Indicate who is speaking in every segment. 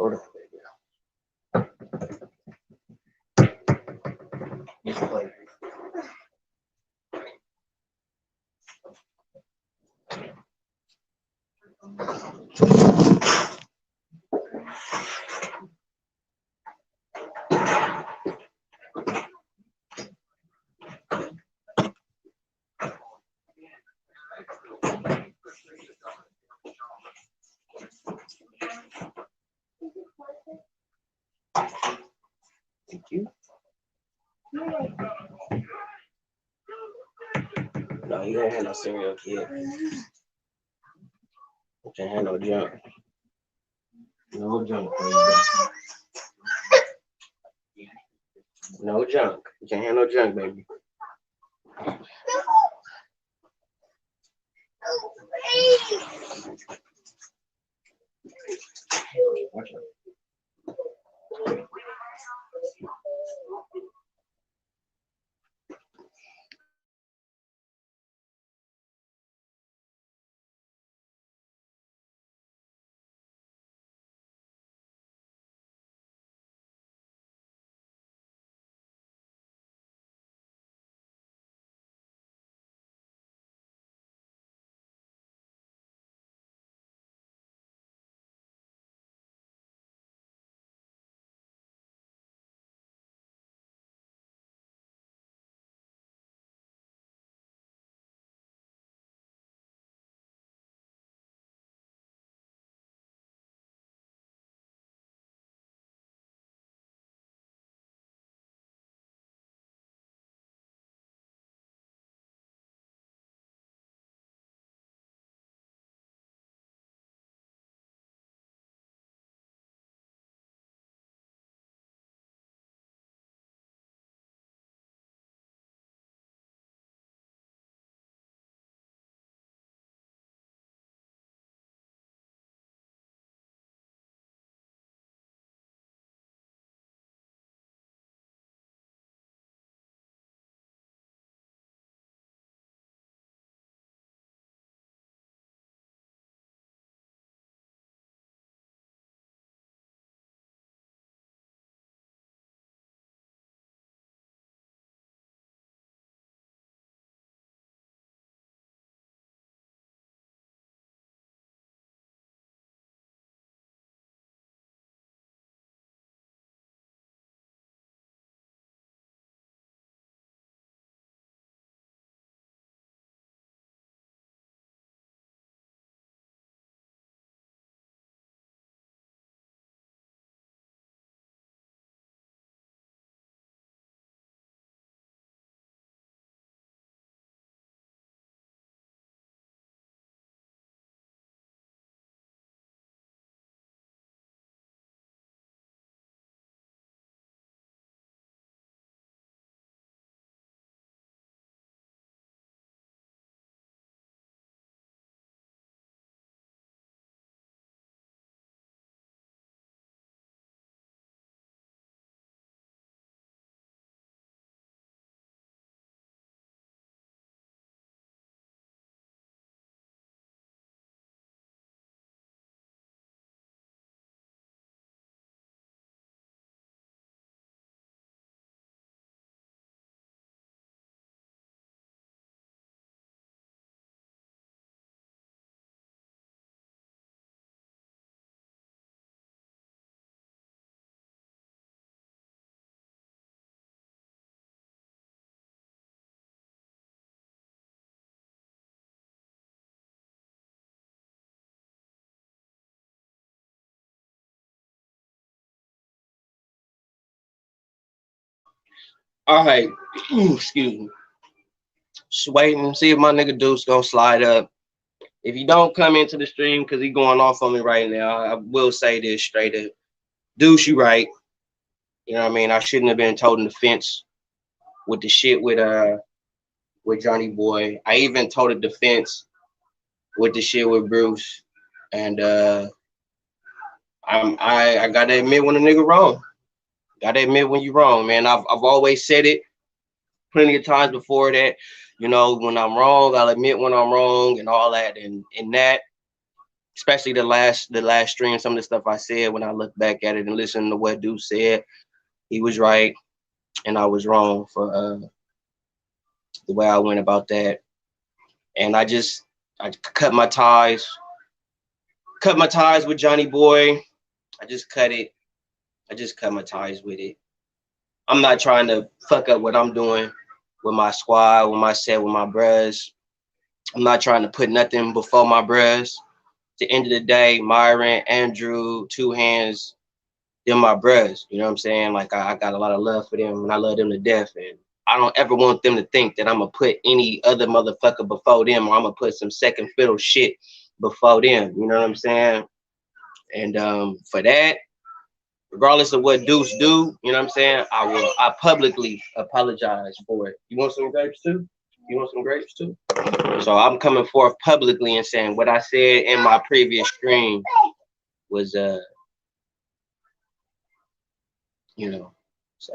Speaker 1: Hold on, baby. Just play. Thank you. No, you can't have no cereal, kid. You can't have no junk. No junk, baby. No junk. You can't have no junk, baby. Watch out. All right. Excuse me. Just waiting. See if my nigga Deuce gonna slide up. If you don't come into the stream because he going off on me right now, I will say this straight up. Deuce, you right. You know what I mean? I shouldn't have been told in the fence with the shit with Johnny Boy. I even told the defense with the shit with Bruce. And I gotta admit when a nigga wrong. Gotta admit when you wrong, man. I've always said it plenty of times before that. You know, when I'm wrong, I'll admit when I'm wrong and all that. And in that, especially the last stream. Some of the stuff I said, when I look back at it and listen to what Deuce said, he was right and I was wrong for the way I went about that. And I cut my ties with Johnny Boy. I just cut my ties with it. I'm not trying to fuck up what I'm doing with my squad, with my set, with my bros. I'm not trying to put nothing before my bros. At the end of the day, Myron, Andrew, Two Hands, they're my bros. You know what I'm saying? Like, I got a lot of love for them and I love them to death. And I don't ever want them to think that I'm going to put any other motherfucker before them, or I'm going to put some second fiddle shit before them. You know what I'm saying? And for that, regardless of what Deuce do, you know what I'm saying, I publicly apologize for it. You want some grapes too? You want some grapes too? So I'm coming forth publicly and saying what I said in my previous stream was you know. So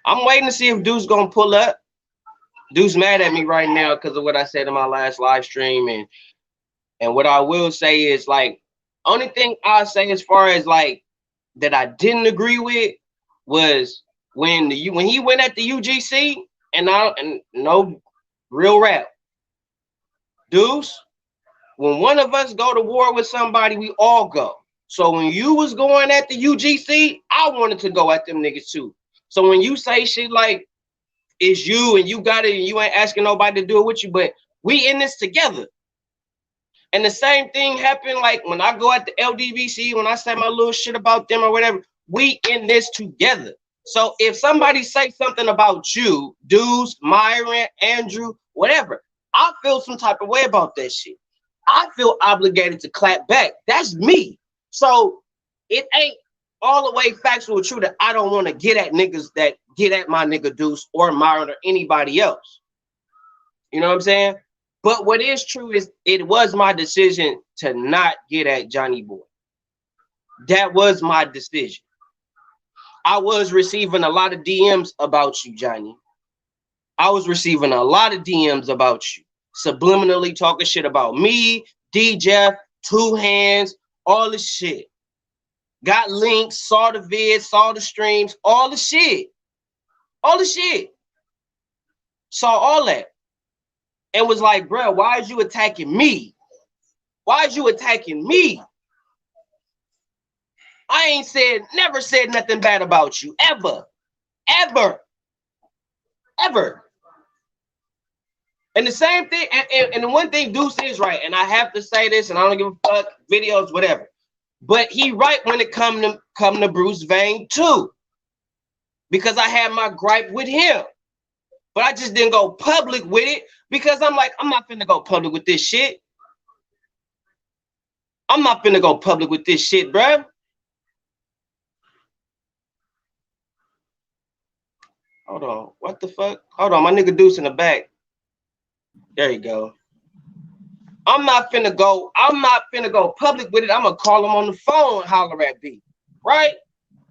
Speaker 1: I'm waiting to see if Deuce gonna pull up. Deuce mad at me right now because of what I said in my last live stream, and what I will say is, like, only thing I say as far as like that I didn't agree with was when he went at the UGC, and no real rap, Deuce, when one of us go to war with somebody, we all go. So when you was going at the UGC, I wanted to go at them niggas too. So when you say shit like it's you and you got it and you ain't asking nobody to do it with you, but we in this together. And the same thing happened like when I go at the LDBC, when I say my little shit about them or whatever, we in this together. So if somebody say something about you, Deuce, Myron, Andrew, whatever, I feel some type of way about that shit. I feel obligated to clap back. That's me. So it ain't all the way factual true that I don't want to get at niggas that get at my nigga Deuce or Myron or anybody else. You know what I'm saying? But what is true is it was my decision to not get at Johnny Boy. That was my decision. I was receiving a lot of DMs about you, Johnny. I was receiving a lot of DMs about you, subliminally talking shit about me, D-Jeff, Two Hands, all the shit. Got links, saw the vids, saw the streams, all the shit. All the shit. Saw all that. And was like, bro, why is you attacking me? Why is you attacking me? I ain't never said nothing bad about you, ever, ever, ever. And the same thing, and the one thing Deuce is right, and I have to say this, and I don't give a fuck, videos, whatever. But he right when it come to Bruce Vane too, because I had my gripe with him, but I just didn't go public with it because I'm like, I'm not finna go public with this shit. I'm not finna go public with this shit, bruh. Hold on, what the fuck? Hold on, my nigga Deuce in the back. There you go. I'm not finna go public with it. I'm gonna call him on the phone and holler at B, right?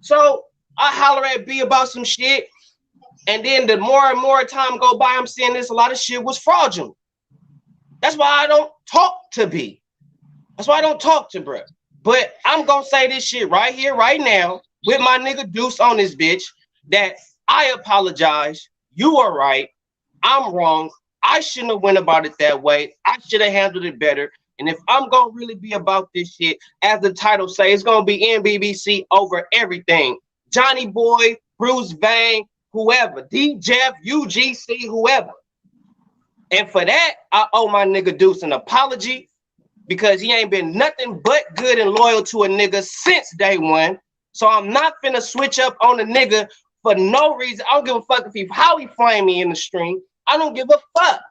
Speaker 1: So I holler at B about some shit, and then the more and more time go by, I'm seeing this a lot of shit was fraudulent. That's why I don't talk to B. That's why I don't talk to bruh. But I'm gonna say this shit right here, right now, with my nigga Deuce on this bitch, that I apologize. You are right. I'm wrong. I shouldn't have went about it that way. I should have handled it better. And if I'm gonna really be about this shit, as the title say, it's gonna be Nbbc Over Everything. Johnny Boy, Bruce Vane, whoever, D-Jeff, UGC, whoever. And for that, I owe my nigga Deuce an apology because he ain't been nothing but good and loyal to a nigga since day one. So I'm not finna switch up on a nigga for no reason. I don't give a fuck how he flame me in the stream. I don't give a fuck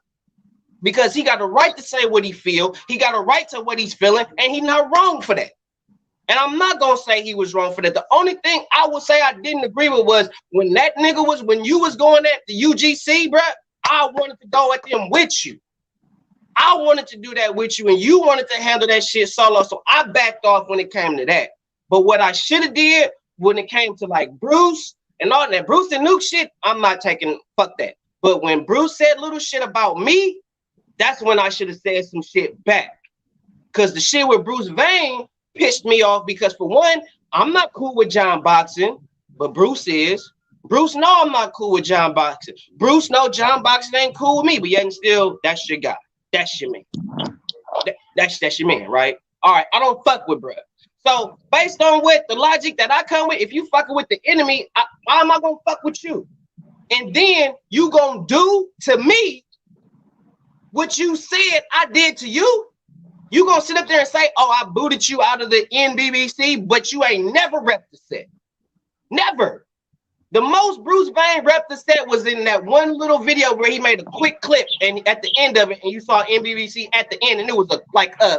Speaker 1: because he got a right to say what he feel. He got a right to what he's feeling, and he's not wrong for that. And I'm not gonna say he was wrong for that. The only thing I would say I didn't agree with was when you was going at the UGC, bro. I wanted to go at them with you. I wanted to do that with you, and you wanted to handle that shit solo. So I backed off when it came to that. But what I should have did when it came to like Bruce and all that, Bruce and Nuke shit, I'm not taking fuck that. But when Bruce said little shit about me, that's when I should have said some shit back. Because the shit with Bruce Vane pissed me off because, for one, I'm not cool with John Boxing, but Bruce is. Bruce know I'm not cool with John Boxing. Bruce know John Boxing ain't cool with me, but yet and still, that's your guy. That's your man. That's your man, right? All right, I don't fuck with bruh. So based on what the logic that I come with, if you fucking with the enemy, why am I gonna fuck with you? And then you gonna do to me what you said I did to you? You gonna sit up there and say, oh, I booted you out of the NBBC, but you ain't never repped the set. Never. The most Bruce Vane repped the set was in that one little video where he made a quick clip, and at the end of it, and you saw NBBC at the end, and it was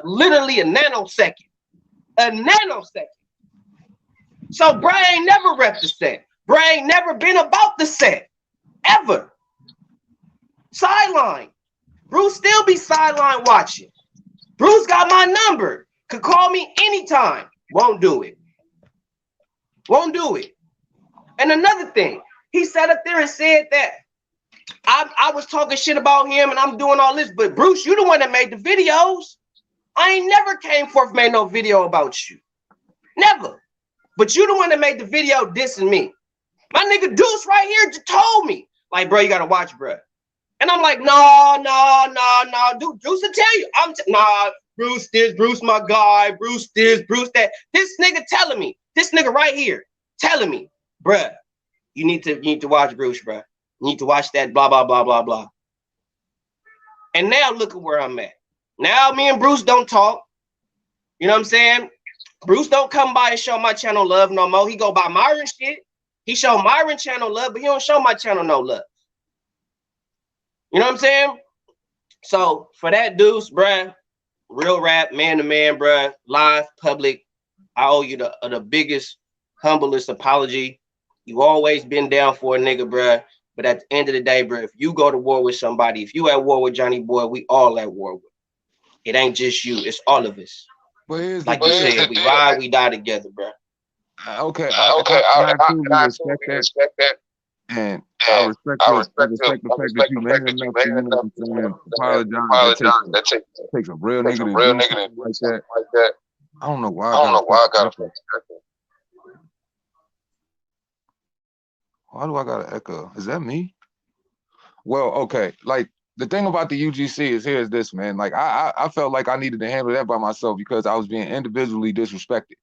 Speaker 1: literally a nanosecond. A nanosecond. So Bray ain't never repped the set. Bray ain't never been about the set. Ever. Sideline. Bruce still be sideline watching. Bruce got my number. Could call me anytime. Won't do it. Won't do it. And another thing, he sat up there and said that I was talking shit about him and I'm doing all this, but Bruce, you the one that made the videos. I ain't never came forth, made no video about you. Never. But you the one that made the video dissing me. My nigga Deuce right here just told me, like, bro, you gotta watch, bro. And I'm like, no. Dude, Deuce will tell you. Nah, Bruce this, Bruce my guy, Bruce this, Bruce that. This nigga telling me, this nigga right here telling me, bruh, you need to watch Bruce, bruh. You need to watch that blah, blah, blah, blah, blah. And now look at where I'm at. Now me and Bruce don't talk. You know what I'm saying? Bruce don't come by and show my channel love no more. He go by Myron shit. He show Myron channel love, but he don't show my channel no love. You know what I'm saying? So for that, Deuce, bruh, real rap, man to man, bruh, live, public, I owe you the biggest, humblest apology. You always been down for a nigga, bruh. But at the end of the day, bruh, if you go to war with somebody, if you at war with Johnny Boy, we all at war with. It ain't just you, it's all of us. Like you said, we ride, we die together, bruh.
Speaker 2: Okay, I absolutely respect that. And I respect the fact that you man enough to, you know what I'm saying, apologize. That takes a real nigga to do something like that. I don't know why I got to. Why do I got an echo? Is that me? Well, okay. Like, the thing about the UGC is this, man. Like, I felt like I needed to handle that by myself because I was being individually disrespected.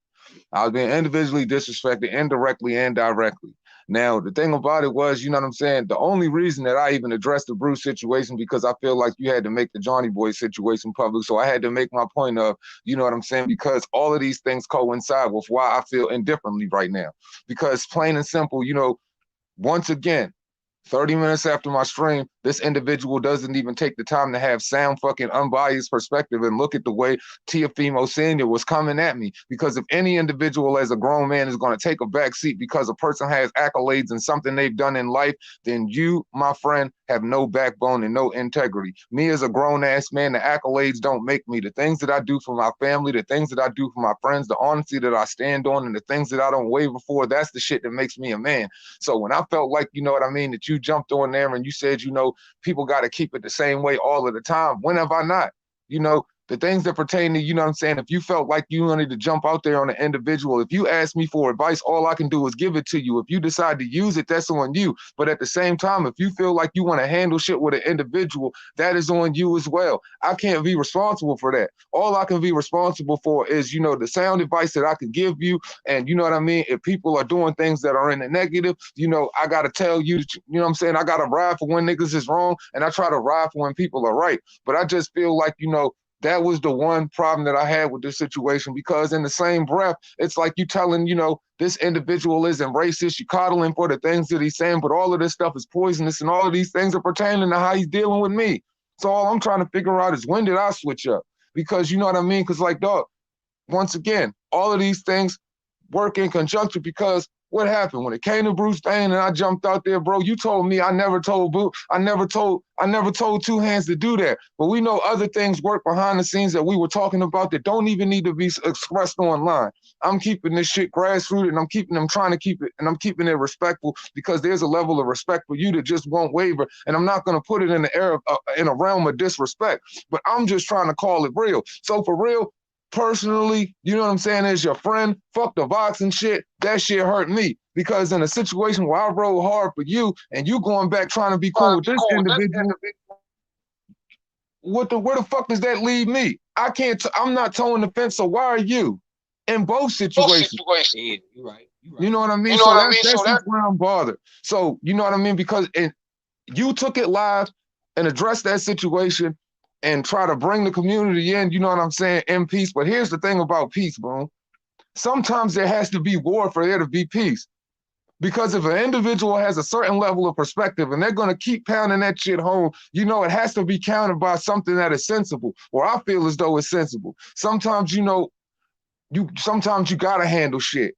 Speaker 2: I was being individually disrespected indirectly and directly. Now, the thing about it was, you know what I'm saying, the only reason that I even addressed the Bruce situation because I feel like you had to make the Johnny Boy situation public. So I had to make my point of, you know what I'm saying, because all of these things coincide with why I feel indifferently right now. Because plain and simple, you know, once again, 30 minutes after my stream, this individual doesn't even take the time to have sound fucking unbiased perspective and look at the way Teofimo Senior was coming at me. Because if any individual as a grown man is going to take a back seat because a person has accolades and something they've done in life, then you, my friend, have no backbone and no integrity. Me as a grown-ass man, the accolades don't make me. The things that I do for my family, the things that I do for my friends, the honesty that I stand on, and the things that I don't waver for, that's the shit that makes me a man. So when I felt like, you know what I mean, that you jumped on there and you said, you know, people got to keep it the same way all of the time. When have I not? You know, the things that pertain to, you know what I'm saying, if you felt like you wanted to jump out there on an individual, if you ask me for advice, all I can do is give it to you. If you decide to use it, that's on you. But at the same time, if you feel like you want to handle shit with an individual, that is on you as well. I can't be responsible for that. All I can be responsible for is, you know, the sound advice that I can give you. And you know what I mean? If people are doing things that are in the negative, you know, I got to tell you, you know what I'm saying? I got to ride for when niggas is wrong, and I try to ride for when people are right. But I just feel like, you know, that was the one problem that I had with this situation, because in the same breath, it's like you telling, you know, this individual isn't racist, you coddling for the things that he's saying, but all of this stuff is poisonous and all of these things are pertaining to how he's dealing with me. So all I'm trying to figure out is, when did I switch up? Because you know what I mean? Because like, dog, once again, all of these things work in conjunction, because what happened when it came to Bruce Vane and I jumped out there, bro? You told me I never told Two Hands to do that. But we know other things work behind the scenes that we were talking about that don't even need to be expressed online. I'm keeping this shit grassrooted, and I'm trying to keep it, and I'm keeping it respectful, because there's a level of respect for you that just won't waver. And I'm not going to put it in the air in a realm of disrespect, but I'm just trying to call it real. So for real, personally, you know what I'm saying, as your friend, fuck the boxing shit, that shit hurt me. Because in a situation where I rode hard for you and you going back trying to be cool with this individual, where the fuck does that leave me? I'm not towing the fence, so why are you? In both situations.
Speaker 1: Yeah, you're right.
Speaker 2: You know what I mean? So that's where I'm bothered. So, you know what I mean? Because you took it live and addressed that situation and try to bring the community in, you know what I'm saying, in peace. But here's the thing about peace, bro. Sometimes there has to be war for there to be peace. Because if an individual has a certain level of perspective and they're going to keep pounding that shit home, you know, it has to be countered by something that is sensible, or I feel as though it's sensible. Sometimes, you know, sometimes you got to handle shit.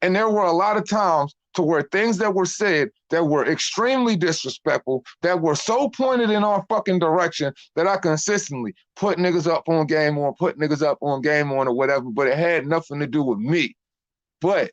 Speaker 2: And there were a lot of times to where things that were said that were extremely disrespectful, that were so pointed in our fucking direction that I consistently put niggas up on game on, or whatever, but it had nothing to do with me. But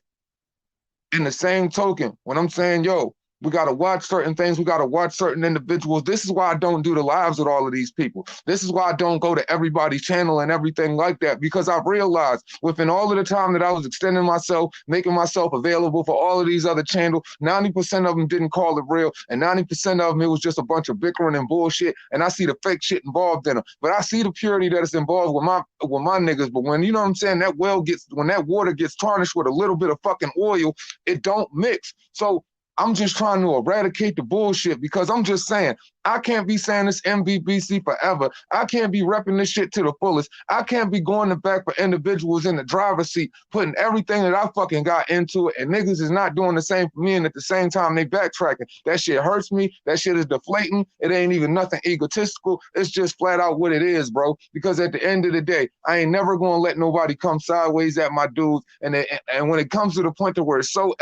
Speaker 2: in the same token, when I'm saying, yo, we got to watch certain things. We got to watch certain individuals. This is why I don't do the lives with all of these people. This is why I don't go to everybody's channel and everything like that, because I've realized within all of the time that I was extending myself, making myself available for all of these other channels, 90% of them didn't call it real, and 90% of them, it was just a bunch of bickering and bullshit, and I see the fake shit involved in them. But I see the purity that is involved with my niggas. But when, you know what I'm saying, when that water gets tarnished with a little bit of fucking oil, it don't mix. So I'm just trying to eradicate the bullshit, because I'm just saying, I can't be saying this MBBC forever. I can't be repping this shit to the fullest. I can't be going to back for individuals in the driver's seat, putting everything that I fucking got into it, and niggas is not doing the same for me, and at the same time, they backtracking. That shit hurts me. That shit is deflating. It ain't even nothing egotistical. It's just flat out what it is, bro. Because at the end of the day, I ain't never gonna let nobody come sideways at my dudes. And when it comes to the point to where it's so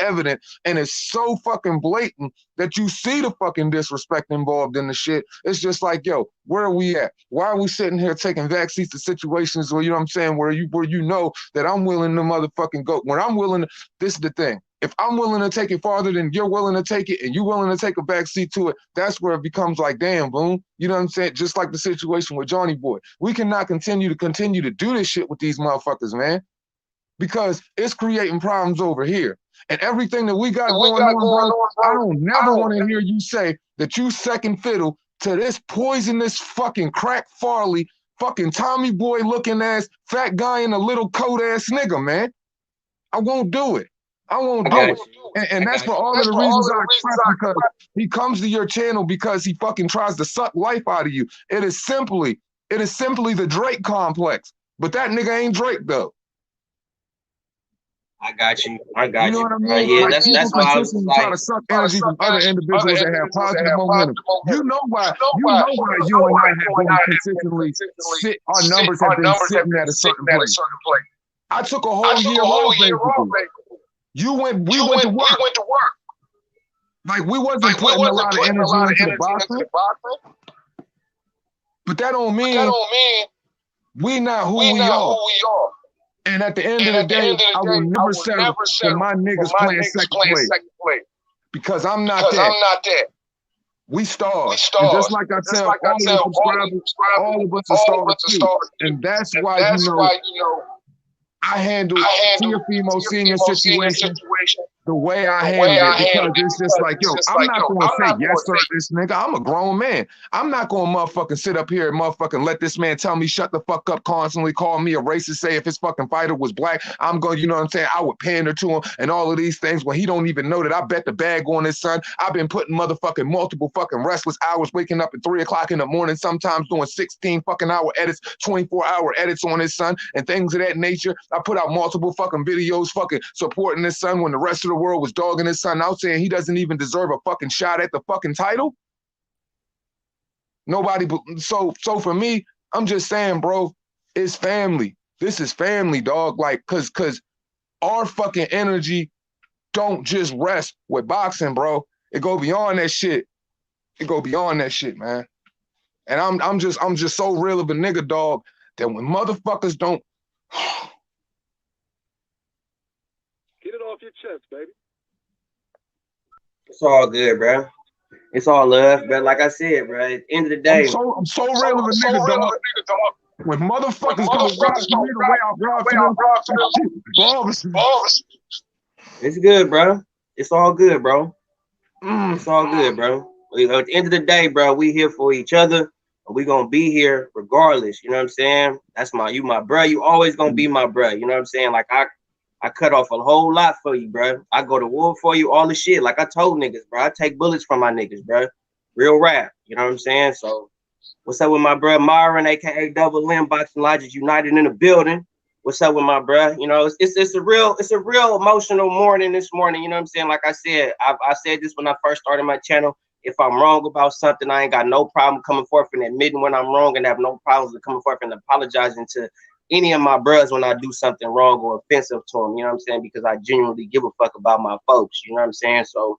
Speaker 2: evident, and it's so fucking blatant that you see the fucking disrespect involved in the shit, it's just like, yo, where are we at? Why are we sitting here taking back seats to situations where, you know what I'm saying, where you know that I'm willing to motherfucking go, when I'm willing to, this is the thing. If I'm willing to take it farther than you're willing to take it, and you're willing to take a back seat to it, that's where it becomes like, damn, boom. You know what I'm saying? Just like the situation with Johnny Boy. We cannot continue to do this shit with these motherfuckers, man, because it's creating problems over here. And everything that we got going on, bro, I don't never want to hear you say that you second fiddle to this poisonous fucking crack Farley, fucking Tommy Boy looking ass, fat guy in a little coat ass nigga, man. I won't do it. I won't do it. And that's for all of the reasons I expressed, because he comes to your channel because he fucking tries to suck life out of you. It is simply the Drake complex. But that nigga ain't Drake, though.
Speaker 1: I got you.
Speaker 2: You know what I mean?
Speaker 1: Yeah,
Speaker 2: like,
Speaker 1: that's why I was
Speaker 2: consistently
Speaker 1: like,
Speaker 2: try to suck energy from other individuals that have positive momentum. You know why you and I have been consistently our numbers have been sitting at a certain place. I took a whole year off, basically. We went to work. Like, we wasn't putting a lot of energy into the boxing. But that don't mean we not who we are. And at the end of the day, I will never settle for my niggas playing second place. Because I'm not that. We stars. And just like I tell all of the subscribers, all of us are stars too. And that's why, you know, I handle Tia Fimo Senior situation the way I handle it, because it's just like, yo, I'm not going to say yes sir this nigga. I'm a grown man. I'm not going to motherfucking sit up here and motherfucking let this man tell me shut the fuck up constantly, call me a racist, say if his fucking fighter was black, I'm going, you know what I'm saying, I would pander to him and all of these things when he don't even know that I bet the bag on his son. I've been putting motherfucking multiple fucking restless hours, waking up at 3 o'clock in the morning, sometimes doing 16 fucking hour edits, 24-hour edits on his son and things of that nature. I put out multiple fucking videos fucking supporting his son when the rest of the world was dogging his son out, saying he doesn't even deserve a fucking shot at the fucking title. Nobody. So for me, I'm just saying, bro, it's family. This is family, dog. Like, cause our fucking energy don't just rest with boxing, bro. It go beyond that shit. It go beyond that shit, man. And I'm just so real of a nigga, dog, that when motherfuckers don't
Speaker 3: get it off your chest, baby.
Speaker 1: it's all good, bro. It's all love, bro. Like I said, bro, at the end of the day,
Speaker 2: I'm so real of a nigga, dog. When motherfuckers gonna rob for me the way I rob for them, bombs.
Speaker 1: It's good, bro. It's all good, bro. It's
Speaker 2: Mm.
Speaker 1: all good, bro. At the end of the day, bro, we here for each other. And we gonna be here regardless. You know what I'm saying? That's you my bro. You always gonna be my bro. You know what I'm saying? Like I cut off a whole lot for you, bro. I go to war for you, all the shit. Like I told niggas, bro. I take bullets from my niggas, bro. Real rap. You know what I'm saying? So what's up with my bro Myron, aka Double M Boxing Logic United in the building? What's up with my bro? You know, it's a real emotional morning this morning. You know what I'm saying? Like I said, I said this when I first started my channel. If I'm wrong about something, I ain't got no problem coming forth and admitting when I'm wrong, and have no problems with coming forth and apologizing to any of my brothers when I do something wrong or offensive to them. You know what I'm saying? Because I genuinely give a fuck about my folks. You know what I'm saying? So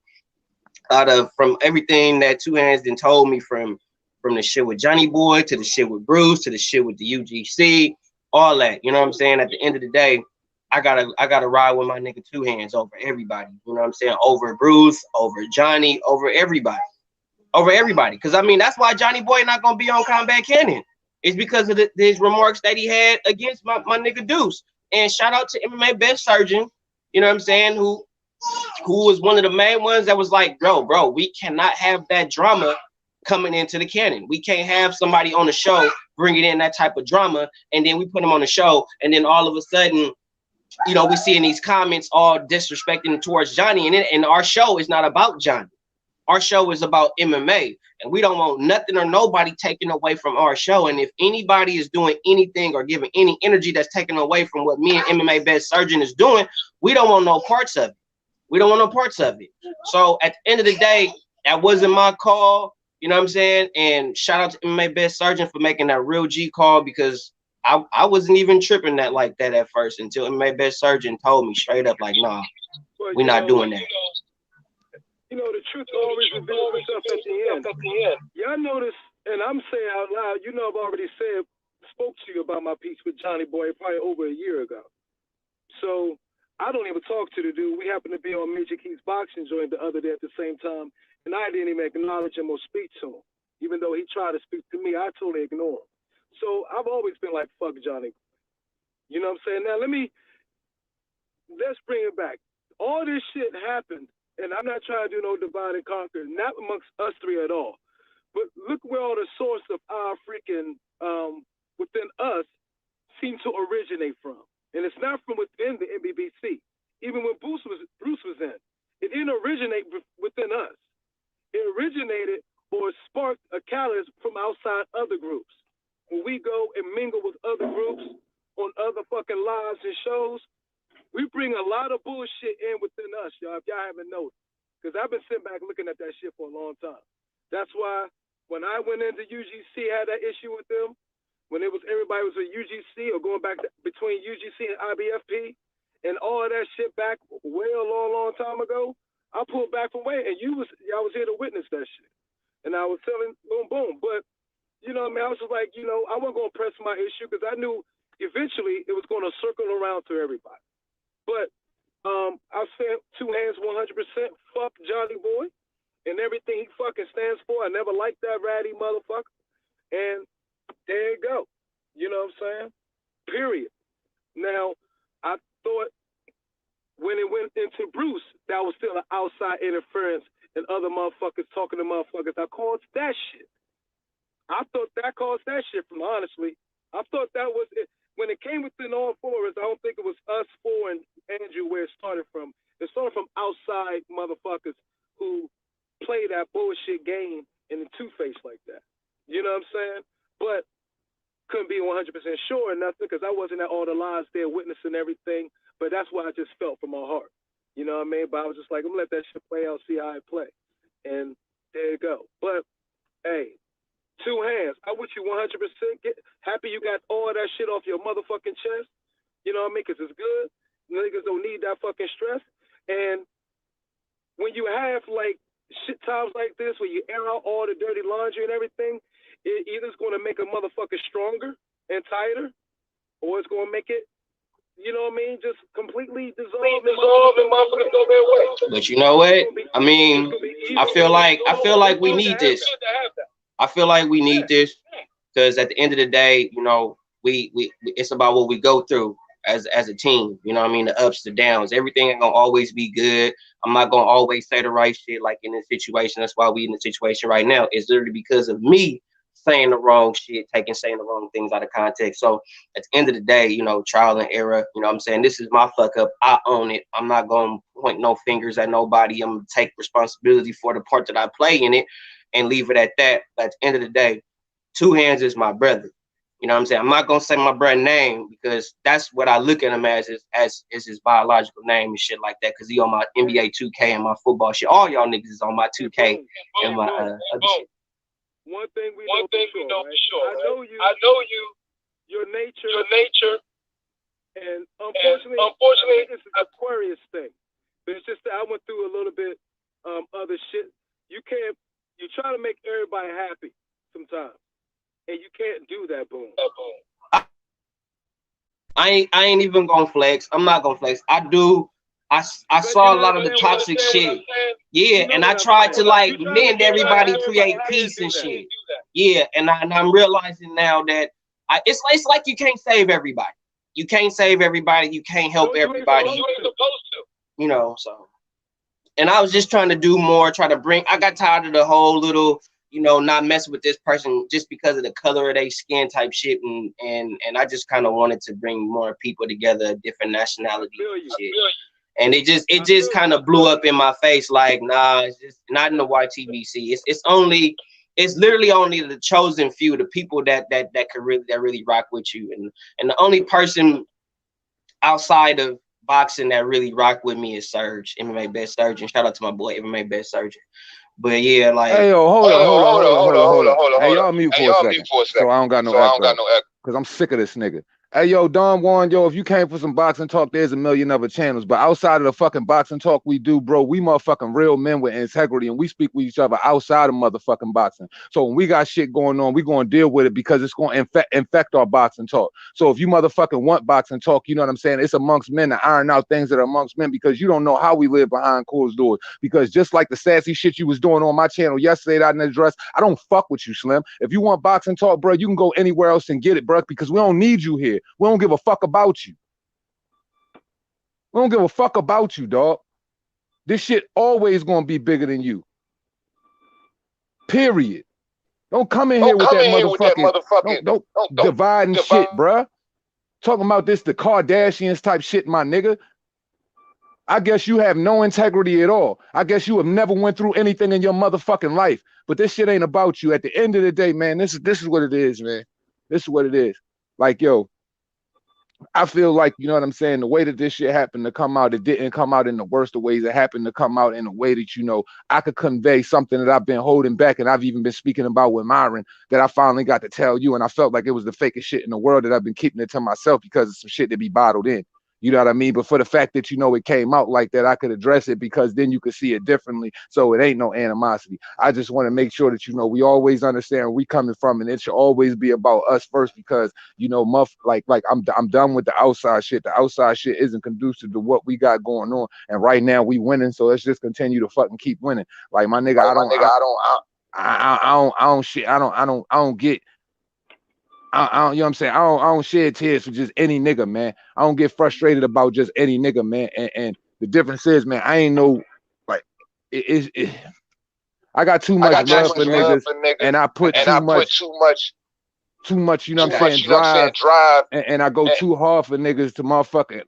Speaker 1: from everything that Two Hands then told me, from the shit with Johnny Boy to the shit with Bruce to the shit with the UGC, all that. You know what I'm saying? At the end of the day, I gotta ride with my nigga Two Hands over everybody. You know what I'm saying? Over Bruce, over Johnny, over everybody. Over everybody. Because I mean, that's why Johnny Boy not gonna be on Combat Cannon. It's because of his remarks that he had against my nigga Deuce. And shout out to MMA Best Surgeon, you know what I'm saying, who was one of the main ones that was like, bro, we cannot have that drama coming into the canon. We can't have somebody on the show bringing in that type of drama, and then we put them on the show, and then all of a sudden, you know, we see in these comments all disrespecting towards Johnny, and our show is not about Johnny. Our show is about MMA, and we don't want nothing or nobody taken away from our show. And if anybody is doing anything or giving any energy that's taken away from what me and MMA Best Surgeon is doing, we don't want no parts of it. We don't want no parts of it. So at the end of the day, that wasn't my call. You know what I'm saying? And shout out to MMA Best Surgeon for making that real G call, because I wasn't even tripping that like that at first until MMA Best Surgeon told me straight up, like, nah, we're not doing that.
Speaker 3: You know, the truth always reveals itself at the end. Y'all notice, and I'm saying out loud, you know, I've already spoke to you about my piece with Johnny Boy probably over a year ago. So I don't even talk to the dude. We happened to be on Major Keith's boxing joint the other day at the same time, and I didn't even acknowledge him or speak to him. Even though he tried to speak to me, I totally ignore him. So I've always been like, fuck Johnny. You know what I'm saying? Now, let's bring it back. All this shit happened. And I'm not trying to do no divide and conquer, not amongst us three at all. But look where all the source of our freaking within us seem to originate from. And it's not from within the Nbbc. Even when Bruce was in, it didn't originate within us. It originated or sparked a catalyst from outside other groups. When we go and mingle with other groups on other fucking lives and shows, we bring a lot of bullshit in within us, y'all, if y'all haven't noticed. Because I've been sitting back looking at that shit for a long time. That's why when I went into UGC, had that issue with them, when everybody was at UGC or going back between UGC and IBFP and all of that shit back way a long time ago, I pulled back from way, and y'all was here to witness that shit. And I was telling, boom. But, you know what I mean? I was just like, you know, I wasn't going to press my issue because I knew eventually it was going to circle around to everybody. But I said Two Hands 100%, fuck Johnny Boy and everything he fucking stands for. I never liked that ratty motherfucker. And there you go. You know what I'm saying? Period. Now, I thought when it went into Bruce, that was still an outside interference and other motherfuckers talking to motherfuckers. I called that shit. I thought that caused that shit from, honestly. I thought that was it. When it came within all four of us, I don't think it was us four and Andrew where it started from. It started from outside motherfuckers who play that bullshit game in the two-face like that. You know what I'm saying? But couldn't be 100% sure or nothing because I wasn't at all the lives there witnessing everything. But that's what I just felt from my heart. You know what I mean? But I was just like, I'm going to let that shit play out, see how it play. And there you go. But, hey, Two Hands, I wish you 100% happy you got all that shit off your motherfucking chest. You know what I mean? Because it's good. Niggas don't need that fucking stress. And when you have, like, shit times like this where you air out all the dirty laundry and everything, it either is going to make a motherfucker stronger and tighter, or it's going to make it, you know what I mean, just completely dissolve and motherfuckers go their way.
Speaker 1: But you know what? I mean, I feel like we need this. I feel like we need this because at the end of the day, you know, it's about what we go through as a team. You know what I mean? The ups, the downs. Everything ain't gonna always be good. I'm not gonna always say the right shit like in this situation. That's why we in the situation right now. It's literally because of me saying the wrong shit, saying the wrong things out of context. So at the end of the day, you know, trial and error, you know what I'm saying? This is my fuck up. I own it. I'm not gonna point no fingers at nobody. I'm gonna take responsibility for the part that I play in it and leave it at that. But at the end of the day, Two Hands is my brother. You know what I'm saying? I'm not gonna say my brother's name because that's what I look at him as his biological name and shit like that. Cause he on my NBA 2K and my football shit. All y'all niggas is on my 2K and my other shit.
Speaker 3: One thing we know for sure. I know you. Your nature. And unfortunately, it's an Aquarius thing. But it's just that I went through a little bit other shit. You try to make everybody happy sometimes. And you can't do that, boom.
Speaker 1: I ain't even gonna flex. I'm not gonna flex. I saw a lot of the toxic shit. Yeah, and I tried to like mend everybody, create peace and shit. Yeah, and I'm realizing now that it's like you can't save everybody. You can't save everybody. You can't help everybody. You know, so. And I was just trying to do more, I got tired of the whole little, you know, not messing with this person just because of the color of their skin type shit. And I just kind of wanted to bring more people together, different nationalities and shit. And it just kind of blew up in my face like, nah, it's just not in the YTBC. It's literally only the chosen few, the people that really rock with you. And the only person outside of boxing that really rock with me is Surge, MMA Best Surgeon. Shout out to my boy, MMA Best Surgeon. But yeah, like,
Speaker 2: hey yo, hold on. Hey, y'all mute for a second. So I don't got no echo. Cause I'm sick of this nigga. Hey yo, Don Juan, yo, if you came for some boxing talk, there's a million other channels. But outside of the fucking boxing talk we do, bro, we motherfucking real men with integrity, and we speak with each other outside of motherfucking boxing. So when we got shit going on, we gonna deal with it because it's gonna infect our boxing talk. So if you motherfucking want boxing talk, you know what I'm saying? It's amongst men to iron out things that are amongst men, because you don't know how we live behind closed doors. Because just like the sassy shit you was doing on my channel yesterday that I didn't address, I don't fuck with you, Slim. If you want boxing talk, bro, you can go anywhere else and get it, bro, because we don't need you here. We don't give a fuck about you. We don't give a fuck about you, dog. This shit always gonna be bigger than you. Period. Don't come in here with that motherfucking. Don't dividing shit, bruh. Talking about this, the Kardashians type shit, my nigga. I guess you have no integrity at all. I guess you have never went through anything in your motherfucking life. But this shit ain't about you. At the end of the day, man, this is what it is, man. This is what it is. Like, yo, I feel like, you know what I'm saying, the way that this shit happened to come out, it didn't come out in the worst of ways. It happened to come out in a way that, you know, I could convey something that I've been holding back, and I've even been speaking about with Myron, that I finally got to tell you, and I felt like it was the fakest shit in the world, that I've been keeping it to myself because it's some shit that be bottled in. You know what I mean? But for the fact that, you know, it came out like that, I could address it because then you could see it differently. So it ain't no animosity. I just want to make sure that, you know, we always understand where we coming from, and it should always be about us first, because, you know, I'm done with the outside shit. The outside shit isn't conducive to what we got going on. And right now we winning. So let's just continue to fucking keep winning. Like, my nigga, I don't get. I don't, you know what I'm saying? I don't shed tears for just any nigga, man. I don't get frustrated about just any nigga, man. And the difference is, man, I ain't no, like, I got too much love for niggas, and I put too much, you know what I'm saying, drive, and I go too hard for niggas to motherfucking,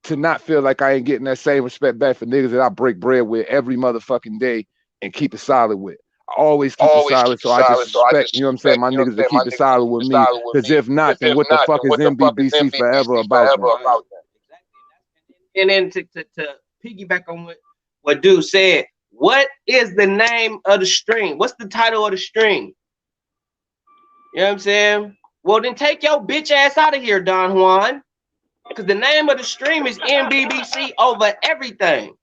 Speaker 2: to not feel like I ain't getting that same respect back for niggas that I break bread with every motherfucking day and keep it solid with. I always keep it solid, so I just respect, you know what I'm saying, my niggas to keep it solid with me, because if not, then what the fuck is Nbbc forever about that?
Speaker 1: And then to piggyback on what dude said, what is the name of the stream? What's the title of the stream? You know what I'm saying? Well, then take your bitch ass out of here, Don Juan, because the name of the stream is Nbbc Over Everything.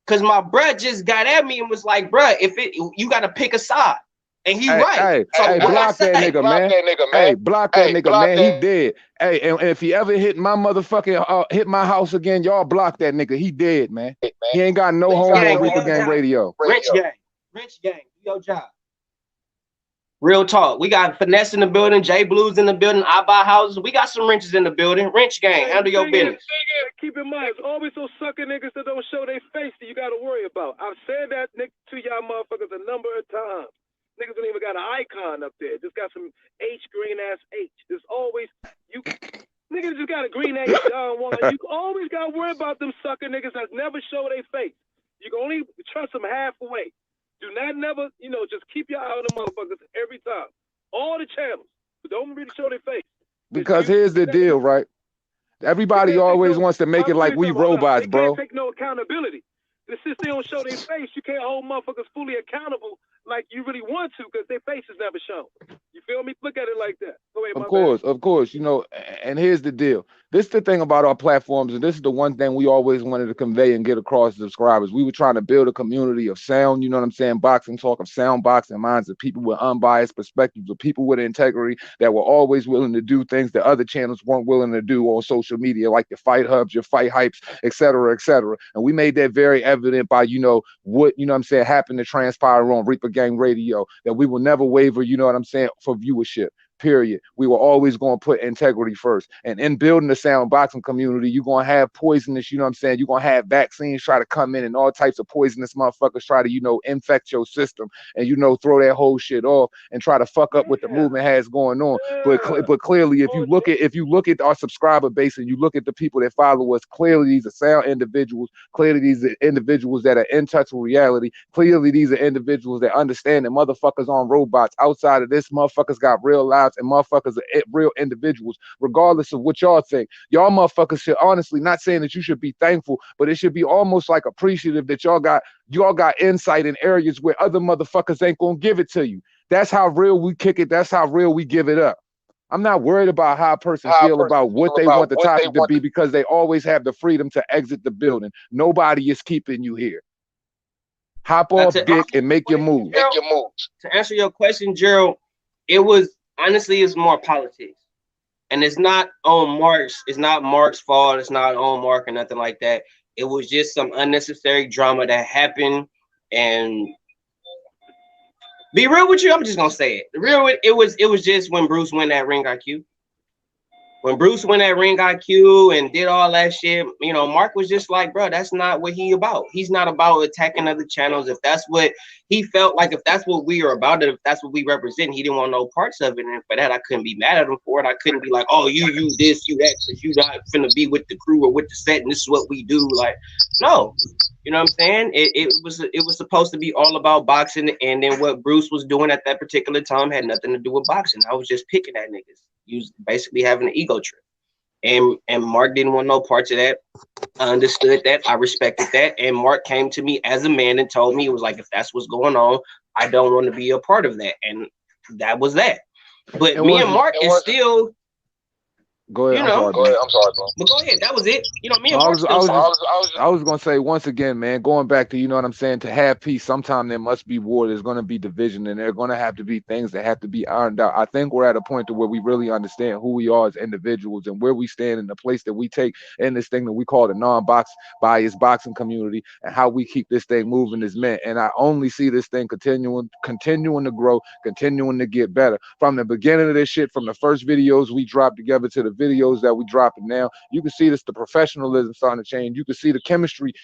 Speaker 1: Cause my bruh just got at me and was like, bruh, you gotta pick a side. And he right.
Speaker 2: Hey, block that nigga, man. Hey, block that nigga, man. He dead. Hey, and if he ever hit my motherfucking hit my house again, y'all block that nigga. He dead, man. He ain't got no home on Rico Gang Radio.
Speaker 1: Rich gang. Do your job. Real talk. We got Finesse in the building, J Blues in the building, I Buy Houses. We got some wrenches in the building. Wrench gang, handle your business.
Speaker 3: Keep in mind, it's always those sucker niggas that don't show their face that you got to worry about. I've said that to y'all motherfuckers a number of times. Niggas don't even got an icon up there. Just got some H green ass H. There's always you niggas just got a green H. You always got to worry about them sucker niggas that never show their face. You can only trust them halfway. Do not never, just keep your eye on the motherfuckers every time. All the channels. But don't really show their face.
Speaker 2: Because here's the deal, right? Everybody always wants to make it like we robots, bro.
Speaker 3: They can't take no accountability. Since they don't show their face, you can't hold motherfuckers fully accountable like you really want to because their face is never shown. You feel me? Look at it like that. Go ahead,
Speaker 2: of course. And here's the deal. This is the thing about our platforms, and this is the one thing we always wanted to convey and get across to subscribers. We were trying to build a community of sound, boxing talk, of sound boxing minds, of people with unbiased perspectives, of people with integrity that were always willing to do things that other channels weren't willing to do on social media, like your fight hubs, your fight hypes, et cetera, et cetera. And we made that very evident by, what, happened to transpire on Reaper Gang Radio, that we will never waver, for viewership. Period. We were always going to put integrity first. And in building the sound boxing community, you're going to have poisonous, you're going to have vaccines try to come in and all types of poisonous motherfuckers try to, infect your system and, throw that whole shit off and try to fuck up what the movement has going on. But clearly, if you look at our subscriber base and you look at the people that follow us, clearly these are sound individuals. Clearly these are individuals that are in touch with reality. Clearly these are individuals that understand that motherfuckers aren't robots. Outside of this, motherfuckers got real lives and motherfuckers are real individuals, regardless of what y'all think. Y'all motherfuckers should honestly, not saying that you should be thankful, but it should be almost like appreciative that y'all got insight in areas where other motherfuckers ain't gonna give it to you. That's how real we kick it. That's how real we give it up. I'm not worried about how a person feel about what they want the topic to be, because they always have the freedom to exit the building. Nobody is keeping you here. Hop off dick and make your move.
Speaker 1: To answer your question, Gerald, it's more politics. And it's not on Mark's fault. It's not on Mark or nothing like that. It was just some unnecessary drama that happened. And be real with you, I'm just gonna say it. It was just when Bruce went that Ring IQ. When Bruce went at Ring IQ and did all that shit, Mark was just like, bro, that's not what he about. He's not about attacking other channels. If that's what he felt like, if that's what we are about, if that's what we represent, he didn't want no parts of it. And for that, I couldn't be mad at him for it. I couldn't be like, oh, you this, you that, because you not finna be with the crew or with the set, and this is what we do. Like, no. You know what I'm saying? It was supposed to be all about boxing, and then what Bruce was doing at that particular time had nothing to do with boxing. I was just picking at niggas. He was basically having an ego trip. And Mark didn't want no parts of that. I understood that. I respected that. And Mark came to me as a man and told me, it was like, if that's what's going on, I don't want to be a part of that. And that was that. But me and Mark is still...
Speaker 2: Go ahead.
Speaker 1: I'm sorry, bro. But go ahead. That was it. Me and Mark
Speaker 2: I was gonna say once again, man, going back to to have peace, sometimes there must be war. There's gonna be division, and there are gonna have to be things that have to be ironed out. I think we're at a point to where we really understand who we are as individuals and where we stand in the place that we take in this thing that we call the non-biased boxing community, and how we keep this thing moving as men. And I only see this thing continuing to grow, continuing to get better. From the beginning of this shit, from the first videos we dropped together to the videos that we dropping now, you can see this, the professionalism starting to change. You can see the chemistry,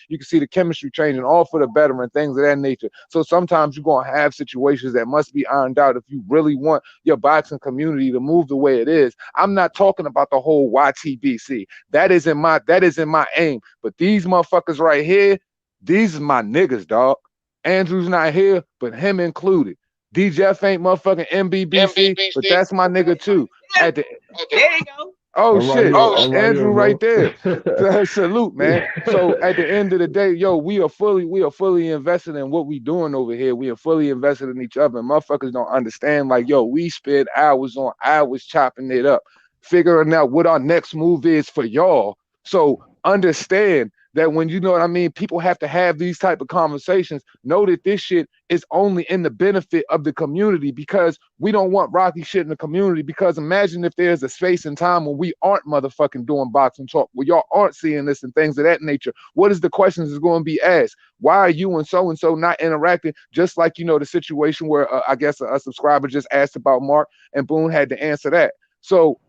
Speaker 2: changing, all for the better and things of that nature. So sometimes you're gonna have situations that must be ironed out if you really want your boxing community to move the way it is. I'm not talking about the whole YTBC. That isn't my aim. But these motherfuckers right here, these are my niggas, dog. Andrew's not here, but him included. DJF ain't motherfucking Nbbc, but that's my nigga too. There
Speaker 1: you go.
Speaker 2: Oh shit! Andrew right there. Salute, man. So at the end of the day, we are fully invested in what we doing over here. We are fully invested in each other. And motherfuckers don't understand. Like, we spend hours on hours chopping it up, figuring out what our next move is for y'all. So understand that when you know what I mean, people have to have these type of conversations. Know that this shit is only in the benefit of the community, because we don't want rocky shit in the community. Because imagine if there's a space and time when we aren't motherfucking doing boxing talk, where y'all aren't seeing this and things of that nature. What is the questions is going to be asked? Why are you and so not interacting? Just like, you know, the situation where I guess a subscriber just asked about Mark, and Boone had to answer that. So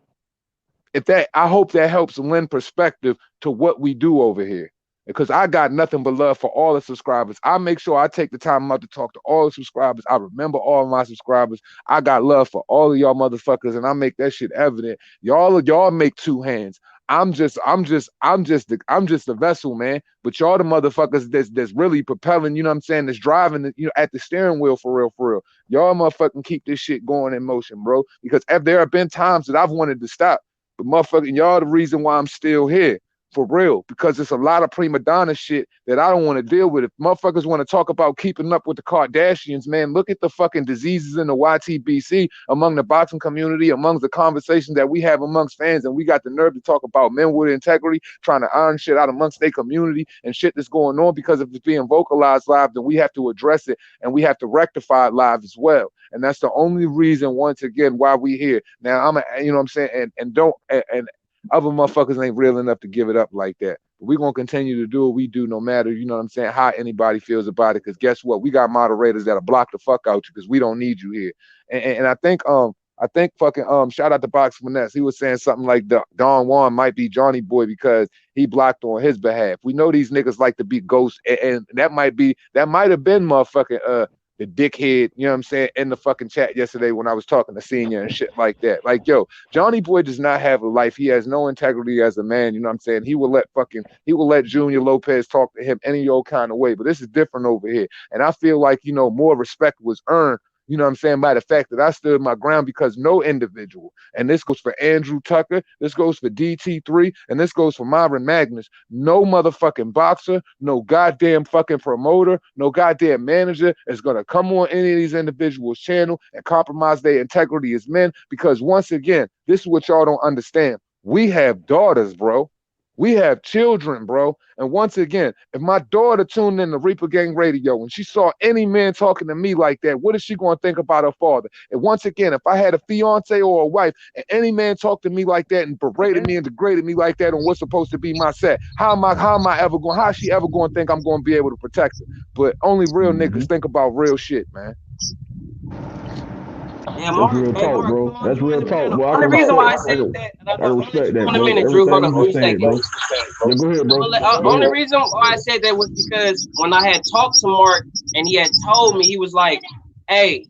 Speaker 2: if that, I hope that helps lend perspective to what we do over here. Because I got nothing but love for all the subscribers. I make sure I take the time out to talk to all the subscribers. I remember all of my subscribers. I got love for all of y'all motherfuckers, and I make that shit evident. Y'all make two hands. I'm just the vessel, man. But y'all the motherfuckers that's really propelling, you know what I'm saying, that's driving the, you know, at the steering wheel for real, for real. Y'all motherfucking keep this shit going in motion, bro. Because if there have been times that I've wanted to stop, but motherfucking y'all the reason why I'm still here. For real, because it's a lot of prima donna shit that I don't want to deal with. If motherfuckers want to talk about keeping up with the Kardashians, man, look at the fucking diseases in the YTBC among the boxing community, amongst the conversations that we have amongst fans, and we got the nerve to talk about men with integrity, trying to iron shit out amongst their community and shit that's going on. Because if it's being vocalized live, then we have to address it and we have to rectify it live as well. And that's the only reason, once again, why we here. Now, you know what I'm saying, and don't, and other motherfuckers ain't real enough to give it up like that. We're going to continue to do what we do no matter, you know what I'm saying, how anybody feels about it. Because guess what? We got moderators that'll block the fuck out you because we don't need you here. And I think fucking shout out to Box Finesse. He was saying something like Don Juan might be Johnny Boy because he blocked on his behalf. We know these niggas like to be ghosts, and that might have been motherfucking the dickhead, you know what I'm saying, in the fucking chat yesterday when I was talking to Senior and shit like that. Like, yo, Johnny Boy does not have a life. He has no integrity as a man, you know what I'm saying? He will let Junior Lopez talk to him any old kind of way, but this is different over here. And I feel like, you know, more respect was earned, you know what I'm saying, by the fact that I stood my ground, because no individual, and this goes for Andrew Tucker, this goes for DT3, and this goes for Myron Magnus, no motherfucking boxer, no goddamn fucking promoter, no goddamn manager is going to come on any of these individuals' channel and compromise their integrity as men, because once again, this is what y'all don't understand. We have daughters, bro. We have children, bro. And once again, if my daughter tuned in to Reaper Gang Radio and she saw any man talking to me like that, what is she going to think about her father? And once again, if I had a fiance or a wife and any man talked to me like that and berated me and degraded me like that on what's supposed to be my set, how is she ever going to think I'm going to be able to protect her? But only real niggas think about real shit, man.
Speaker 1: Yeah,
Speaker 4: That's real talk, bro. That's real talk, bro.
Speaker 1: Only reason why I said that, and
Speaker 4: I respect that,
Speaker 1: in a
Speaker 4: bro.
Speaker 1: minute, Drew. Hold
Speaker 4: Everything
Speaker 1: on,
Speaker 4: you
Speaker 1: let me
Speaker 4: just
Speaker 1: say
Speaker 4: said, bro.
Speaker 1: this.
Speaker 4: Yeah, go ahead, bro.
Speaker 1: Only reason why I said that was because when I had talked to Mark and he had told me, he was like, "Hey,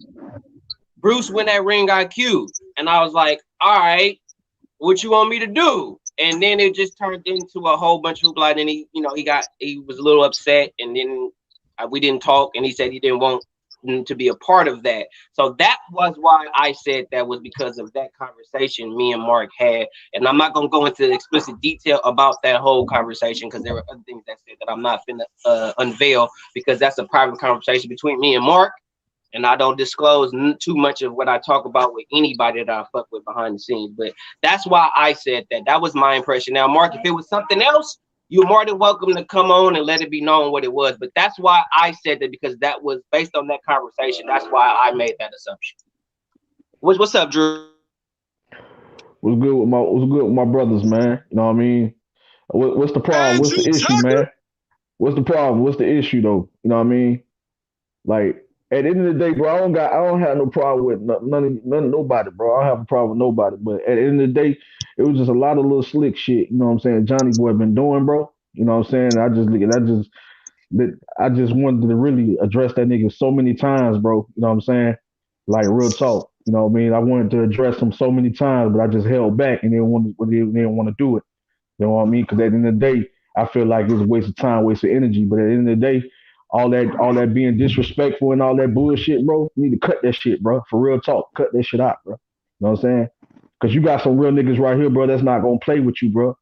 Speaker 1: Bruce, when that ring got cute," and I was like, "All right, what you want me to do?" And then it just turned into a whole bunch of hoopla. And he was a little upset, and then we didn't talk, and he said he didn't want to be a part of that. So that was why I said that was because of that conversation me and Mark had. And I'm not going to go into explicit detail about that whole conversation because there were other things that said that I'm not finna unveil, because that's a private conversation between me and Mark. And I don't disclose too much of what I talk about with anybody that I fuck with behind the scenes. But that's why I said that. That was my impression. Now, Mark, if it was something else, you're more than welcome to come on and let it be known what it was. But that's why I said that, because that was based on that conversation. That's why I made that assumption. What's up, Drew?
Speaker 4: What's good with my brothers, man? You know what I mean? What's the problem? What's the issue, man? What's the problem? What's the issue, though? You know what I mean? Like, at the end of the day, bro, I don't have no problem with nobody, bro. I don't have a problem with nobody. But at the end of the day, it was just a lot of little slick shit. You know what I'm saying? Johnny Boy been doing, bro. You know what I'm saying? I just wanted to really address that nigga so many times, bro. You know what I'm saying? Like, real talk. You know what I mean? I wanted to address him so many times, but I just held back and didn't want to do it. You know what I mean? Because at the end of the day, I feel like it's a waste of time, waste of energy. But at the end of the day, all that being disrespectful and all that bullshit, bro, you need to cut that shit, bro. For real talk, cut that shit out, bro. You know what I'm saying? Because you got some real niggas right here, bro, that's not gonna play with you, bro.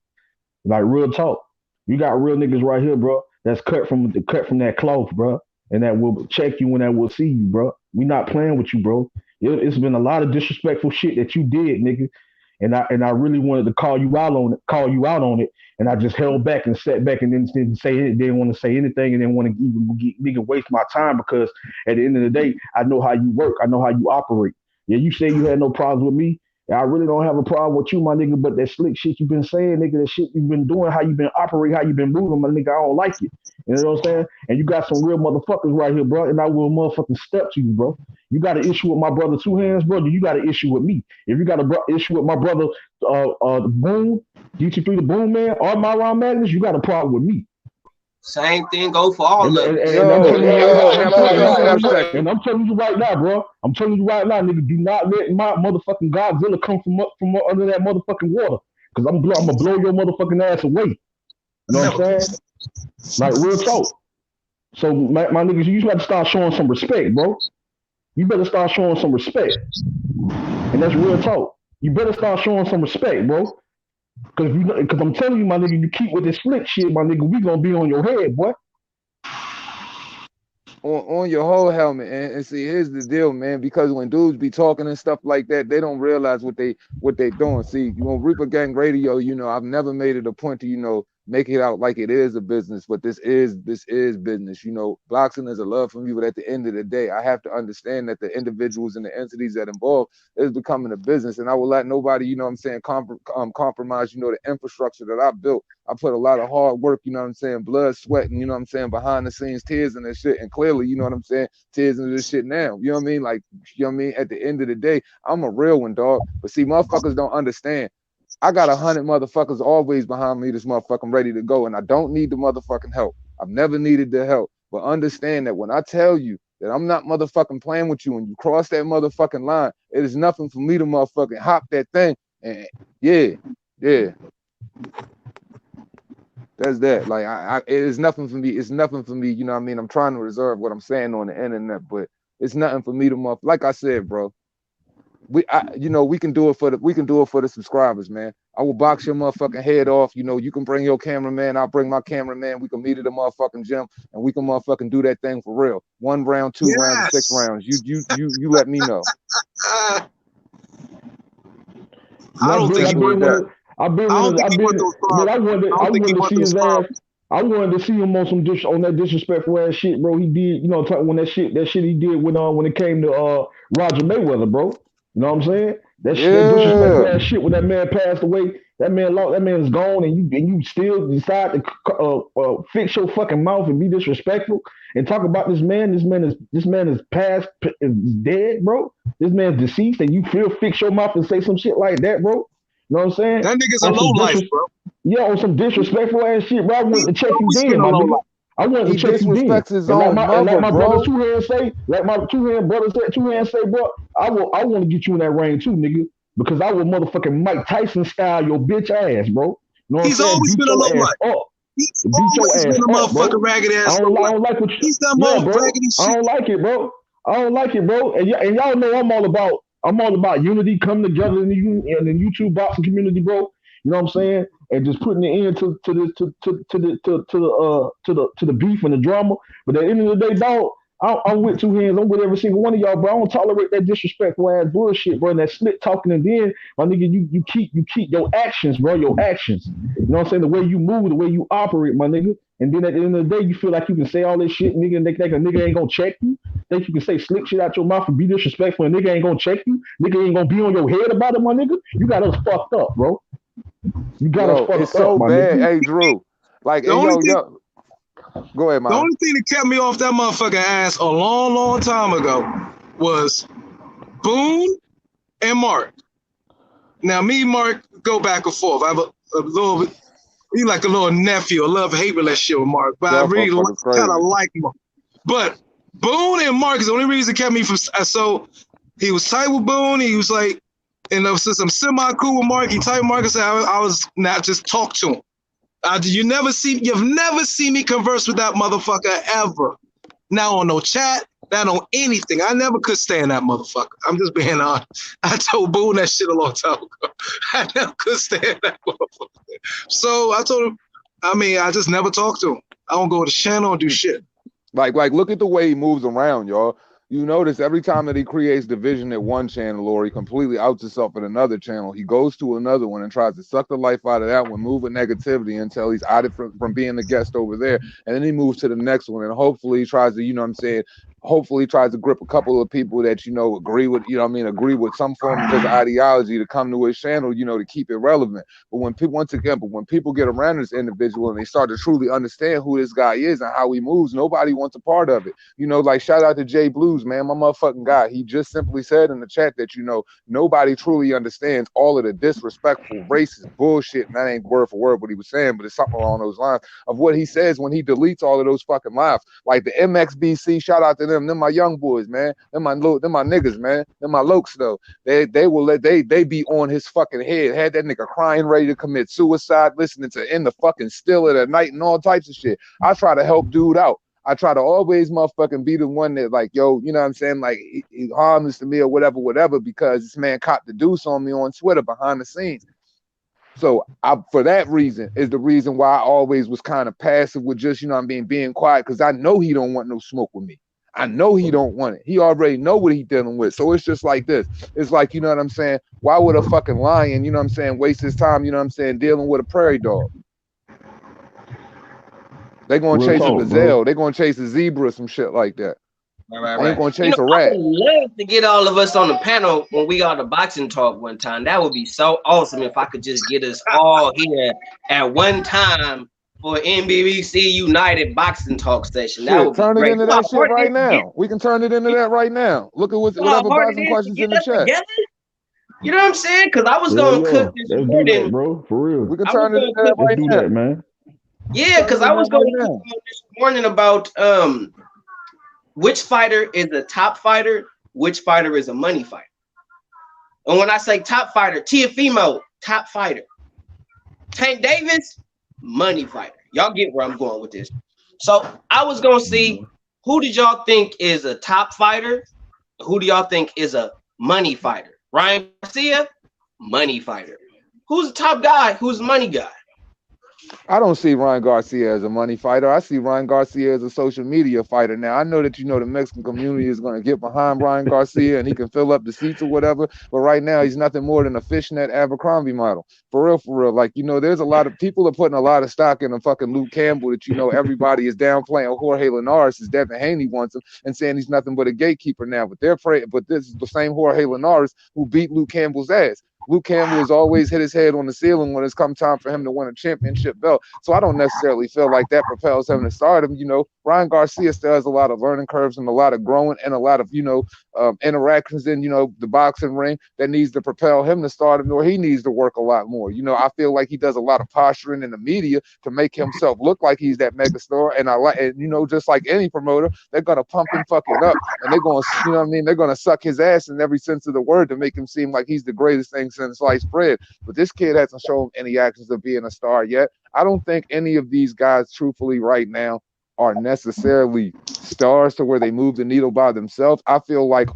Speaker 4: Like, real talk. You got real niggas right here, bro, that's cut from that cloth, bro, and that will check you and that will see you, bro. We not playing with you, bro. It's been a lot of disrespectful shit that you did, nigga. and I really wanted to call you out on it, and I just held back and sat back and didn't say it, didn't want to say anything, and didn't want to even nigga waste my time because at the end of the day, I know how you work, I know how you operate. Yeah, you say you had no problems with me. I really don't have a problem with you, my nigga, but that slick shit you've been saying, nigga, that shit you've been doing, how you been operating, how you been moving, my nigga, I don't like it. You know what I'm saying? And you got some real motherfuckers right here, bro, and I will motherfucking step to you, bro. You got an issue with my brother Two Hands, brother. You got an issue with me. If you got an issue with my brother, Boom, GT3 the Boom Man, or my Ron Magnus, you got a problem with me.
Speaker 1: Same thing go for all of them.
Speaker 4: And I'm telling you right now, bro. I'm telling you right now, nigga. Do not let my motherfucking Godzilla come from under that motherfucking water, cause I'm gonna blow your motherfucking ass away. You know what I'm saying? Like real talk. So my niggas, you got to start showing some respect, bro. You better start showing some respect, and that's real talk. You better start showing some respect, bro. Cause I'm telling you, my nigga, you keep with this slick shit, my nigga, we gonna be on your head, boy.
Speaker 2: On your whole helmet, and see, here's the deal, man. Because when dudes be talking and stuff like that, they don't realize what they doing. See, you know, Reaper Gang Radio, you know, I've never made it a point to, make it out like it is a business, but this is business. You know, boxing is a love for me, but at the end of the day, I have to understand that the individuals and the entities that involved is becoming a business, and I will let nobody, you know what I'm saying, compromise, the infrastructure that I built. I put a lot of hard work, you know what I'm saying, blood, sweat, and, you know what I'm saying, behind the scenes, tears and that shit, and clearly, you know what I'm saying, tears into this shit now. You know what I mean? Like, you know what I mean? At the end of the day, I'm a real one, dog. But see, motherfuckers don't understand. I got 100 motherfuckers always behind me, this motherfucking ready to go, and I don't need the motherfucking help. I've never needed the help. But understand that when I tell you that I'm not motherfucking playing with you and you cross that motherfucking line, it is nothing for me to motherfucking hop that thing. And yeah. That's that. Like it is nothing for me. It's nothing for me. You know what I mean? I'm trying to reserve what I'm saying on the internet, but it's nothing for me to like I said, bro. We can do it for the subscribers, man. I will box your motherfucking head off. You can bring your cameraman. I'll bring my cameraman. We can meet at the motherfucking gym and we can motherfucking do that thing for real. 1 round, 2 rounds, 6 rounds. You let me know.
Speaker 5: I don't think he want that. I
Speaker 4: wanted to see him on on that disrespectful ass shit, bro. He did, when that shit he did when it came to Roger Mayweather, bro. You know what I'm saying? That disrespectful ass shit when that man passed away. That man's gone, and you still decide to fix your fucking mouth and be disrespectful and talk about this man. This man is past, is dead, bro. This man's deceased, and you fix your mouth and say some shit like that, bro. You know what I'm saying?
Speaker 5: That nigga's a low life, bro.
Speaker 4: Yeah, on some disrespectful ass shit, bro. I wanted to check you then, my nigga. I wanted to check you then. Like my brother Two Hands say, like my Two Hands brother said, Two Hands say, bro, I want to get you in that ring too, nigga. Because I will motherfucking Mike Tyson style your bitch ass, bro. You know
Speaker 5: He's always been a low life. He's always been a motherfucking ragged ass.
Speaker 4: I don't like what you.
Speaker 5: He's that raggedy shit.
Speaker 4: I don't like it, bro. And y'all know I'm all about unity, coming together in the YouTube boxing community, bro. You know what I'm saying? And just putting an end to the beef and the drama. But at the end of the day, dog, I'm with Two Hands. I'm with every single one of y'all, bro. I don't tolerate that disrespectful ass bullshit, bro. And that slick talking, and then my nigga, you keep your actions, bro. Your actions. You know what I'm saying? The way you move, the way you operate, my nigga. And then at the end of the day, you feel like you can say all this shit, nigga, and they think a nigga ain't gonna check you. Think you can say slick shit out your mouth and be disrespectful, and nigga ain't gonna check you. Nigga ain't gonna be on your head about it, my nigga. You got us fucked up, bro. You got us fucked up.
Speaker 2: It's so bad, hey Drew. Like, go ahead, man.
Speaker 5: The only thing that kept me off that motherfucking ass a long, long time ago was Boone and Mark. Now, me and Mark go back and forth. I have a little bit. He like a little nephew, a love-hate relationship with Mark, but I really kind of like him. But Boone and Mark is the only reason that kept me from. So he was tight with Boone. He was like, and since I'm semi-cool with Mark, he tight with Mark. I said I was not just talk to him. You've never seen me converse with that motherfucker ever. Not on no chat, not on anything. I never could stand that motherfucker. I'm just being honest. I told Boone that shit a long time ago. I never could stand that motherfucker. So I told him, I just never talked to him. I don't go to the channel and do shit.
Speaker 2: Like look at the way he moves around, y'all. You notice every time that he creates division at one channel or he completely outs himself at another channel, he goes to another one and tries to suck the life out of that one, move with negativity until he's outed from being the guest over there. And then he moves to the next one and hopefully he tries to, you know what I'm saying, hopefully tries to grip a couple of people that, you know, agree with, you know what I mean, agree with some form of his ideology to come to his channel, you know, to keep it relevant. But when people, once again, but when people get around this individual and they start to truly understand who this guy is and how he moves, nobody wants a part of it. You know, like shout out to Jay Blues, man, my motherfucking guy. He just simply said in the chat that, you know, nobody truly understands all of the disrespectful, racist bullshit, and that ain't word for word what he was saying, but it's something along those lines of what he says when he deletes all of those fucking lives. Like the MXBC, shout out to them my young boys, man. Them my niggas, man. Them my lokes though. They will let they be on his fucking head. Had that nigga crying, ready to commit suicide, listening to In the Fucking Still of the Night and all types of shit. I try to help dude out. I try to always motherfucking be the one that like, yo, you know what I'm saying? Like he harmless to me or whatever, because this man caught the deuce on me on Twitter behind the scenes. So for that reason is the reason why I always was kind of passive with just, you know what I mean, being quiet, because I know he don't want no smoke with me. I know he don't want it. He already know what he dealing with. So it's just like this. It's like, you know what I'm saying? Why would a fucking lion, you know what I'm saying, waste his time, you know what I'm saying, dealing with a prairie dog? They gonna chase a gazelle. They gonna chase a zebra or some shit like that.
Speaker 1: Right.
Speaker 2: They ain't gonna chase a rat.
Speaker 1: I would love to get all of us on the panel when we got the boxing talk one time. That would be so awesome if I could just get us all here at one time for NBC United boxing talk session. That would
Speaker 2: turn
Speaker 1: be
Speaker 2: it
Speaker 1: great.
Speaker 2: into that shit right now. We can turn it into that right now. Look at whatever boxing questions in the chat.
Speaker 1: Together? You know what I'm saying? Because I was gonna cook this morning,
Speaker 4: bro. For real,
Speaker 2: we can turn it into that right now.
Speaker 4: That, man.
Speaker 1: Yeah, because I was gonna cook this morning about which fighter is a top fighter, which fighter is a money fighter. And when I say top fighter, Tiafimo, top fighter. Tank Davis, money fighter. Y'all get where I'm going with this. So I was gonna see who did y'all think is a top fighter, who do y'all think is a money fighter? Ryan Garcia, money fighter. Who's the top guy? Who's the money guy?
Speaker 2: I don't see Ryan Garcia as a money fighter. I see Ryan Garcia as a social media fighter. Now, I know that, you know, the Mexican community is going to get behind Ryan Garcia and he can fill up the seats or whatever. But right now, he's nothing more than a fishnet Abercrombie model. For real. Like, you know, there's a lot of people are putting a lot of stock in a fucking Luke Campbell that, you know, everybody is downplaying Jorge Linares as Devin Haney wants him and saying he's nothing but a gatekeeper now. But but this is the same Jorge Linares who beat Luke Campbell's ass. Luke Campbell has always hit his head on the ceiling when it's come time for him to win a championship belt. So I don't necessarily feel like that propels him to stardom. You know, Ryan Garcia still has a lot of learning curves and a lot of growing and a lot of, you know, interactions in, you know, the boxing ring that needs to propel him to stardom, or he needs to work a lot more. You know, I feel like he does a lot of posturing in the media to make himself look like he's that megastar. And you know, just like any promoter, they're going to pump him fucking up and they're going to, you know what I mean? They're going to suck his ass in every sense of the word to make him seem like he's the greatest thing since sliced bread. But this kid hasn't shown any actions of being a star yet. I don't think any of these guys, truthfully, right now, are necessarily stars to where they move the needle by themselves. I feel like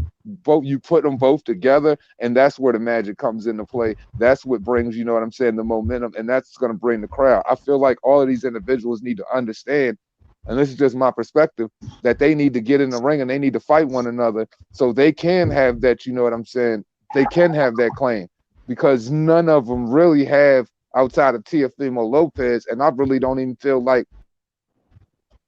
Speaker 2: you put them both together, and that's where the magic comes into play. That's what brings, you know what I'm saying, the momentum, and that's going to bring the crowd. I feel like all of these individuals need to understand, and this is just my perspective, that they need to get in the ring and they need to fight one another so they can have that, you know what I'm saying, they can have that claim, because none of them really have outside of Teofimo Lopez, and I really don't even feel like,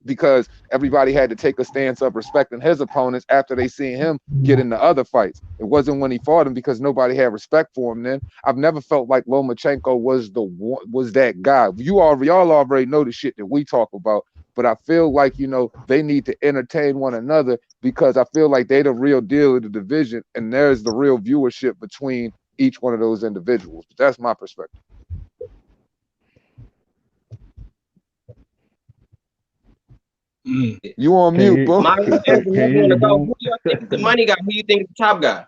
Speaker 2: because everybody had to take a stance of respecting his opponents after they seen him get into other fights. It wasn't when he fought him because nobody had respect for him then. I've never felt like Lomachenko was that guy. Y'all already know the shit that we talk about, but I feel like, you know, they need to entertain one another, because I feel like they the real deal of the division, and there's the real viewership between each one of those individuals. But that's my perspective. You on mute, bro.
Speaker 1: Myron, Andrew, who do you think is the money guy? Who do you think is the top guy?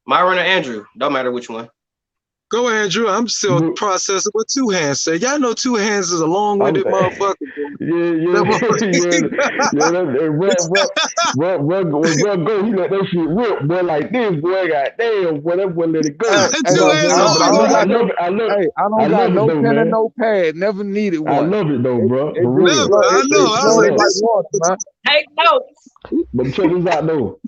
Speaker 1: Myron or Andrew? Don't matter which one.
Speaker 5: Go ahead, Andrew. I'm still processing what Two Hands say. Y'all know Two Hands is a long-winded motherfucker.
Speaker 4: Yeah. Rub go. He let that shit rip, boy, like this, boy. Goddamn, boy, that boy let it go.
Speaker 2: I don't got no pen and no pad. Never needed one.
Speaker 4: I love it though, bro.
Speaker 5: I know. I was like,
Speaker 1: Take notes.
Speaker 4: But check this out though.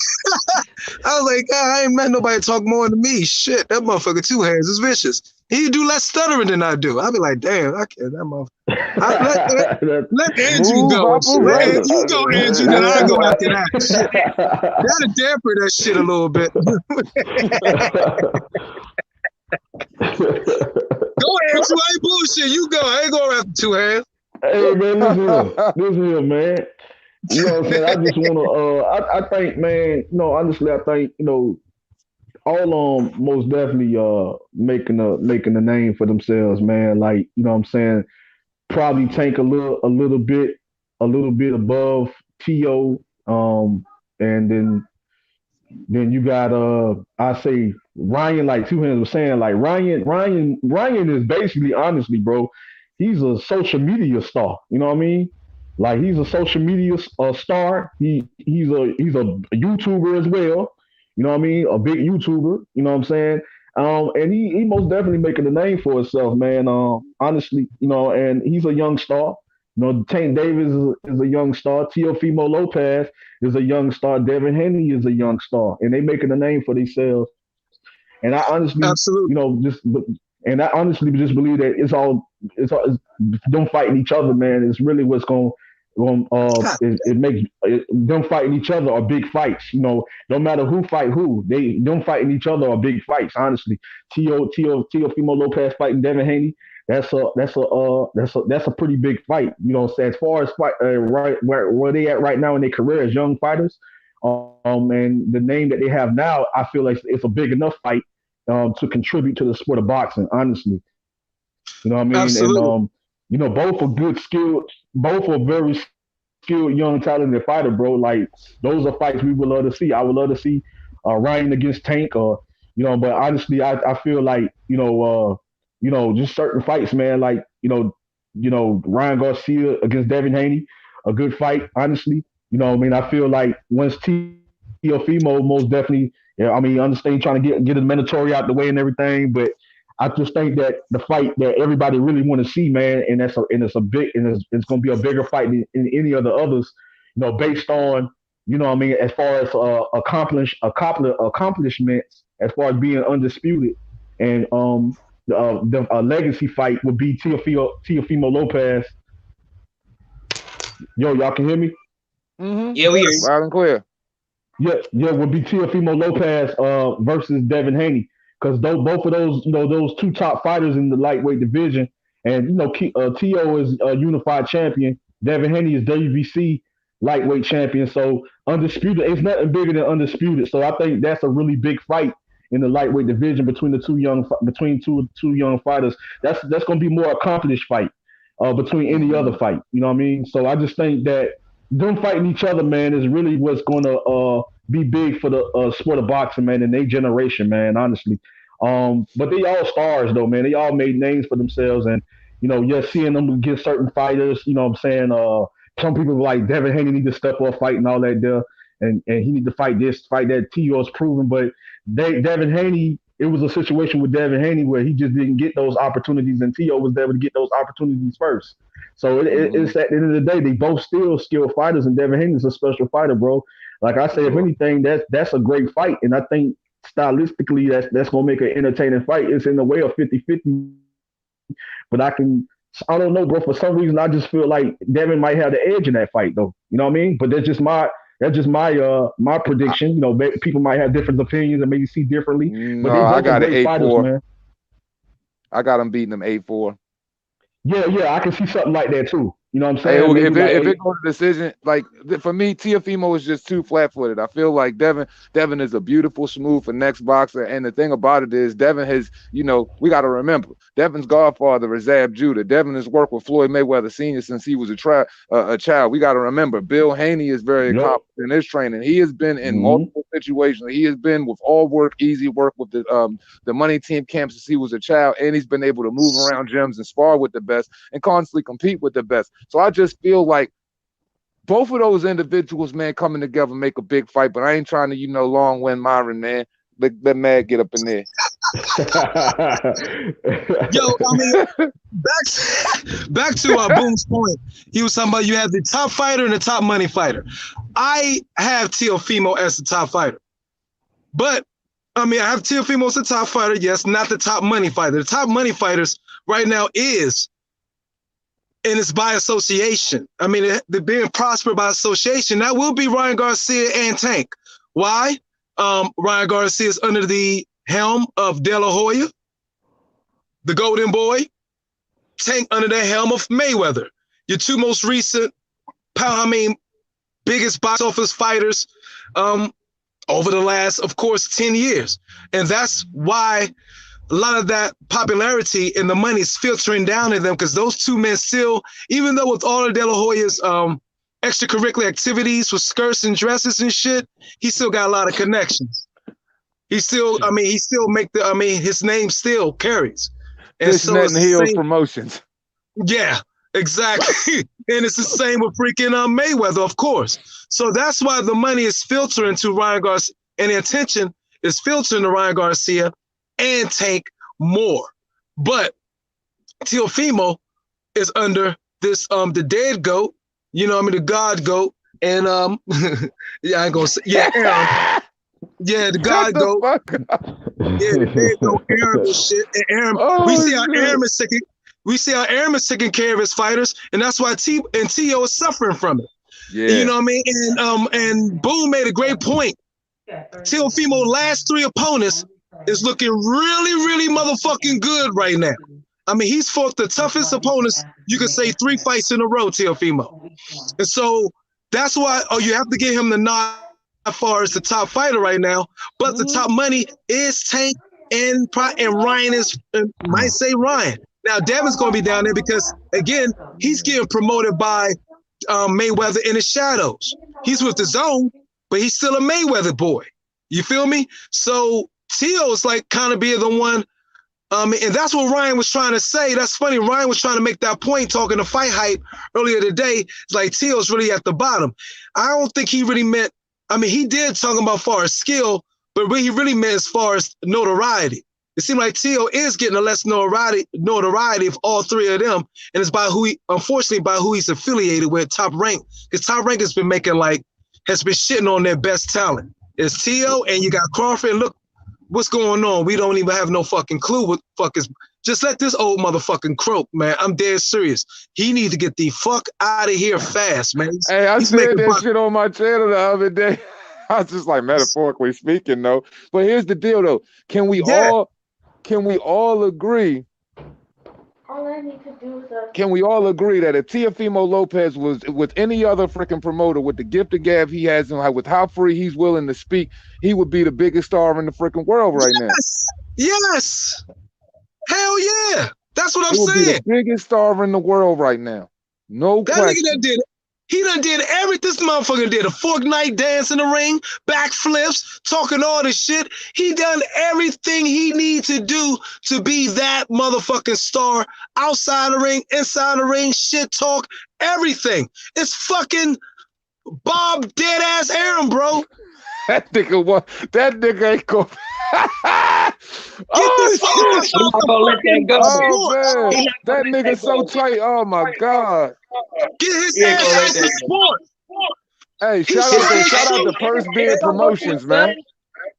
Speaker 5: I was like, God, I ain't met nobody talk more than me. Shit, that motherfucker two hands is vicious. He do less stuttering than I do. I'll be like, damn, I can't. That motherfucker. Let Andrew
Speaker 2: Smooth
Speaker 5: go. Let
Speaker 2: operator.
Speaker 5: you go, Andrew. Then I go after that. Shit. That'll damper that shit a little bit. Go, Andrew. I ain't bullshit. You go. I ain't going after two hands.
Speaker 4: Hey man, listen here, man. You know what I'm saying? I just wanna I think, man, honestly I think, all most definitely making a name for themselves, man. Like, you know what I'm saying? Probably Tank a little bit above T.O. And then you got I say Ryan, like Two Hands was saying, like Ryan is basically, honestly, bro, he's a social media star. You know what I mean? Like he's a social media star. He's a YouTuber as well. You know what I mean? A big YouTuber. You know what I'm saying? And he most definitely making a name for himself, man. Honestly, and he's a young star. Tank Davis is a young star. Teofimo Lopez is a young star. Devin Haney is a young star, and they making a name for themselves. And I honestly,
Speaker 5: Absolutely.
Speaker 4: Just believe that it's them fighting each other, man. It's really what's going it makes them fighting each other are big fights. No matter who fight who, them fighting each other are big fights. Honestly, Teofimo Lopez fighting Devin Haney. That's a pretty big fight. As far as fight, right where they at right now in their career as young fighters, and the name that they have now, I feel like it's a big enough fight to contribute to the sport of boxing. Honestly, you know what I mean.
Speaker 5: Absolutely.
Speaker 4: And both are good skilled, both are very skilled, young, talented fighter, bro. Like those are fights we would love to see. I would love to see Ryan against Tank, or but honestly, I feel like just certain fights, man. Like Ryan Garcia against Devin Haney, a good fight. Honestly, what I mean. I feel like once Teofimo most definitely, yeah. I mean, I understand trying to get the mandatory out the way and everything, but I just think that the fight that everybody really want to see, man, and it's a big, and it's going to be a bigger fight than in any of the others, based on what I mean, as far as accomplishments, as far as being undisputed, and the legacy fight would be Teofimo Lopez. Yo, y'all can hear me?
Speaker 2: Mm-hmm.
Speaker 1: Yeah, we hear you.
Speaker 2: Loud and clear.
Speaker 4: Yeah, would be Teofimo Lopez versus Devin Haney, because both of those two top fighters in the lightweight division, and T.O. is a unified champion. Devin Haney is WBC lightweight champion. So undisputed, it's nothing bigger than undisputed. So I think that's a really big fight in the lightweight division between two young fighters. That's going to be more accomplished fight between any other fight. You know what I mean? So I just think that them fighting each other, man, is really what's going to be big for the sport of boxing, man, in their generation, man. Honestly, but they all stars, though, man. They all made names for themselves, and seeing them against certain fighters. You know what I'm saying? Some people like Devin Haney need to step up, fight and all that there, and he need to fight this, fight that. T.O.'s proven, but Devin Haney. It was a situation with Devin Haney where he just didn't get those opportunities, and T.O. was able to get those opportunities first. So it's at the end of the day, they both still skilled fighters, and Devin Haney's a special fighter, bro. Like I say, if anything, that's a great fight, and I think stylistically, that's gonna make an entertaining fight. It's in the way of 50-50, but I don't know, bro. For some reason, I just feel like Devin might have the edge in that fight, though. You know what I mean? But that's just my prediction. People might have different opinions and maybe see differently.
Speaker 2: No,
Speaker 4: but
Speaker 2: I got it 8-4.
Speaker 4: Man.
Speaker 2: I got them beating them 8-4.
Speaker 4: Yeah, I can see something like that too. You know what I'm saying?
Speaker 2: Hey, if it goes to decision, like for me, Teofimo is just too flat-footed. I feel like Devin is a beautiful, smooth, finesse boxer, and the thing about it is Devin has, we got to remember, Devin's godfather is Zab Judah. Devin has worked with Floyd Mayweather Sr. since he was a child. We got to remember, Bill Haney is very accomplished in his training. He has been in multiple situations. He has been with All Work, Easy Work with the money team camps since he was a child, and he's been able to move around gyms and spar with the best and constantly compete with the best. So I just feel like both of those individuals, man, coming together make a big fight. But I ain't trying to, long win Myron, man. Let Mad get up in there.
Speaker 5: Yo, I mean, back to Boom's point. He was talking about you have the top fighter and the top money fighter. I have Teofimo as the top fighter, but I mean, I have Teofimo as the top fighter. Yes, not the top money fighter. The top money fighters right now is, and it's by association. I mean, they're being prospered by association. That will be Ryan Garcia and Tank. Why? Ryan Garcia is under the helm of De La Hoya, the Golden Boy. Tank under the helm of Mayweather. Your two most recent, biggest box office fighters over the last, of course, 10 years. And that's why a lot of that popularity and the money is filtering down to them, because those two men still, even though with all of De La Hoya's extracurricular activities with skirts and dresses and shit, he still got a lot of connections. He still his name still carries. And so
Speaker 2: Fishnet and Heels Promotions.
Speaker 5: Yeah, exactly. And it's the same with freaking Mayweather, of course. So that's why the money is filtering to Ryan Garcia, and the attention is filtering to Ryan Garcia and Tank more. But Teofimo is under this the dead goat, the God goat, and yeah, I ain't gonna say Aaron. Yeah, the God goat. Yeah, the dead goat Aaron and shit. And Aaron, we see how Aaron is taking care of his fighters, and that's why Tio is suffering from it. Yeah. You know what I mean? And Boom made a great point. Teofimo's last 3 opponents is looking really, really motherfucking good right now. I mean, he's fought the toughest opponents, you could say 3 fights in a row, Teofimo. And so that's why you have to give him the nod as far as the top fighter right now. But the top money is Tank and Ryan is, might say Ryan. Now, Devin's going to be down there because, again, he's getting promoted by Mayweather in the shadows. He's with the Zone, but he's still a Mayweather boy. You feel me? So Tio's like kind of being the one, and that's what Ryan was trying to say. That's funny. Ryan was trying to make that point talking to Fight Hype earlier today. It's like Tio's really at the bottom. I don't think he really meant, he did talk about far as skill, but what he really meant as far as notoriety. It seemed like Tio is getting a less notoriety of all 3 of them, and it's unfortunately by who he's affiliated with, Top Rank, because Top Rank has been has been shitting on their best talent. It's Tio, and you got Crawford, and look what's going on. We don't even have no fucking clue what the fuck is. Just let this old motherfucking croak, man. I'm dead serious. He needs to get the fuck out of here fast, man.
Speaker 2: Hey, I said that shit on my channel the other day. I was just like, metaphorically speaking, though. But here's the deal, though. Can we all agree?
Speaker 6: All I need to do is
Speaker 2: Can we all agree that if Teofimo Lopez was with any other freaking promoter, with the gift of gab he has, and with how free he's willing to speak, he would be the biggest star in the freaking world right now?
Speaker 5: Yes. Hell yeah. That's what I'm saying.
Speaker 2: He would be the biggest star in the world right now. No question.
Speaker 5: That nigga that did it. He done did everything. This motherfucker did a Fortnite dance in the ring, backflips, talking all this shit. He done everything he need to do to be that motherfucking star outside the ring, inside the ring, shit talk, everything. It's fucking Bob dead ass Aaron, bro.
Speaker 2: That nigga ain't go.
Speaker 5: Oh, shit.
Speaker 1: I'm not gonna let that go.
Speaker 2: Oh, man. That nigga so tight. Oh, my God.
Speaker 5: Get his ass out of sport.
Speaker 2: Hey, shout out to Purse Beard Promotions, man.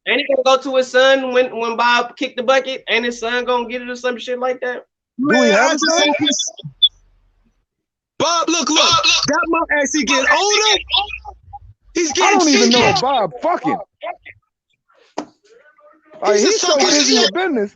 Speaker 1: Ain't he gonna go to his son when Bob kicked the bucket? Ain't his son gonna get it or some shit like that?
Speaker 2: Do we have a son?
Speaker 5: Bob, look. That mother, as he get older, he's getting.
Speaker 2: I don't even know Bob fucking. He's so busy with business.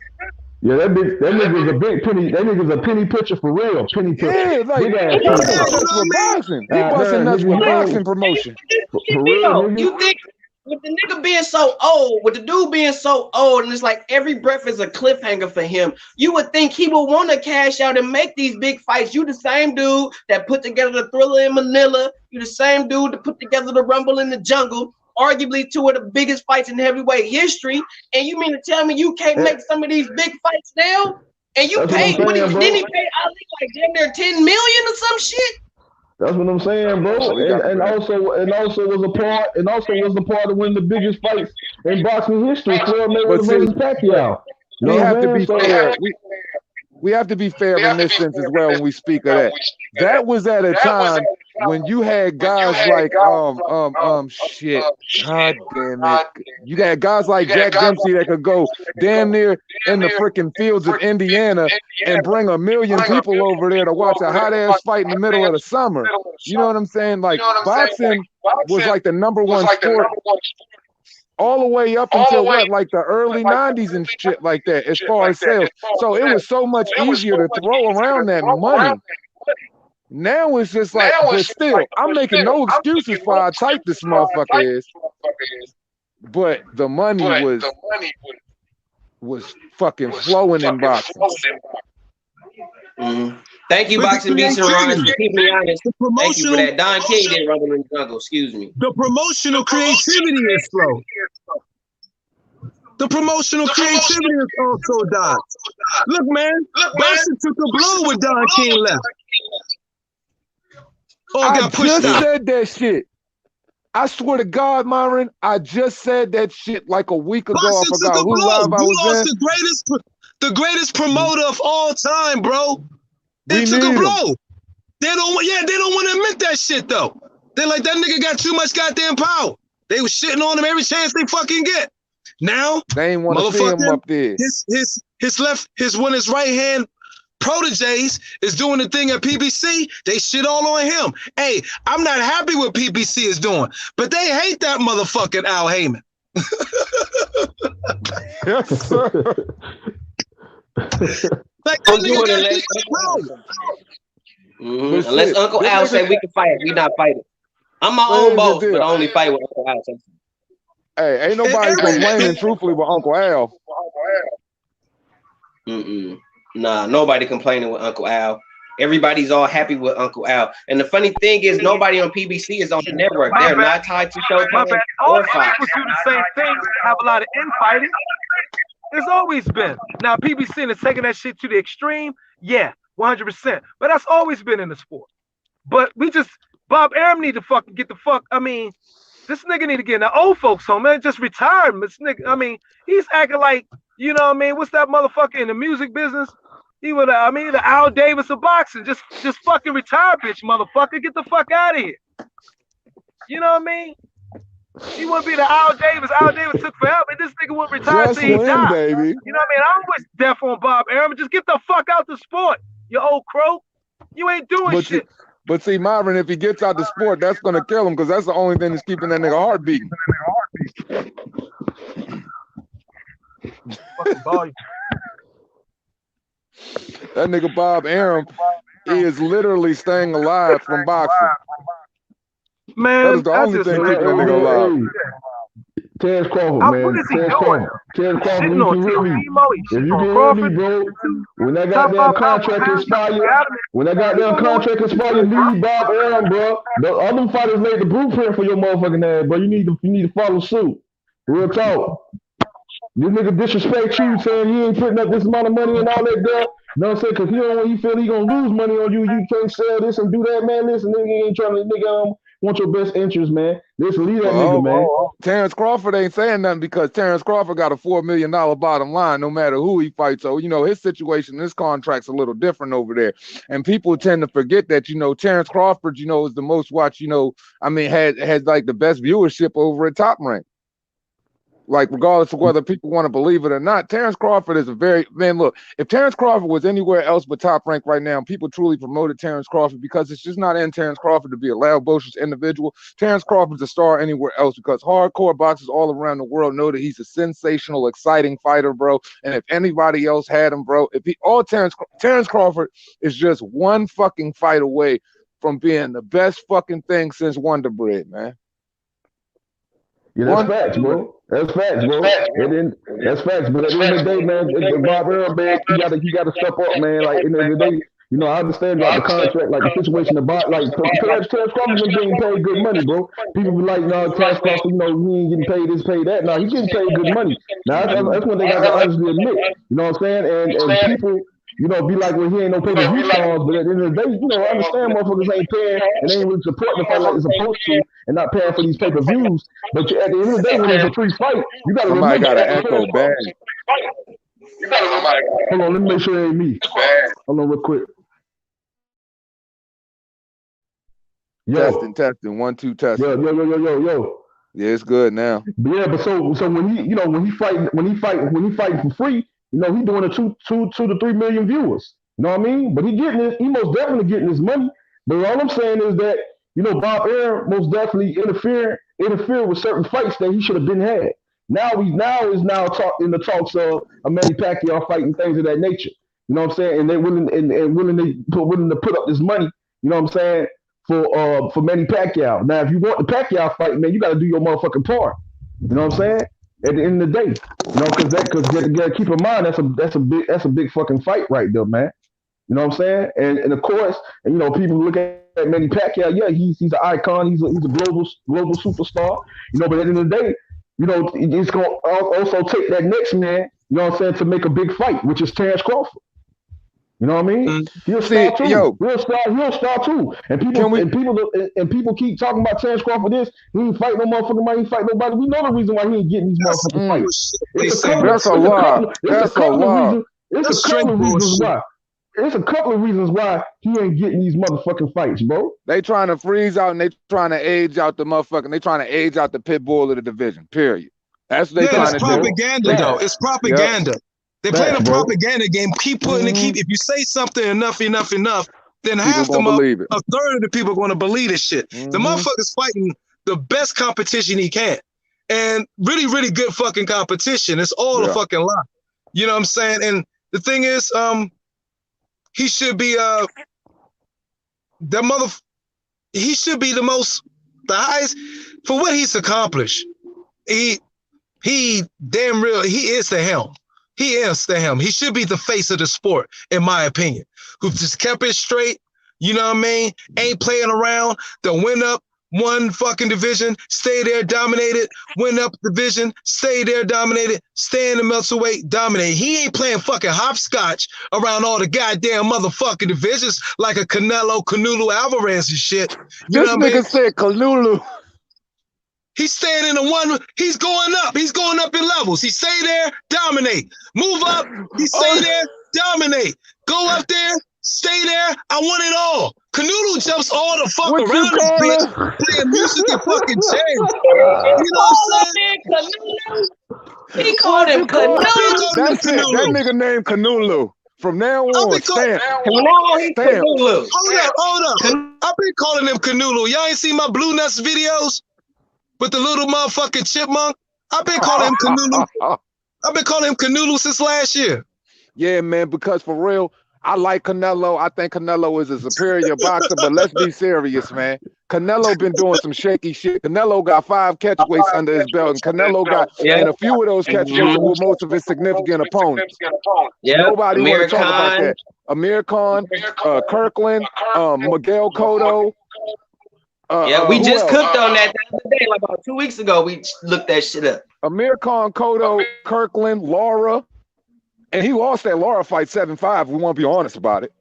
Speaker 4: Yeah, that nigga's a big penny. That nigga's a penny pitcher for real. Penny pitcher.
Speaker 2: Yeah, like with boxing. He busting nuts with boxing promotion.
Speaker 4: For real,
Speaker 1: you think with the nigga being so old, with the dude being so old, and it's like every breath is a cliffhanger for him, you would think he would want to cash out and make these big fights. You the same dude that put together the Thriller in Manila. You the same dude that put together the Rumble in the Jungle. Arguably 2 of the biggest fights in heavyweight history, and you mean to tell me you can't make some of these big fights now? And you paid, didn't he pay Ali like damn near $10 million or some shit?
Speaker 4: That's what I'm saying, bro. And also was a part of one of the biggest fights in boxing history, Floyd Mayweather versus Pacquiao. You
Speaker 2: we
Speaker 4: know what
Speaker 2: have to
Speaker 4: I'm
Speaker 2: be
Speaker 4: saying? So,
Speaker 2: fair. We have to be fair in this sense as well when we speak of that. That was at a time when you had guys like shit. God damn it. You got guys like Jack Dempsey that could go damn near in the freaking fields of Indiana and bring 1 million people over there to watch a hot ass fight in the middle of the summer. You know what I'm saying? Like boxing was like the #1 sport all the way up until what, like the early 90s and shit like that, as far as sales. So it was so much easier to throw around that money. Now it's just like, but still, I'm making no excuses for how tight this motherfucker is. But the money was fucking flowing in boxing.
Speaker 1: Mm-hmm. Thank you,
Speaker 5: But the
Speaker 1: Boxing Beats and Rhymes, for keeping me honest.
Speaker 5: The
Speaker 1: Thank you for
Speaker 5: promotional,
Speaker 1: that. Don King did Rumble in the Jungle. Excuse me.
Speaker 5: the promotional creativity is slow. The promotional creativity is also died. Look, man, boxing took a blow when Don King left.
Speaker 2: I
Speaker 5: Got pushed
Speaker 2: just
Speaker 5: out.
Speaker 2: said that shit. I swear to God, Myron, I just said that shit like a week ago.
Speaker 5: Boxing
Speaker 2: I forgot
Speaker 5: took a
Speaker 2: who
Speaker 5: blow.
Speaker 2: live I
Speaker 5: You
Speaker 2: was
Speaker 5: lost
Speaker 2: in.
Speaker 5: the greatest promoter of all time, bro.
Speaker 2: We
Speaker 5: It took a
Speaker 2: need him.
Speaker 5: blow. They don't want to admit that shit though. They're like, that nigga got too much goddamn power. They was shitting on him every chance they fucking get. Now,
Speaker 2: They ain't want to see him up there.
Speaker 5: His right hand proteges is doing the thing at PBC. They shit all on him. Hey, I'm not happy with PBC is doing, but they hate that motherfucking Al Heyman.
Speaker 2: Yes, sir.
Speaker 5: Like that nigga got too much power.
Speaker 1: Mm-hmm. Unless Uncle Al said we can fight, we not fighting. I'm my own boss, but I only fight with Uncle Al.
Speaker 2: Hey, ain't nobody complaining truthfully with Uncle Al.
Speaker 1: Nah, nobody complaining with Uncle Al. Everybody's all happy with Uncle Al. And the funny thing is, nobody on PBC is on the network. They're not tied to Showtime or Fox.
Speaker 7: People do the same thing, have a lot of infighting. There's always been. Now, PBC is taking that shit to the extreme. Yeah, 100%. But that's always been in the sport. But Bob Arum need to fucking get the fuck. I mean, this nigga need to get in the old folks home, man. Just retire him. This nigga, I mean, he's acting like, you know what I mean? What's that motherfucker in the music business? He would, the Al Davis of boxing. Just fucking retire, bitch, motherfucker. Get the fuck out of here. You know what I mean? He wouldn't be the Al Davis. Al Davis took forever. This nigga wouldn't retire till he died.
Speaker 2: Baby.
Speaker 7: You know what I mean? I always deaf on Bob Arum. Just get the fuck out the sport, you old crow. You ain't doing shit.
Speaker 2: But see, Myron, if he gets out the sport, that's gonna kill him because that's the only thing that's keeping that nigga heart beating. That nigga Bob Arum is literally staying alive from boxing.
Speaker 7: Man,
Speaker 2: that is the only thing keeping that nigga alive.
Speaker 4: Terrence Crawford, man.
Speaker 7: What is he doing?
Speaker 4: Terrence Crawford,
Speaker 7: Sitting
Speaker 4: you
Speaker 7: on
Speaker 4: can hear me. If you can hear me, bro, when that goddamn contract expire, leave Bob Arum, bro. The other fighters laid the blueprint for your motherfucking ass, bro. You need to follow suit. Real talk. This nigga disrespect you, saying you ain't putting up this amount of money and all that there. You know what I'm saying? Because he feel he gonna lose money on you. You can't sell this and do that, man. Listen, nigga ain't trying to want your best interest, man. Listen, leave that nigga, man.
Speaker 2: Terrence Crawford ain't saying nothing because Terrence Crawford got a $4 million bottom line no matter who he fights. So, you know, his situation, his contract's a little different over there. And people tend to forget that, you know, Terrence Crawford, you know, is the most watched, you know, I mean, had like the best viewership over at Top Rank. Like, regardless of whether people want to believe it or not, Terrence Crawford is look, if Terrence Crawford was anywhere else but Top Rank right now, people truly promoted Terrence Crawford because it's just not in Terrence Crawford to be a loud, boisterous individual. Terrence Crawford's a star anywhere else because hardcore boxers all around the world know that he's a sensational, exciting fighter, bro. And if anybody else had him, bro, Terrence Crawford is just one fucking fight away from being the best fucking thing since Wonder Bread, man.
Speaker 4: Yeah, that's facts, bro. That's facts, bro. That's facts. But at the end of the day, man, the Bob Arum, man, you gotta step up, man. Like, in the end of the day, you know, I understand about the contract, like the situation about, like, Terrence Crawford been getting paid good money, bro. People be like, no, Terrence Crawford, you know, he ain't getting paid this, paid that. No, he's getting paid good money. Now, that's one thing I can honestly admit. You know what I'm saying? And people, you know, be like, well, he ain't no pay-per-view stars, but at the end of the day, you know, I understand motherfuckers ain't paying and they ain't really supporting the fight like they're supposed to and not paying for these pay-per-views. But at the end of the day, when it's a free fight, you got to remember.
Speaker 2: Somebody got to echo bad.
Speaker 4: Hold on, let me make sure it ain't me. Hold on real quick. Yo.
Speaker 2: Testing. 1, 2, testing.
Speaker 4: Yo.
Speaker 2: Yeah, it's good now.
Speaker 4: But yeah, but so when he fighting for free, he doing it two to 3 million viewers. You know what I mean? But he most definitely getting his money. But all I'm saying is that Bob Arum most definitely interfered with certain fights that he should have been had. Now in the talks of a Manny Pacquiao fight and things of that nature. You know what I'm saying? And they're willing to put up this money. You know what I'm saying? For Manny Pacquiao. Now, if you want the Pacquiao fight, man, you got to do your motherfucking part. You know what I'm saying? At the end of the day, because you got to keep in mind that's a big fucking fight right there, man. You know what I'm saying? And of course, people look at Manny Pacquiao. Yeah, he's an icon. He's a global superstar. But at the end of the day, it's gonna also take that next man. You know what I'm saying, to make a big fight, which is Terrence Crawford. You know what I mean? He'll star too. He'll star too. And people keep talking about Terrence Crawford. He ain't fight no motherfucking money. He ain't fight nobody. We know the reason why he ain't getting these motherfucking fights.
Speaker 2: That's a lie. That's a lie.
Speaker 4: It's a couple of reasons why he ain't getting these motherfucking fights, bro.
Speaker 2: They trying to freeze out and they trying to age out the motherfucking. They trying to age out the pit bull of the division. Period. That's what they trying to do.
Speaker 5: It's propaganda, though. It's propaganda. Yep. They play the propaganda game. Keep putting it. If you say something enough, then half a third of the people are going to believe this shit. The motherfucker's fighting the best competition he can, and really, really good fucking competition. It's all a fucking lie. You know what I'm saying? And the thing is, he should be he should be the highest for what he's accomplished. He damn real. He is the helm. He is the helm. He should be the face of the sport, in my opinion. Who just kept it straight, you know what I mean? Ain't playing around. To win up one fucking division, stay there, dominated. Win up division, stay there, dominated. Stay in the welterweight, dominate. He ain't playing fucking hopscotch around all the goddamn motherfucking divisions like a Canelo Alvarez and shit. You
Speaker 2: this nigga said Canelo.
Speaker 5: He's staying in the one. He's going up. He's going up in levels. He stay there, dominate. Move up. He stay there, dominate. Go up there, stay there. I want it all. Canelo jumps all the fuck around this bitch, playing music and fucking jams. You know what I'm saying?
Speaker 6: He called him Canelo.
Speaker 2: That's it. That nigga named Canelo. From now on, Stamp.
Speaker 5: Hold up. I've been calling him Canelo. Y'all ain't seen my Blue Nuts videos? With the little motherfucking chipmunk, I've been calling him Canelo. I've been calling him Canelo since last year.
Speaker 2: Yeah, man, because for real, I like Canelo. I think Canelo is a superior boxer, but let's be serious, man. Canelo been doing some shaky shit. Canelo got 5 catchweights under his belt, and Canelo got and a few of those catchweights with most of his significant opponents. Nobody want to talk about that. Amir Khan, Kirkland, Miguel Cotto.
Speaker 1: We just cooked on that the other day, like about 2 weeks ago. We looked that shit up.
Speaker 2: Amir Khan, Cotto, Kirkland, Lara, and he lost that Lara fight 7-5. We want to be honest about it.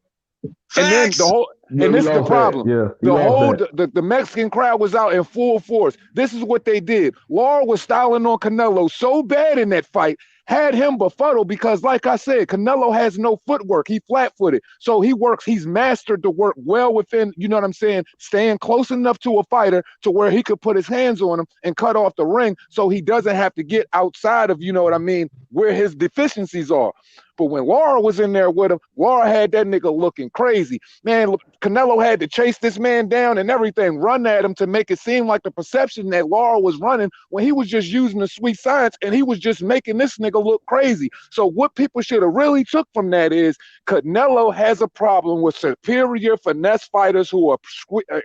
Speaker 5: Facts.
Speaker 2: And then the whole, and this is the problem. The Mexican crowd was out in full force. This is what they did. Lara was styling on Canelo so bad in that fight, had him befuddled because, like I said, Canelo has no footwork. He flat-footed. So he's mastered the work well within, you know what I'm saying, staying close enough to a fighter to where he could put his hands on him and cut off the ring so he doesn't have to get outside of, you know what I mean, where his deficiencies are. But when Lara was in there with him, Lara had that nigga looking crazy. Man, Canelo had to chase this man down and everything, run at him to make it seem like the perception that Lara was running when he was just using the sweet science and he was just making this nigga look crazy. So what people should have really took from that is Canelo has a problem with superior finesse fighters who are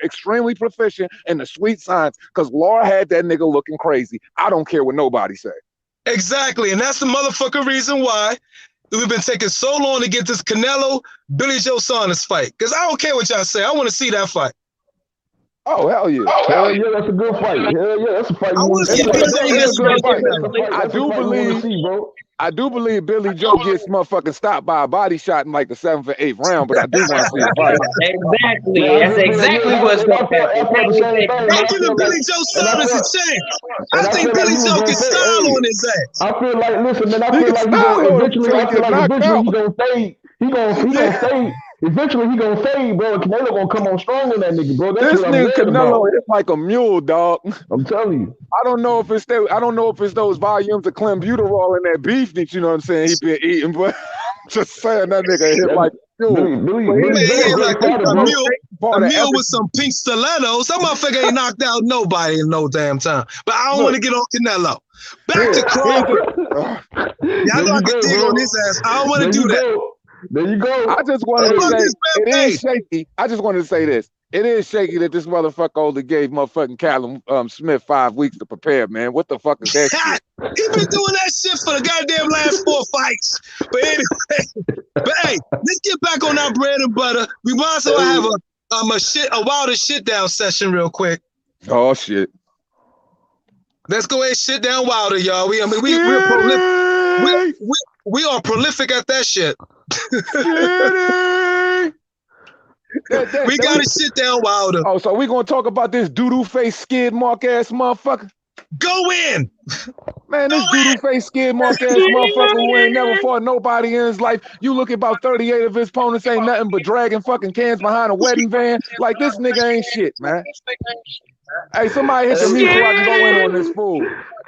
Speaker 2: extremely proficient in the sweet science because Lara had that nigga looking crazy. I don't care what nobody say.
Speaker 5: Exactly, and that's the motherfucker reason why we've been taking so long to get this Canelo Billy Joe Saunders fight. Because I don't care what y'all say. I want to see that fight.
Speaker 2: Oh hell yeah!
Speaker 4: Hell yeah, that's a good fight. Hell yeah, that's a fight
Speaker 5: I
Speaker 4: you
Speaker 5: want
Speaker 4: want
Speaker 5: to
Speaker 4: to
Speaker 5: see
Speaker 4: see.
Speaker 5: Billy Joe
Speaker 2: It's a
Speaker 5: against
Speaker 2: good
Speaker 5: Michael
Speaker 2: fight.
Speaker 5: Canelo.
Speaker 2: I do believe. I do believe Billy Joe gets motherfucking stopped by a body shot in like the 7th or 8th round, but I do want to see a fight.
Speaker 1: Exactly.
Speaker 4: Yeah, I
Speaker 1: That's
Speaker 4: just feel,
Speaker 1: exactly what's
Speaker 4: and I
Speaker 1: gonna
Speaker 4: felt,
Speaker 1: happen.
Speaker 4: I felt the same thing, man.
Speaker 5: I'm
Speaker 4: I
Speaker 5: giving
Speaker 4: feel like,
Speaker 5: Billy Joe
Speaker 4: and I
Speaker 5: Saunders a
Speaker 4: felt,
Speaker 5: chance.
Speaker 4: and
Speaker 5: I
Speaker 4: I
Speaker 5: think
Speaker 4: feel like
Speaker 5: Billy
Speaker 4: he was
Speaker 5: Joe
Speaker 4: gonna
Speaker 5: can
Speaker 4: say,
Speaker 5: style
Speaker 4: hey,
Speaker 5: on his ass.
Speaker 4: I feel like, listen, man, I
Speaker 2: He
Speaker 4: feel
Speaker 2: can
Speaker 4: like he
Speaker 2: style
Speaker 4: gonna
Speaker 2: on him
Speaker 4: eventually,
Speaker 2: until he
Speaker 4: I feel
Speaker 2: get
Speaker 4: like
Speaker 2: knocked
Speaker 4: eventually
Speaker 2: out.
Speaker 4: he gonna fade. He gonna fade. Eventually he gonna fade, bro. And Canelo gonna come on strong on that nigga, bro. That's
Speaker 2: This
Speaker 4: what I'm
Speaker 2: nigga
Speaker 4: worried about.
Speaker 2: Canelo is like a mule, dog.
Speaker 4: I'm telling you.
Speaker 2: I don't know if it's I don't know if it's those volumes of clenbuterol in that beef that you know what I'm saying he been eating, but just saying that nigga hit like a mule.
Speaker 4: Billy Joe a
Speaker 5: Yeah,
Speaker 4: great
Speaker 5: like
Speaker 4: fighter,
Speaker 5: a
Speaker 4: bro.
Speaker 5: mule, with some pink stilettos. That motherfucker ain't knocked out nobody in no damn time. But I don't want to get on Canelo. Back to Crawford. Y'all know I can dig on his ass. I don't want to do that.
Speaker 4: There you go.
Speaker 2: I just wanted to say it is shaky. I just wanted to say this. It is shaky that this motherfucker only gave motherfucking Callum Smith 5 weeks to prepare, man. What the fuck is that shit?
Speaker 5: He been doing that shit for the goddamn last 4 fights. But anyway, hey, let's get back on our bread and butter. We might as well have a Wilder shit down session real quick.
Speaker 2: Oh shit.
Speaker 5: Let's go ahead and shit down Wilder, y'all. We're prolific. We are prolific at that shit. We gotta shit down Wilder.
Speaker 2: Oh, so we gonna talk about this doodoo face skid mark ass motherfucker?
Speaker 5: Go in,
Speaker 2: man. This doodoo face skid mark ass motherfucker who ain't never fought nobody in his life. You look at about 38 of his opponents ain't nothing but dragging fucking cans behind a wedding van. Like this nigga ain't shit, man. Hey, somebody hit the mute so I can go in on this fool.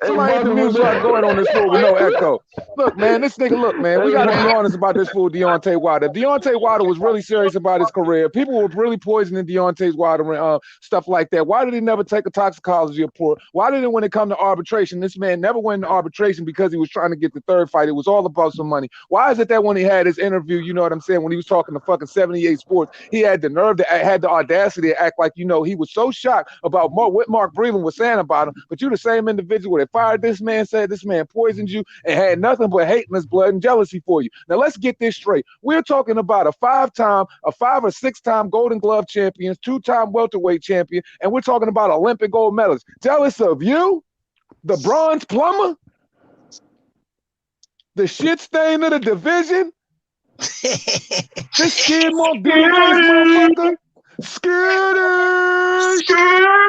Speaker 2: Somebody hit the mute so I can go in on this fool with no echo. Look, man, this nigga, look, man, we got to be honest about this fool, Deontay Wilder. If Deontay Wilder was really serious about his career, people were really poisoning Deontay Wilder, stuff like that. Why did he never take a toxicology report? Why did it, when it come to arbitration, this man never went into arbitration because he was trying to get the third fight? It was all about some money. Why is it that when he had his interview, you know what I'm saying, when he was talking to fucking 78 Sports, he had the nerve to had the audacity to act like, you know, he was so shocked about what Mark Breland was saying about him, but you the same individual that fired this man, said this man poisoned you, and had nothing but hate in his blood and jealousy for you. Now let's get this straight. We're talking about a 5 or 6-time Golden Glove champion, 2-time welterweight champion, and we're talking about Olympic gold medalists. Jealous of you, the bronze plumber, the shit stain of the division, this skid mark doodle face motherfucker, Skitty.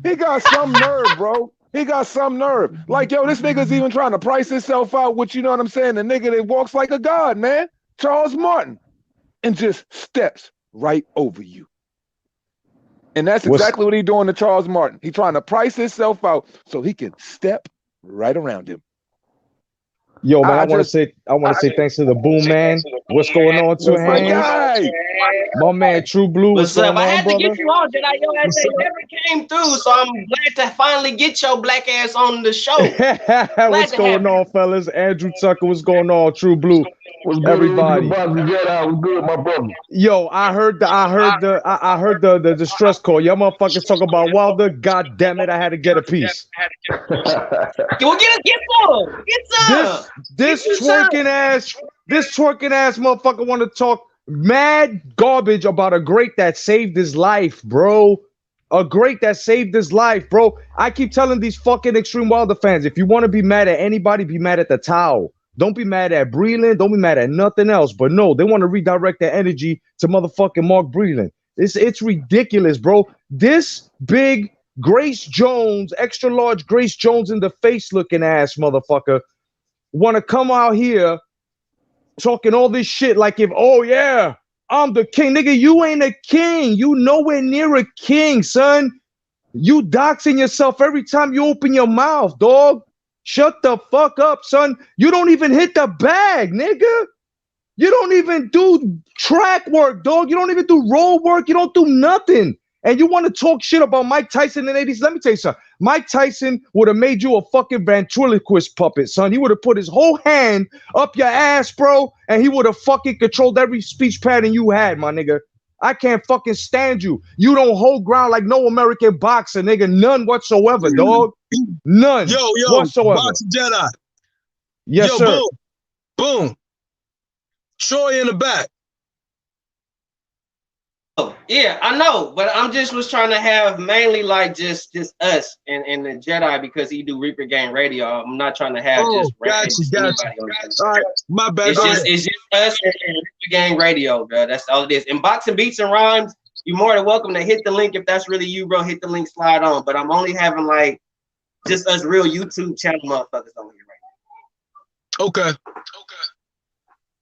Speaker 2: He got some nerve, bro. He got some nerve. Like, yo, this nigga's even trying to price himself out, which, you know what I'm saying? The nigga that walks like a god, man. Charles Martin. And just steps right over you. And that's exactly what he's doing to Charles Martin. He's trying to price himself out so he can step right around him.
Speaker 8: Yo, man, I want to say thanks to the Boom Man. What's going on, Two Hands? My man, True Blue. What's up?
Speaker 1: I had to get you on, Jedi. Your ass ain't never came through, so I'm glad to finally get your black ass on the show.
Speaker 8: What's going on, fellas? Andrew Tucker, what's going on? True Blue. Everybody.
Speaker 4: What's good, my brother?
Speaker 8: Yo, I heard the stress call. Y'all motherfuckers talk about Wilder. God damn it, I had to get a piece.
Speaker 1: Well, get some. Get some.
Speaker 8: This twerking ass motherfucker want to talk mad garbage about a great that saved his life, bro. A great that saved his life, bro. I keep telling these fucking Extreme Wilder fans, if you want to be mad at anybody, be mad at the towel. Don't be mad at Breland. Don't be mad at nothing else. But no, they want to redirect their energy to motherfucking Mark Breland. It's ridiculous, bro. This big Grace Jones, extra large Grace Jones in the face looking ass motherfucker want to come out here talking all this shit like if, oh yeah, I'm the king. Nigga, you ain't a king. You nowhere near a king, son. You doxing yourself every time you open your mouth, dog. Shut the fuck up, son. You don't even hit the bag, nigga. You don't even do track work, dog. You don't even do road work. You don't do nothing. And you want to talk shit about Mike Tyson in the 80s? Let me tell you something. Mike Tyson would have made you a fucking ventriloquist puppet, son. He would have put his whole hand up your ass, bro, and he would have fucking controlled every speech pattern you had, my nigga. I can't fucking stand you. You don't hold ground like no American boxer, nigga. None whatsoever, dog. None whatsoever.
Speaker 5: Box Jedi.
Speaker 8: Yes, sir.
Speaker 5: Boom. Troy in the back.
Speaker 1: Yeah, I know, but I'm just was trying to have mainly like just us and the Jedi because he do Reaper Game Radio. I'm not trying to have
Speaker 5: Oh,
Speaker 1: just
Speaker 5: got you, got you.
Speaker 1: anybody on there.
Speaker 5: All right, my bad.
Speaker 1: It's just us and Reaper Game Radio, bro. That's all it is. And Boxing Beats and Rhymes, you're more than welcome to hit the link if that's really you, bro. Hit the link, slide on. But I'm only having like just us real YouTube channel motherfuckers on here right
Speaker 5: Okay. Okay.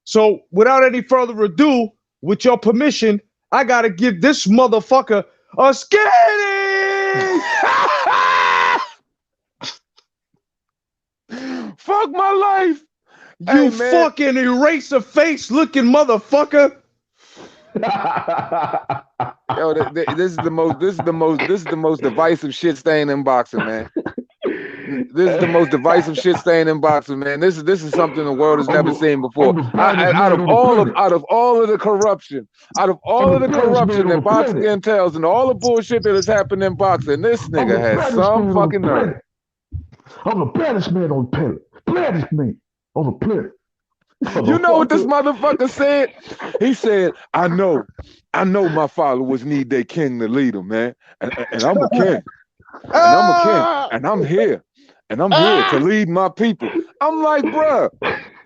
Speaker 8: So without any further ado, with your permission, I gotta give this motherfucker a skinny.
Speaker 2: Fuck my life.
Speaker 8: You fucking eraser face looking motherfucker.
Speaker 2: Yo, this is the most divisive shit staying in boxing, man. This is the most divisive shit staying in boxing, man. This is something the world has never seen before. Out of all of the corruption that boxing entails, and all the bullshit that has happened in boxing, this nigga has some fucking nerve.
Speaker 4: I'm the baddest man on the planet. Baddest man on the planet.
Speaker 2: You know what this motherfucker said? He said, I know my followers need their king to lead them, man. And I'm a king. And I'm a king. And I'm here. And I'm here to lead my people. I'm like, bruh.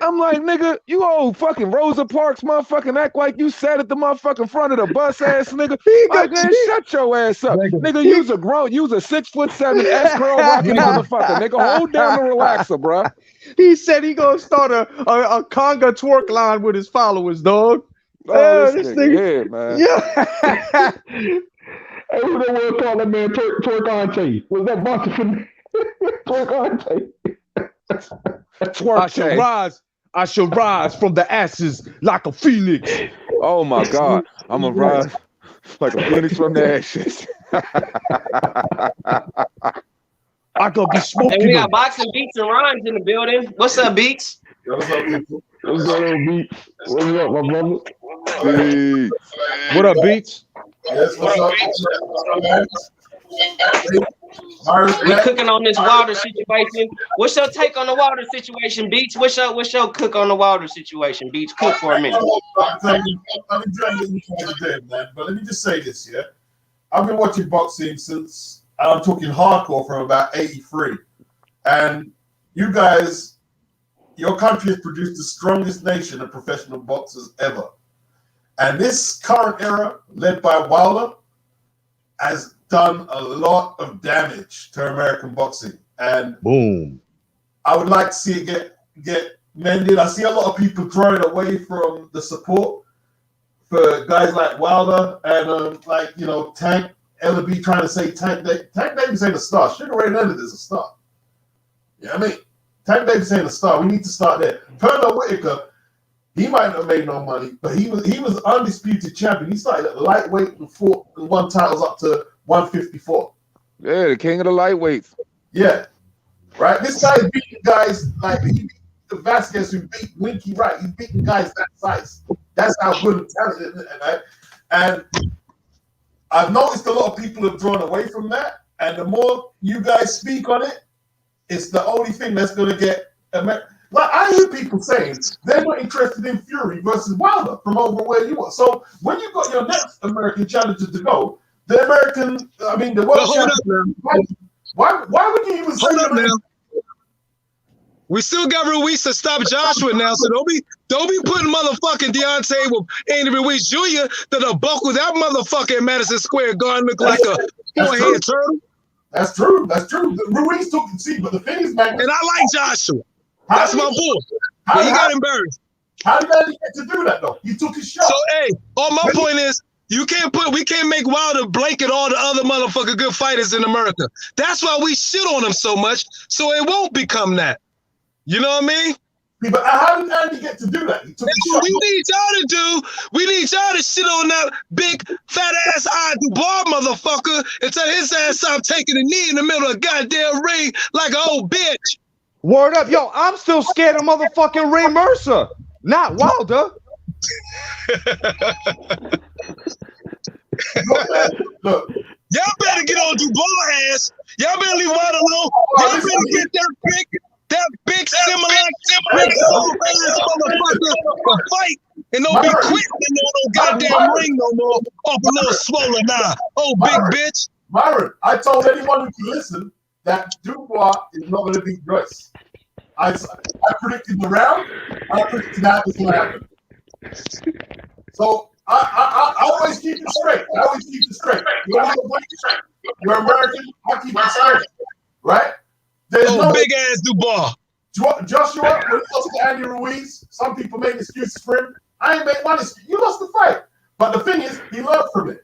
Speaker 2: I'm like, nigga, you old fucking Rosa Parks motherfucking act like you sat at the motherfucking front of the bus ass nigga. Like, man, shut your ass up. Nigga, you's a 6'7" S-curl rocking motherfucker. Nigga, hold down the relaxer, bruh.
Speaker 8: He said he gonna start a conga twerk line with his followers, dog.
Speaker 2: Oh, this nigga here, man.
Speaker 8: Yeah.
Speaker 4: Hey, who they want to call that man Twerkante? Was that boxer for me? Twerkante.
Speaker 8: I shall rise from the ashes like a phoenix.
Speaker 2: Oh my God. I'm gonna rise like a phoenix from the ashes.
Speaker 8: I gonna be smoking.
Speaker 1: Hey, we got Boxing Beats and Rhymes in the building. What's up, Beats?
Speaker 4: What's up, people? What's up, Beats? What's up, my brother?
Speaker 2: Hey.
Speaker 8: What up, Beats?
Speaker 9: Yes, what's up?
Speaker 1: We cooking on this Wilder situation. What's your take on the Wilder situation, Beats? What's your cook on the Wilder situation, Beats? Cook for a minute.
Speaker 9: I'm enjoying it today, man. But let me just say this, yeah. I've been watching boxing since I'm talking hardcore from about '83, and you guys, your country has produced the strongest nation of professional boxers ever. And this current era, led by Wilder, has done a lot of damage to American boxing. And
Speaker 8: boom,
Speaker 9: I would like to see it get mended. I see a lot of people drawing away from the support for guys like Wilder and Tank Ellaby trying to say Tank Davis ain't a star. Sugar Ray Leonard is a star. You know what I mean? Tank Davis ain't a star. We need to start there. Pernell Whitaker, he might not have made no money, but he was undisputed champion. He started at lightweight and won titles up to 154.
Speaker 2: Yeah, the king of the lightweights.
Speaker 9: Yeah. Right? This guy is beating guys like he beat Vasquez who beat Winky Wright. He's beating guys that size. That's how good and talented it is, right? And I've noticed a lot of people have drawn away from that. And the more you guys speak on it, it's the only thing that's going to get America. Like I hear people saying they're not interested in Fury versus Wilder from over where you are. So when you got your next American challenger to go, the world champion. Why would you even say that?
Speaker 5: We still got Ruiz to stop Joshua now, so don't be putting motherfucking Deontay with Andy Ruiz Jr. that'll buckle that motherfucker in Madison Square Garden look like a four-head turtle.
Speaker 9: That's true. Ruiz took the seat, but the thing is, man.
Speaker 5: And I like Joshua. That's my boy. But he got embarrassed.
Speaker 9: How did Andy get to do that though? He took his shot.
Speaker 5: So hey, all my point is we can't make Wilder blanket all the other motherfucking good fighters in America. That's why we shit on him so much, so it won't become that. You know what I mean?
Speaker 9: Yeah, but how did Andy get to do that? He took his shot.
Speaker 5: We need y'all to do. We need y'all to shit on that big fat ass Dubois motherfucker and tell his ass stop taking a knee in the middle of a goddamn ring like an old bitch.
Speaker 8: Word up, yo! I'm still scared of motherfucking Ray Mercer, not Wilder.
Speaker 9: Look.
Speaker 5: Y'all better get on Dubois ass. Y'all better leave Wilder alone. Y'all better get that big similar motherfucker to fight And don't be quitting no goddamn ring no more off a little swollen eye. Oh,
Speaker 9: Myron,
Speaker 5: big bitch.
Speaker 9: Myron, I told anyone who can listen that Dubois is not going to beat Joyce. I predicted the round, and I predicted that was going to happen. So I always keep it straight. I always keep it straight. You're American, I keep it straight. Right? There's no
Speaker 5: big ass Dubois.
Speaker 9: Joshua, when it comes to Andy Ruiz, some people make excuses for him. I ain't make one excuse. You lost the fight. But the thing is, he learned from it.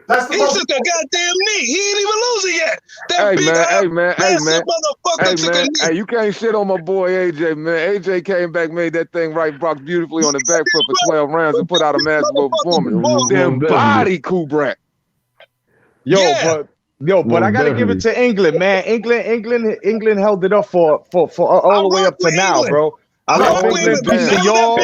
Speaker 9: That's the
Speaker 5: he took a goddamn knee. He ain't even losing yet. That
Speaker 2: Hey man,
Speaker 5: motherfucker took a knee.
Speaker 2: Hey, you can't shit on my boy AJ, man. AJ came back, made that thing right, Brock beautifully on the back foot for 12 rounds and put out a masterful performance. Then body Kubrak.
Speaker 8: But I gotta give it to England, man. England held it up for all the way up to now, bro. I love England. Piece of y'all.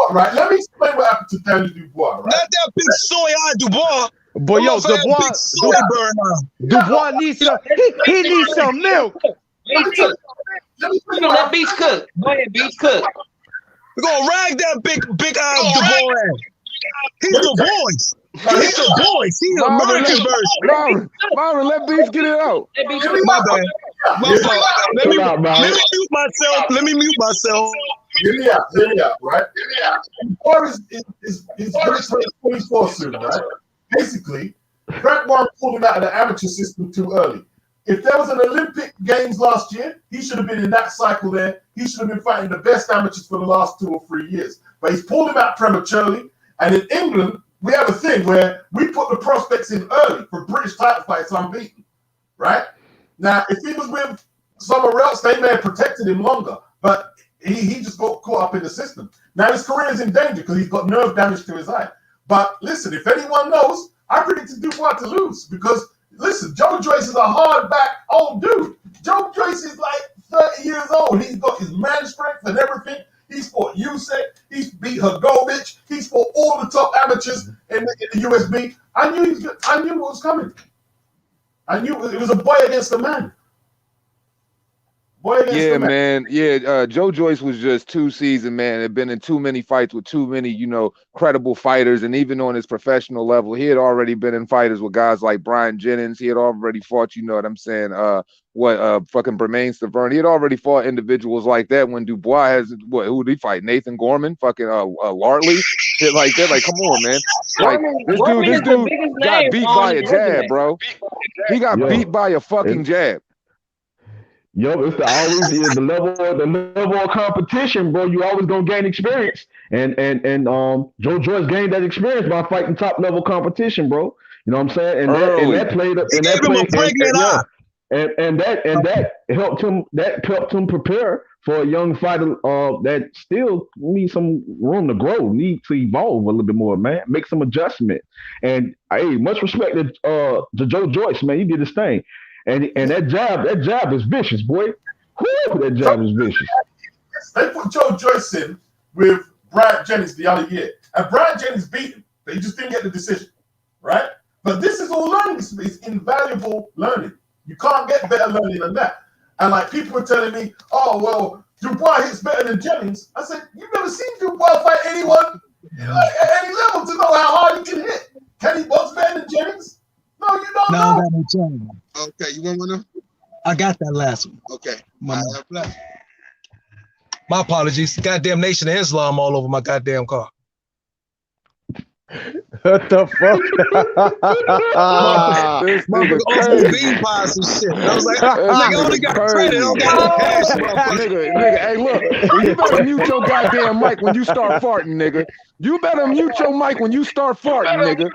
Speaker 9: Right, let me explain what happened to Danny Dubois. Right?
Speaker 5: Not that big soy-eyed Dubois.
Speaker 8: But yo, Dubois needs some. He needs some milk.
Speaker 1: Let Beach cook. Go ahead, Beach cook.
Speaker 5: We're gonna rag that big-eyed Dubois. He's the boys. He's the boys. He's the American version.
Speaker 2: Myron, let Beach get it out.
Speaker 5: My bad. My fault. Let me mute myself.
Speaker 9: Hear me out, right? Dubois is 24 soon, right? Basically, Frank Warren pulled him out of the amateur system too early. If there was an Olympic Games last year, he should have been in that cycle there. He should have been fighting the best amateurs for the last 2 or 3 years. But he's pulled him out prematurely. And in England, we have a thing where we put the prospects in early for British title fights unbeaten, right? Now, if he was with somewhere else, they may have protected him longer. But he just got caught up in the system. Now his career is in danger because he's got nerve damage to his eye. But listen, if anyone knows, I predicted Dubois to lose because, listen, Joe Joyce is a hard-back old dude. Joe Joyce is like 30 years old. He's got his man strength and everything. He's fought Usyk. He's beat Hrgovic. He's fought all the top amateurs in the USB. I knew what was coming. I knew it was a boy against a man.
Speaker 2: Yeah, man. Yeah, Joe Joyce was just too seasoned, man. Had been in too many fights with too many, credible fighters. And even on his professional level, he had already been in fighters with guys like Brian Jennings. He had already fought, you know what I'm saying, fucking Bermain Stavern. He had already fought individuals like that when Dubois who did he fight? Nathan Gorman? Fucking Lartley? Shit like that. Like, come on, man. Like, this dude got beat by a jab, bro. He got beat by a fucking jab.
Speaker 4: Yo, it's the level of competition, bro. You always gonna gain experience, and Joe Joyce gained that experience by fighting top level competition, bro. You know what I'm saying? And that played helped him prepare for a young fighter that still needs some room to grow, needs to evolve a little bit more, man. Make some adjustment. And hey, much respect to Joe Joyce, man. He did his thing. And that jab is vicious, boy. Woo, that jab is vicious.
Speaker 9: They put Joe Joyce in with Brian Jennings the other year. And Brian Jennings beat him. They just didn't get the decision, right? But this is all learning. It's invaluable learning. You can't get better learning than that. And like people were telling me, oh, well, Dubois hits better than Jennings. I said, you've never seen Dubois fight anyone at any level to know how hard he can hit. Can he box better than Jennings? No, you don't know.
Speaker 10: Okay, you want one of them?
Speaker 5: I got that last one.
Speaker 10: Okay.
Speaker 5: My apologies. Goddamn Nation of Islam all over my goddamn car.
Speaker 8: What the fuck?
Speaker 5: This nigga also bean pies and shit. I was like, I only got credit. I don't got no cash.
Speaker 2: Nigga, hey, look, you better mute your goddamn mic when you start farting, nigga. You better mute your mic when you start farting, nigga.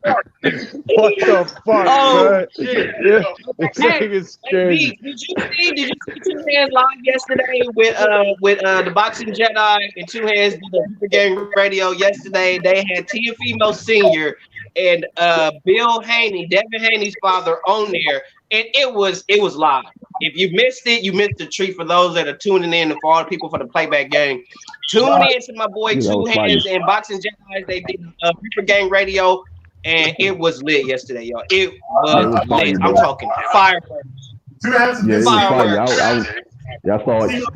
Speaker 8: What the fuck, man?
Speaker 1: Shit.
Speaker 8: Yeah, this nigga's crazy.
Speaker 1: Did you see Two Hands live yesterday with the Boxing Jedi and Two Hands did the Super Gang Radio yesterday? They had Teofimo Sr. and Bill Haney, Devin Haney's father, on there, and it was live. If you missed it, you missed the treat. For those that are tuning in and for all the people for the playback game, tune in to my boy Two Hands and Boxing Jedi. They did Super Gang Radio, and it was lit yesterday, y'all. It was lit. I'm talking fireworks.
Speaker 4: Yeah, it was fire.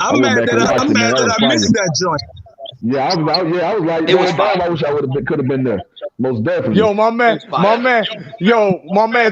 Speaker 4: I'm mad that I missed that joint. Yeah, I was like,
Speaker 1: It was
Speaker 4: man,
Speaker 1: fire.
Speaker 4: damn, I wish I could have been there. Most definitely.
Speaker 8: Yo, my man, my man,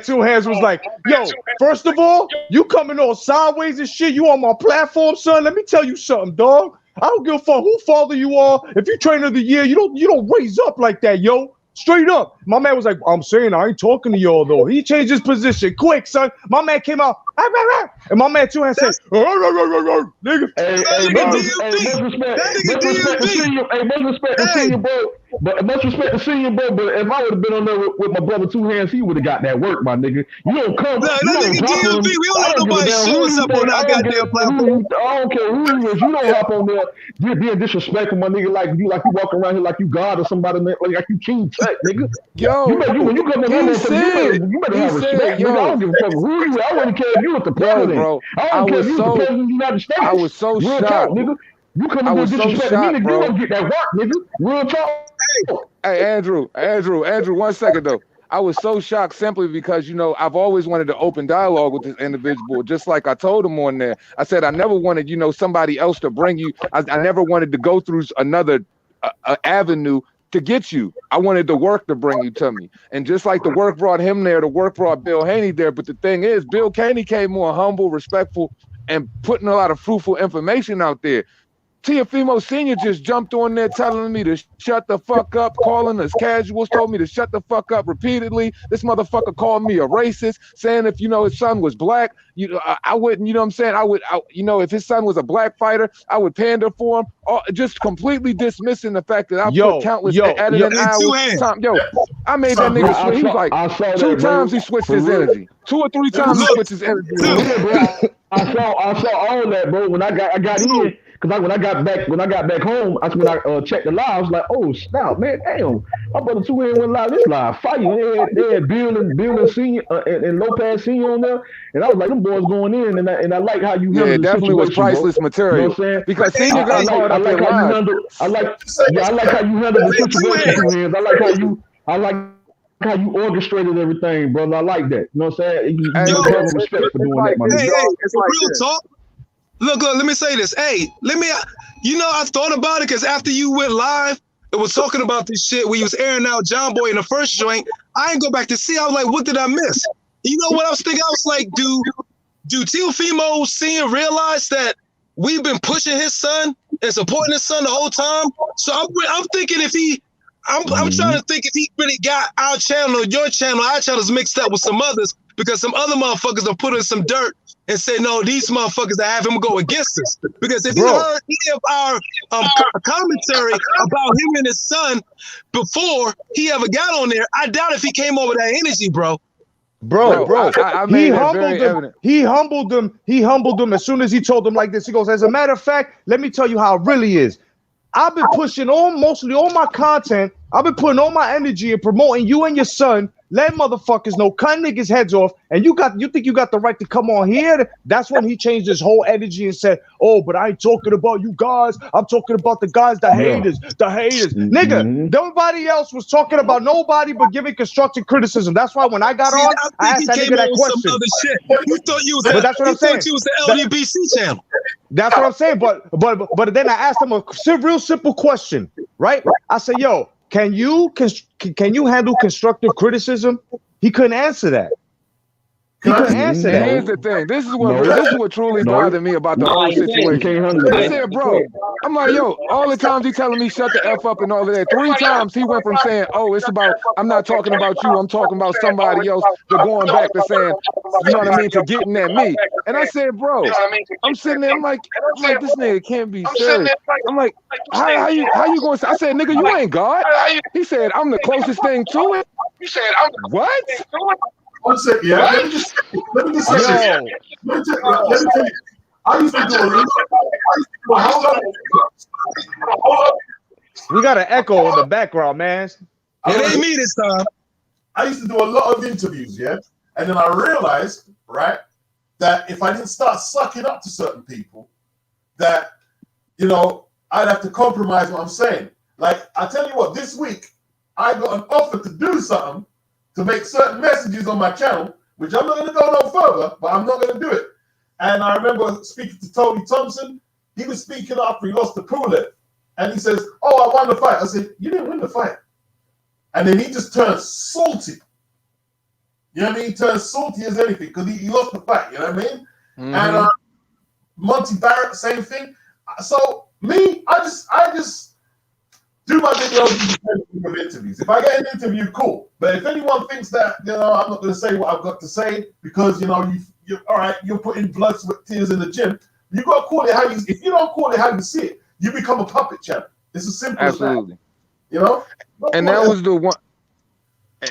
Speaker 8: Two Hands was like, yo, first of all, you coming on sideways and shit. You on my platform, son. Let me tell you something, dog. I don't give a fuck who father you are. If you trainer of the year, you don't raise up like that, yo. Straight up. My man was like, I'm saying I ain't talking to y'all though. He changed his position quick, son. My man came out, and my man Two Hands said, nigga.
Speaker 4: Hey, much respect to senior. Hey, much respect to senior, bro. But much respect to senior, bro. But if I would have been on there with my brother Two Hands, he would have got that work, my nigga. You don't come.
Speaker 5: No,
Speaker 4: You
Speaker 5: that
Speaker 4: don't
Speaker 5: nigga
Speaker 4: drop on
Speaker 5: DMV,
Speaker 4: him.
Speaker 5: we don't
Speaker 4: I
Speaker 5: let
Speaker 4: don't give a
Speaker 5: nobody
Speaker 4: damn
Speaker 5: show
Speaker 4: who
Speaker 5: us
Speaker 4: you
Speaker 5: up
Speaker 4: think.
Speaker 5: on our goddamn platform.
Speaker 4: I don't care who you is. You don't hop on there. You're being disrespectful, my nigga. Like you walking around here like you God or somebody, like you King Tut, nigga.
Speaker 2: Yo,
Speaker 4: When you come on that motherfucker, you better have respect, nigga. I don't give a fuck who you are. I wouldn't care if you was the president.
Speaker 2: bro,
Speaker 4: I don't care if you was the president of the United States.
Speaker 2: I was so
Speaker 4: Real
Speaker 2: shocked.
Speaker 4: talk, nigga. You come
Speaker 2: I
Speaker 4: in there
Speaker 2: was so
Speaker 4: disrespecting me,
Speaker 2: shocked,
Speaker 4: nigga.
Speaker 2: bro.
Speaker 4: You don't get that work, nigga. Real talk.
Speaker 2: Hey, Andrew, 1 second though. I was so shocked simply because, you know, I've always wanted to open dialogue with this individual. Just like I told him on there, I said I never wanted, you know, somebody else to bring you. I never wanted to go through another avenue to get you. I wanted the work to bring you to me. And just like the work brought him there, the work brought Bill Haney there. But the thing is, Bill Haney came more humble, respectful, and putting a lot of fruitful information out there. Teofimo Sr. just jumped on there telling me to shut the fuck up, calling us casuals, told me to shut the fuck up repeatedly. This motherfucker called me a racist, saying if, you know, his son was black, you know, I wouldn't, you know what I'm saying? You know, if his son was a black fighter, I would pander for him. Just completely dismissing the fact that I put countless editing hours. I made that nigga switch. He was like, two times he switched his energy. 2 or 3 times he switched his energy.
Speaker 4: I saw all that, bro. When I got in, because when I got back home, that's when I checked the live. I was like, oh snap, man, damn, my brother Two Hands went live. This live fighting. They had Bill and Senior and Lopez Senior on there, and I was like, them boys going in, and I like how you handled the
Speaker 2: definitely was
Speaker 4: situation,
Speaker 2: priceless
Speaker 4: bro.
Speaker 2: material.
Speaker 4: You know what I'm saying?
Speaker 2: Because Senior got caught up in live.
Speaker 4: I like how you handled the situation, Two Hands. I like how you orchestrated everything, brother. I like that. You know what I'm saying? You have respect for doing that, my nigga.
Speaker 5: It's like real talk. Look, let me say this. Hey, you know, I thought about it because after you went live, it was talking about this shit where you was airing out John Boy in the first joint. I didn't go back to see. I was like, what did I miss? You know what I was thinking? I was like, do Teofimo Sr. realize that we've been pushing his son and supporting his son the whole time? So I'm thinking I'm trying to think if he really got our channel or your channel, our channels mixed up with some others, because some other motherfuckers are putting some dirt and say, no, these motherfuckers that have him go against us. Because if you heard any of our commentary about him and his son before he ever got on there, I doubt if he came over that energy, bro.
Speaker 8: Bro,
Speaker 2: I made that very evident.
Speaker 8: He humbled them as soon as he told them like this. He goes, as a matter of fact, let me tell you how it really is. I've been pushing mostly all my content. I've been putting all my energy in promoting you and your son, letting motherfuckers know, cutting niggas' heads off, and you think you got the right to come on here? That's when he changed his whole energy and said, oh, but I ain't talking about you guys. I'm talking about the guys, the haters. Nigga, nobody else was talking about nobody but giving constructive criticism. That's why when I got on, I asked that nigga that question.
Speaker 5: Some other shit. You thought you was
Speaker 8: that's what I'm saying.
Speaker 5: You was the LDBC channel.
Speaker 8: That's what I'm saying. But then I asked him a real simple question, right? I said, yo, can you handle constructive criticism? He couldn't answer that. He couldn't answer that.
Speaker 2: Here's the thing. This is what truly bothered me about the whole situation. I said, bro, I'm like, yo, all the times he telling me shut the F up and all of that. 3 times he went from saying, oh, it's about, I'm not talking about you, I'm talking about somebody else, to going back to saying, you know what I mean, to getting at me. And I said, bro, I'm sitting there, I'm like, this nigga can't be serious. I'm like, how you going to say? I said, nigga, you ain't God. He said, I'm the closest thing to it. He said, I'm what?
Speaker 9: 1 second, yeah. Let me just say this. Let me tell you. I used to do a lot.
Speaker 8: We got an echo in the background, man.
Speaker 5: It ain't me this time.
Speaker 9: I used to do a lot of interviews, yeah, and then I realized, right, that if I didn't start sucking up to certain people, that, you know, I'd have to compromise what I'm saying. Like, I tell you what, this week I got an offer to do something, to make certain messages on my channel, which I'm not going to go no further, but I'm not going to do it. And I remember speaking to Tony Thompson. He was speaking after he lost to Pulev. And he says, "Oh, I won the fight." I said, "You didn't win the fight." And then he just turns salty. You know what I mean? He turns salty as anything because he lost the fight. You know what I mean?
Speaker 2: Mhm.
Speaker 9: And Monty Barrett, same thing. So me, I just do my videos with interviews. If I get an interview, cool. But if anyone thinks that I'm not going to say what I've got to say because you're all right, you're putting blood, sweat, tears in the gym. You got to call it how you. If you don't call it how you see it, you become a puppet champ. It's as simple
Speaker 2: Absolutely.
Speaker 9: as that. You know.
Speaker 2: And that was the one.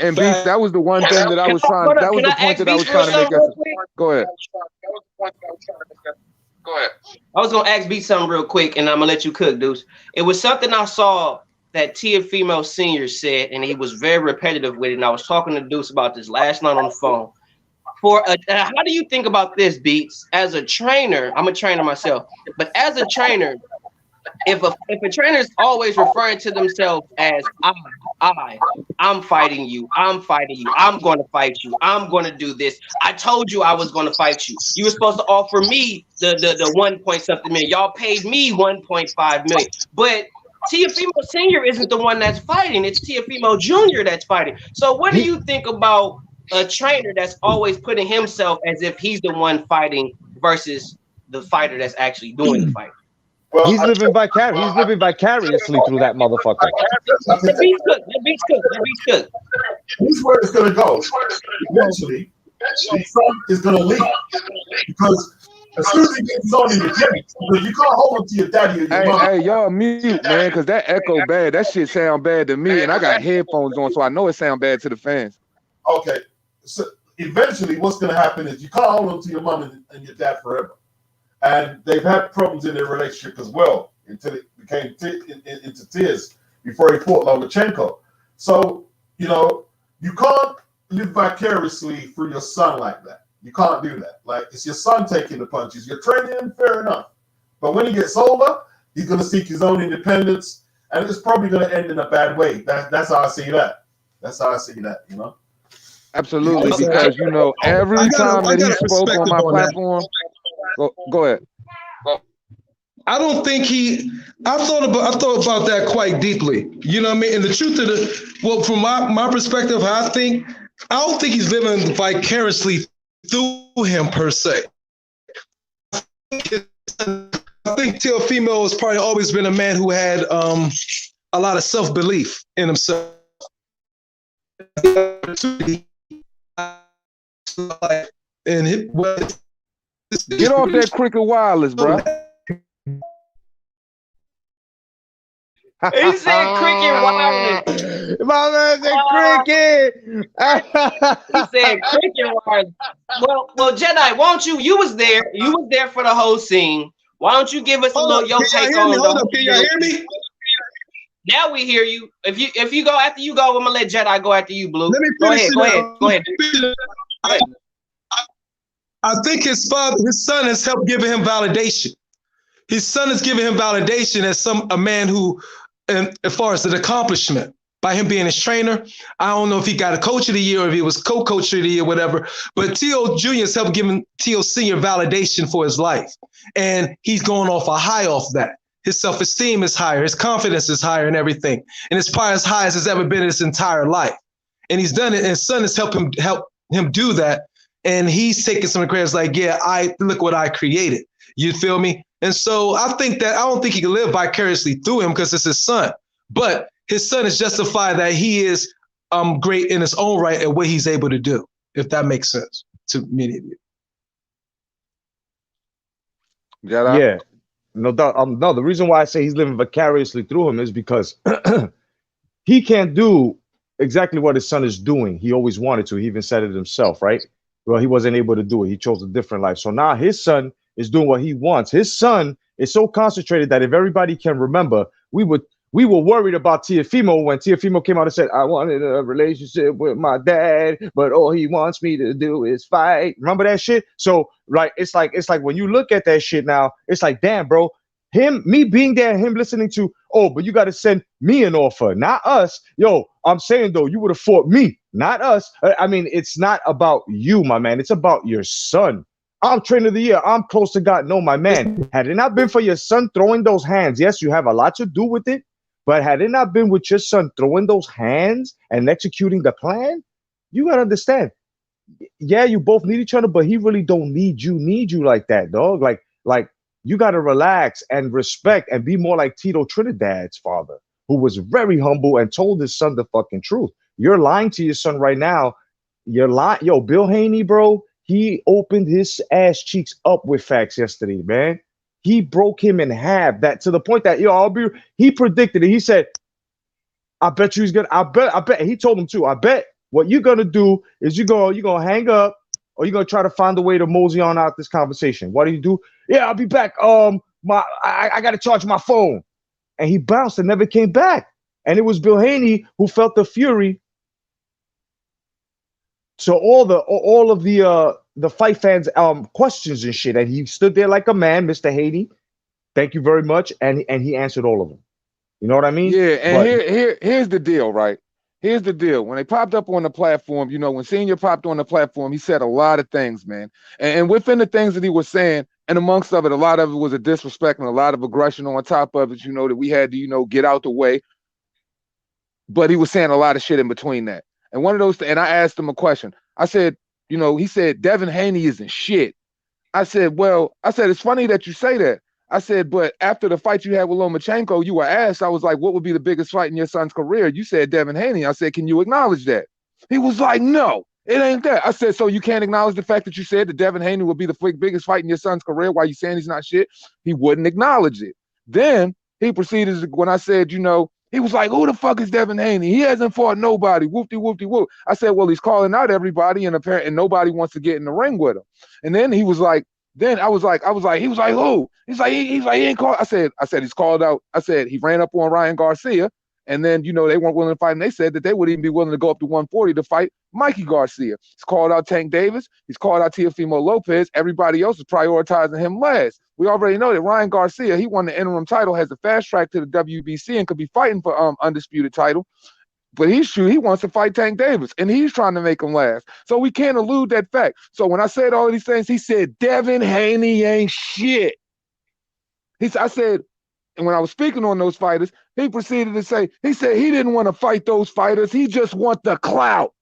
Speaker 2: And Beats, that was the one thing that I was trying. That was the point that I was trying to make. Go ahead. Go ahead.
Speaker 1: I was gonna ask Beat something real quick, and I'm gonna let you cook, Deuce. It was something I saw that Teofimo Sr. said, and he was very repetitive with it. And I was talking to Deuce about this last night on the phone. How do you think about this, Beats? As a trainer, I'm a trainer myself, but as a trainer, if a trainer is always referring to themselves as I'm fighting you, I'm going to fight you, I'm going to do this. I told you I was going to fight you. You were supposed to offer me the 1 point something million. Y'all paid me 1.5 million. But Teofimo Sr. isn't the one that's fighting. It's Teofimo Jr. that's fighting. So what do you think about a trainer that's always putting himself as if he's the one fighting versus the fighter that's actually doing the fight?
Speaker 9: Well,
Speaker 8: He's living vicariously through that motherfucker.
Speaker 1: The beat's cooked.
Speaker 9: Here's where it's going to go. Eventually, the son is going to leave because as soon as he gets his own in the gym, because you can't hold on to your daddy or your mom.
Speaker 2: Hey, y'all mute, man, because that echo bad. That shit sound bad to me, and I got headphones on, so I know it sound bad to the fans.
Speaker 9: Okay, so eventually, what's going to happen is you can't hold on to your mom and your dad forever. And they've had problems in their relationship as well until it became into tears before he fought Lomachenko. So, you can't live vicariously through your son like that. You can't do that. Like, it's your son taking the punches. You're training him, fair enough. But when he gets older, he's going to seek his own independence, and it's probably going to end in a bad way. That's how I see that.
Speaker 2: Absolutely, because, every time that he spoke on my platform, go ahead.
Speaker 5: I don't think I thought about that quite deeply. You know what I mean? And the truth of from my perspective, I don't think he's living vicariously through him per se. I think Teofimo has probably always been a man who had a lot of self-belief in himself.
Speaker 2: Get off that Cricket Wireless, bro.
Speaker 1: He said Cricket Wireless.
Speaker 8: My man said Cricket.
Speaker 1: He said Cricket Wireless. Well, Jedi, won't you? You was there for the whole scene. Why don't you give us a little your take on
Speaker 5: it? Can y'all hear me?
Speaker 1: Now we hear you. If you go after you go, I'm gonna let Jedi go after you, Blue. Go ahead.
Speaker 5: I think his son has helped giving him validation. His son is giving him validation as a man who, and as far as an accomplishment, by him being his trainer. I don't know if he got a coach of the year or if he was co-coach of the year, whatever. But T.O. Jr. has helped giving T.O. Sr. validation for his life. And he's going off a high off that. His self-esteem is higher. His confidence is higher and everything. And it's probably as high as it's ever been in his entire life. And he's done it. And his son has helped him do that. And he's taking some credit like, yeah, look what I created. You feel me? And so I don't think he can live vicariously through him because it's his son. But his son is justified that he is great in his own right at what he's able to do, if that makes sense to many of you.
Speaker 8: Yeah. No doubt. No, the reason why I say he's living vicariously through him is because he can't do exactly what his son is doing. He always wanted to. He even said it himself, right? Well, he wasn't able to do it. He chose a different life. So now his son is doing what he wants. His son is so concentrated that if everybody can remember, we were worried about Teofimo when Teofimo came out and said, I wanted a relationship with my dad, but all he wants me to do is fight. Remember that shit? So, right, it's like when you look at that shit now, it's like, damn, bro, me being there, him listening to, oh, but you got to send me an offer, not us. Yo, I'm saying, though, you would have fought me, not us. I mean, it's not about you, my man. It's about your son. I'm trainer of the year. I'm close to God. No, my man. Had it not been for your son throwing those hands, yes, you have a lot to do with it. But had it not been with your son throwing those hands and executing the plan, you gotta understand. Yeah, you both need each other, but he really don't need you like that, dog. Like you gotta relax and respect and be more like Tito Trinidad's father, who was very humble and told his son the fucking truth. You're lying to your son right now. You're lying. Yo, Bill Haney, bro, he opened his ass cheeks up with facts yesterday, man. He broke him in half, that to the point that he predicted it. He said, I bet you he's gonna, I bet he told him too. I bet what you're gonna do is you're gonna hang up or you're gonna try to find a way to mosey on out this conversation. What do you do? Yeah, I'll be back. I gotta charge my phone. And he bounced and never came back. And it was Bill Haney who felt the fury. So all of the fight fans questions and shit, and he stood there like a man, Mr. Haney. Thank you very much, and he answered all of them. You know what I mean?
Speaker 2: Yeah, and here's the deal, right? Here's the deal. When they popped up on the platform, you know, when Senior popped on the platform, he said a lot of things, man. And within the things that he was saying, and amongst of it, a lot of it was a disrespect and a lot of aggression on top of it, you know, that we had to, you know, get out the way. But he was saying a lot of shit in between that. And one of those, and I asked him a question. I said, you know, he said, Devin Haney isn't shit. I said, it's funny that you say that. I said, but after the fight you had with Lomachenko, you were asked, I was like, what would be the biggest fight in your son's career? You said Devin Haney. I said, can you acknowledge that? He was like, no, it ain't that. I said, so you can't acknowledge the fact that you said that Devin Haney would be the biggest fight in your son's career while you saying he's not shit? He wouldn't acknowledge it. Then he proceeded, when I said, you know, he was like, who the fuck is Devin Haney? He hasn't fought nobody. Whoopty, whoopty, whoop. I said, well, he's calling out everybody and nobody wants to get in the ring with him. And then he was like, he was like, who? He's like, he ain't called. I said, he's called out. I said, he ran up on Ryan Garcia. And then, you know, they weren't willing to fight. And they said that they wouldn't even be willing to go up to 140 to fight Mikey Garcia. He's called out Tank Davis. He's called out Teofimo Lopez. Everybody else is prioritizing him last. We already know that Ryan Garcia, he won the interim title, has a fast track to the WBC and could be fighting for undisputed title. But he wants to fight Tank Davis, and he's trying to make him last. So we can't elude that fact. So when I said all of these things, he said, Devin Haney ain't shit. I said, and when I was speaking on those fighters, he proceeded to say, he said he didn't want to fight those fighters. He just want the clout.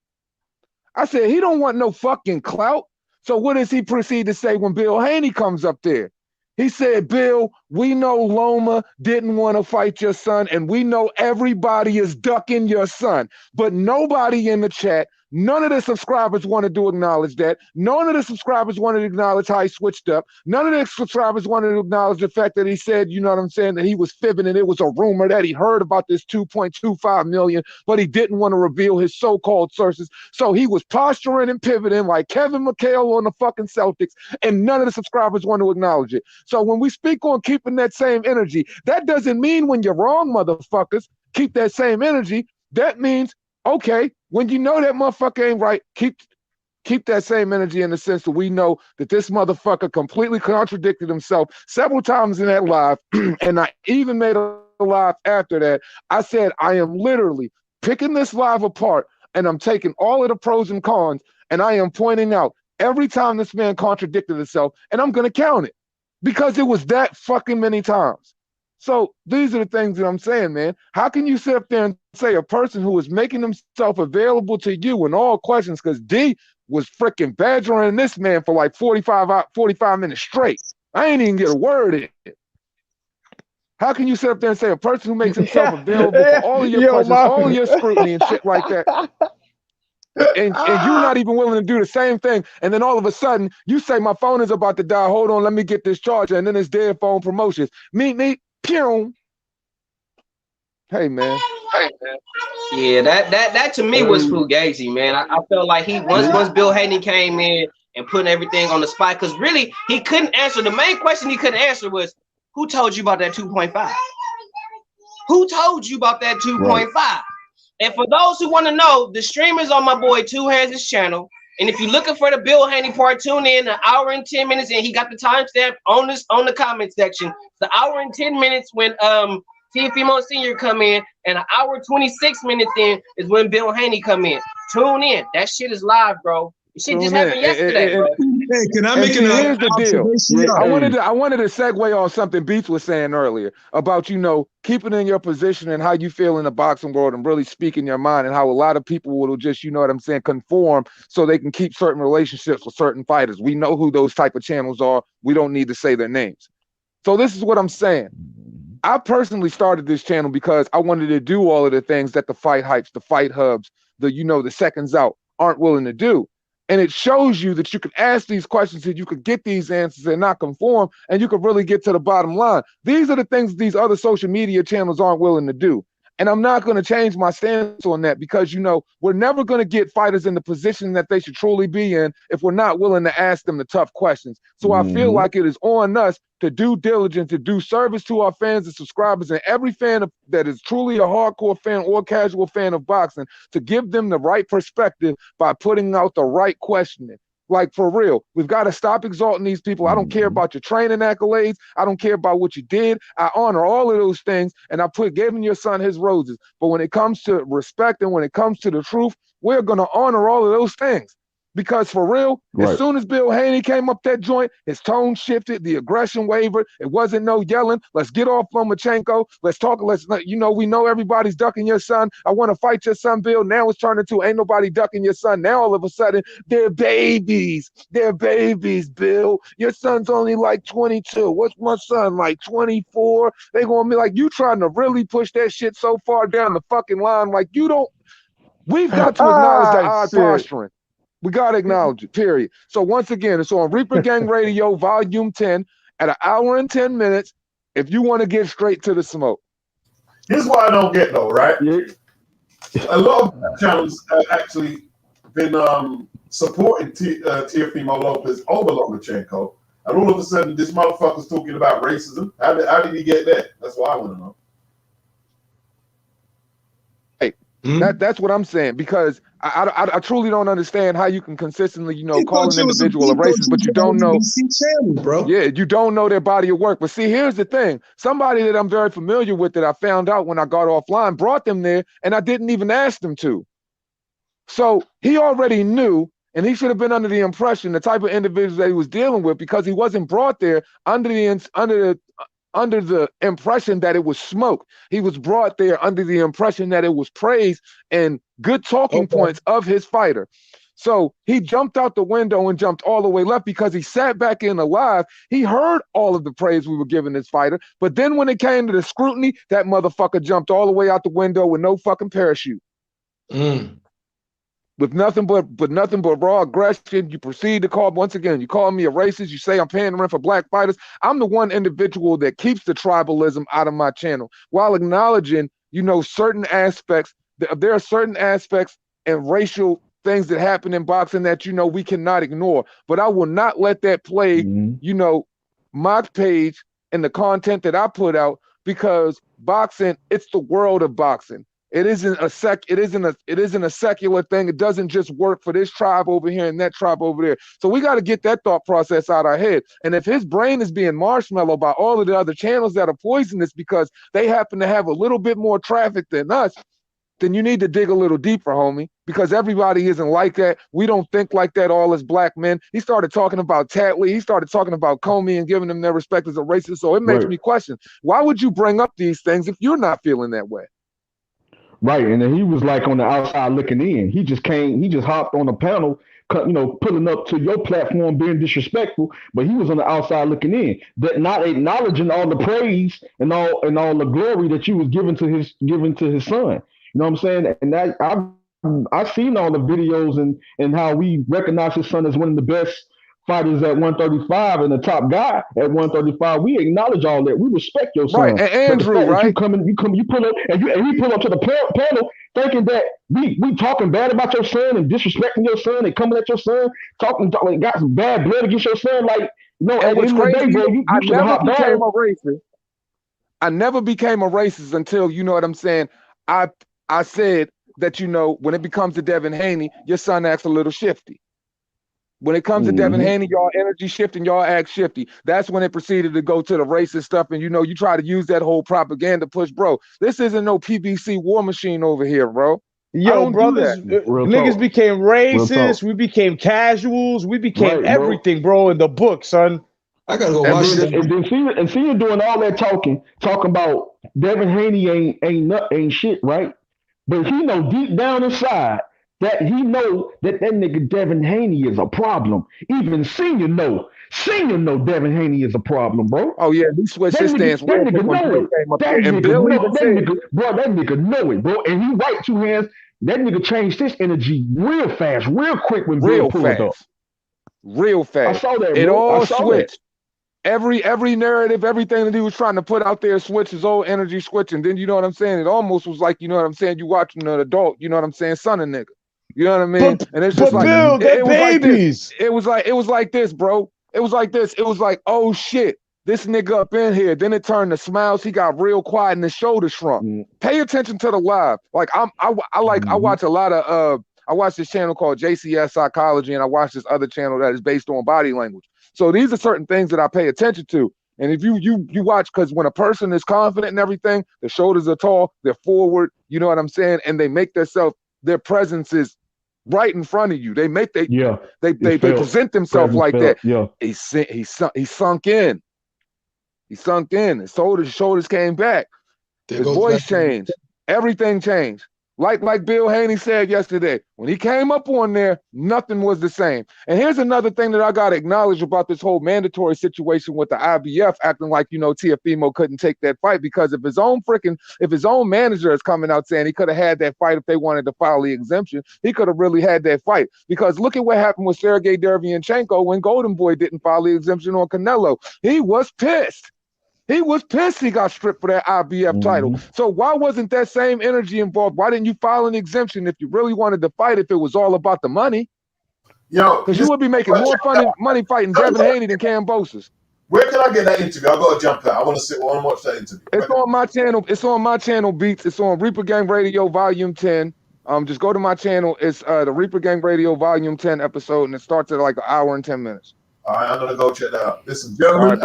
Speaker 2: I said, he don't want no fucking clout. So what does he proceed to say when Bill Haney comes up there? He said, Bill, we know Loma didn't want to fight your son, and we know everybody is ducking your son. But nobody in the chat, none of the subscribers wanted to acknowledge that. None of the subscribers wanted to acknowledge how he switched up. None of the subscribers wanted to acknowledge the fact that he said, you know what I'm saying, that he was fibbing and it was a rumor that he heard about this 2.25 million, but he didn't want to reveal his so-called sources. So he was posturing and pivoting like Kevin McHale on the fucking Celtics, and none of the subscribers want to acknowledge it. So when we speak on keeping that same energy, that doesn't mean when you're wrong, motherfuckers, keep that same energy. That means, okay, when you know that motherfucker ain't right, keep that same energy in the sense that we know that this motherfucker completely contradicted himself several times in that live. And I even made a live after that. I said, I am literally picking this live apart and I'm taking all of the pros and cons and I am pointing out every time this man contradicted himself, and I'm going to count it because it was that fucking many times. So these are the things that I'm saying, man. How can you sit up there and say a person who is making himself available to you in all questions, because D was freaking badgering this man for like 45 minutes straight. I ain't even get a word in it. How can you sit up there and say a person who makes himself available for all of your questions, all of your scrutiny and shit like that, and you're not even willing to do the same thing, and then all of a sudden you say my phone is about to die, hold on, let me get this charger, and then it's dead phone promotions. Meet, pew. Hey man.
Speaker 1: Yeah, that to me was fugazi, man. I felt like he once Bill Haney came in and put everything on the spot, because really he couldn't answer. The main question he couldn't answer was, who told you about that 2.5? Who told you about that 2.5? Right. And for those who want to know, the stream is on my boy Two Hands' channel. And if you're looking for the Bill Haney part, tune in an hour and 10 minutes, and he got the timestamp on the comment section. The hour and 10 minutes when Teofimo Sr. come in, and an hour 26 minutes in is when Bill Haney come in. Tune in. That shit is live, bro. Shit just happened yesterday, bro.
Speaker 5: Hey, can I
Speaker 2: And
Speaker 5: make
Speaker 2: see,
Speaker 5: an
Speaker 2: here's the deal.
Speaker 5: observation?
Speaker 2: I wanted to segue on something Beats was saying earlier about, you know, keeping in your position and how you feel in the boxing world and really speaking your mind, and how a lot of people will just, you know what I'm saying, conform so they can keep certain relationships with certain fighters. We know who those type of channels are. We don't need to say their names. So this is what I'm saying. I personally started this channel because I wanted to do all of the things that the fight hypes, the fight hubs, the, you know, the seconds out aren't willing to do. And it shows you that you can ask these questions and you could get these answers and not conform, and you could really get to the bottom line. These are the things these other social media channels aren't willing to do. And I'm not going to change my stance on that because, you know, we're never going to get fighters in the position that they should truly be in if we're not willing to ask them the tough questions. So I feel like it is on us to do diligence, to do service to our fans and subscribers, and every fan that is truly a hardcore fan or casual fan of boxing, to give them the right perspective by putting out the right questioning. Like, for real, we've got to stop exalting these people. I don't care about your training accolades. I don't care about what you did. I honor all of those things, and I giving your son his roses. But when it comes to respect and when it comes to the truth, we're going to honor all of those things. Because for real, as soon as Bill Haney came up that joint, his tone shifted, the aggression wavered. It wasn't no yelling. Let's get off Lomachenko. Let's talk. You know, we know everybody's ducking your son. I want to fight your son, Bill. Now it's turning to ain't nobody ducking your son. Now all of a sudden, they're babies. They're babies, Bill. Your son's only like 22. What's my son, like 24? They gonna be like, you trying to really push that shit so far down the fucking line. Like, you don't. We've got to acknowledge the odd posturing. We got to acknowledge it, period. So once again, it's on Reaper Gang Radio, Volume 10, at 1 hour and 10 minutes, if you want to get straight to the smoke.
Speaker 9: Here's what I don't get, though, right? A lot of channels have actually been supporting Teofimo Lopez over Lomachenko, and all of a sudden, this motherfucker's talking about racism. How did he get that? That's what I want to know.
Speaker 2: That's what I'm saying, because I truly don't understand how you can consistently, you know, call an individual a racist, but you don't know, bro. Yeah, you don't know their body of work. But see, here's the thing. Somebody that I'm very familiar with that I found out when I got offline brought them there, and I didn't even ask them to. So he already knew, and he should have been under the impression the type of individuals that he was dealing with, because he wasn't brought there under the impression that it was smoke. He was brought there under the impression that it was praise and good talking points of his fighter. So he jumped out the window and jumped all the way left because he sat back in alive. He heard all of the praise we were giving this fighter. But then when it came to the scrutiny, that motherfucker jumped all the way out the window with no fucking parachute. With nothing but raw aggression. You proceed to call, once again, you call me a racist. You say I'm pandering for black fighters. I'm the one individual that keeps the tribalism out of my channel while acknowledging, you know, certain aspects. There are certain aspects and racial things that happen in boxing that, you know, we cannot ignore. But I will not let that play, you know, my page and the content that I put out, because boxing, it's the world of boxing. It isn't a secular thing. It doesn't just work for this tribe over here and that tribe over there. So we got to get that thought process out of our head. And if his brain is being marshmallow by all of the other channels that are poisonous because they happen to have a little bit more traffic than us, then you need to dig a little deeper, homie, because everybody isn't like that. We don't think like that all as black men. He started talking about Tatley. He started talking about Comey and giving them their respect as a racist. So it makes me question, why would you bring up these things if you're not feeling that way?
Speaker 4: Right, and then he was like on the outside looking in. He just hopped on the panel, you know, pulling up to your platform, being disrespectful. But he was on the outside looking in, that not acknowledging all the praise and all the glory that you was giving to his son. You know what I'm saying? And that I've seen all the videos and how we recognize his son as one of the best fighters at 135 and the top guy at 135. We acknowledge all that. We respect your son.
Speaker 2: Right, and Andrew, right?
Speaker 4: You pull up, and he pull up to the panel thinking that we talking bad about your son and disrespecting your son and coming at your son, talking got some bad blood against your son. Like, no, at the end of the day, bro, you should hop down.
Speaker 2: I never became a racist until, you know what I'm saying, I said that, you know, when it becomes to Devin Haney, your son acts a little shifty. When it comes to Devin Haney, y'all energy shifting, y'all act shifty. That's when it proceeded to go to the racist stuff. And, you know, you try to use that whole propaganda push, bro. This isn't no PBC war machine over here, bro.
Speaker 8: Yo,
Speaker 2: don't do
Speaker 8: brothers,
Speaker 4: Real
Speaker 8: niggas
Speaker 4: talk.
Speaker 8: became
Speaker 4: Real talk.
Speaker 8: racist. We became casuals. We became
Speaker 4: Right, bro.
Speaker 8: everything, bro, in the book, son.
Speaker 5: I gotta go
Speaker 4: And
Speaker 5: watch
Speaker 4: then,
Speaker 5: this.
Speaker 4: and then see you doing all that talking about Devin Haney ain't shit, right? But he know deep down inside that he know that nigga Devin Haney is a problem. Even Senior know Devin Haney is a problem, bro.
Speaker 2: Oh yeah, he switched his stance
Speaker 4: That
Speaker 2: real quick
Speaker 4: nigga
Speaker 2: when
Speaker 4: know
Speaker 2: Bill
Speaker 4: it.
Speaker 2: came up
Speaker 4: That
Speaker 2: there. And
Speaker 4: nigga
Speaker 2: Bill
Speaker 4: know
Speaker 2: even
Speaker 4: that
Speaker 2: said,
Speaker 4: nigga, bro. That nigga know it, bro. And he right 2 hands. That nigga changed his energy real fast, real quick when Bill
Speaker 2: real
Speaker 4: pulled up.
Speaker 2: fast, real
Speaker 4: I
Speaker 2: fast.
Speaker 4: saw that,
Speaker 2: It
Speaker 4: bro. I
Speaker 2: all
Speaker 4: saw that.
Speaker 2: switched. Every narrative, everything that he was trying to put out there switched, his old energy switch. And then you know what I'm saying? It almost was like, you know what I'm saying, you watching an adult, you know what I'm saying, son of nigga. You know what I mean? And it's just
Speaker 8: But
Speaker 2: like
Speaker 8: Bill, they're
Speaker 2: it was like
Speaker 8: babies.
Speaker 2: this. It was like this, bro. It was like this. It was like, oh shit, this nigga up in here. Then it turned to smiles. He got real quiet and his shoulders shrunk.
Speaker 4: Mm.
Speaker 2: Pay attention to the live. Like I watch a lot of I watch this channel called JCS Psychology, and I watch this other channel that is based on body language. So these are certain things that I pay attention to. And if you watch, because when a person is confident and everything, their shoulders are tall, they're forward, you know what I'm saying, and they make their presence is right in front of you. They present themselves like that.
Speaker 4: Yeah.
Speaker 2: He sunk in. He sunk in. His shoulders came back. His voice changed. Everything changed. Like Bill Haney said yesterday, when he came up on there, nothing was the same. And here's another thing that I got to acknowledge about this whole mandatory situation with the IBF acting like, you know, Teofimo couldn't take that fight, because if his own manager is coming out saying he could have had that fight if they wanted to file the exemption, he could have really had that fight. Because look at what happened with Sergey Derevyanchenko when Golden Boy didn't file the exemption on Canelo. He was pissed. He was pissed he got stripped for that IBF title. So why wasn't that same energy involved? Why didn't you file an exemption if you really wanted to fight, if it was all about the money?
Speaker 9: Yo,
Speaker 2: because you would be making more money fighting Devin Haney than Kambosos.
Speaker 9: Where can I get that interview? I got to jump out. I want to watch that interview.
Speaker 2: It's on my channel. It's on my channel, Beats. It's on Reaper Gang Radio Volume 10. Just go to my channel. It's the Reaper Gang Radio Volume 10 episode, and it starts at like an hour and 10 minutes.
Speaker 9: All right, I'm gonna go check that out. Listen, gentlemen.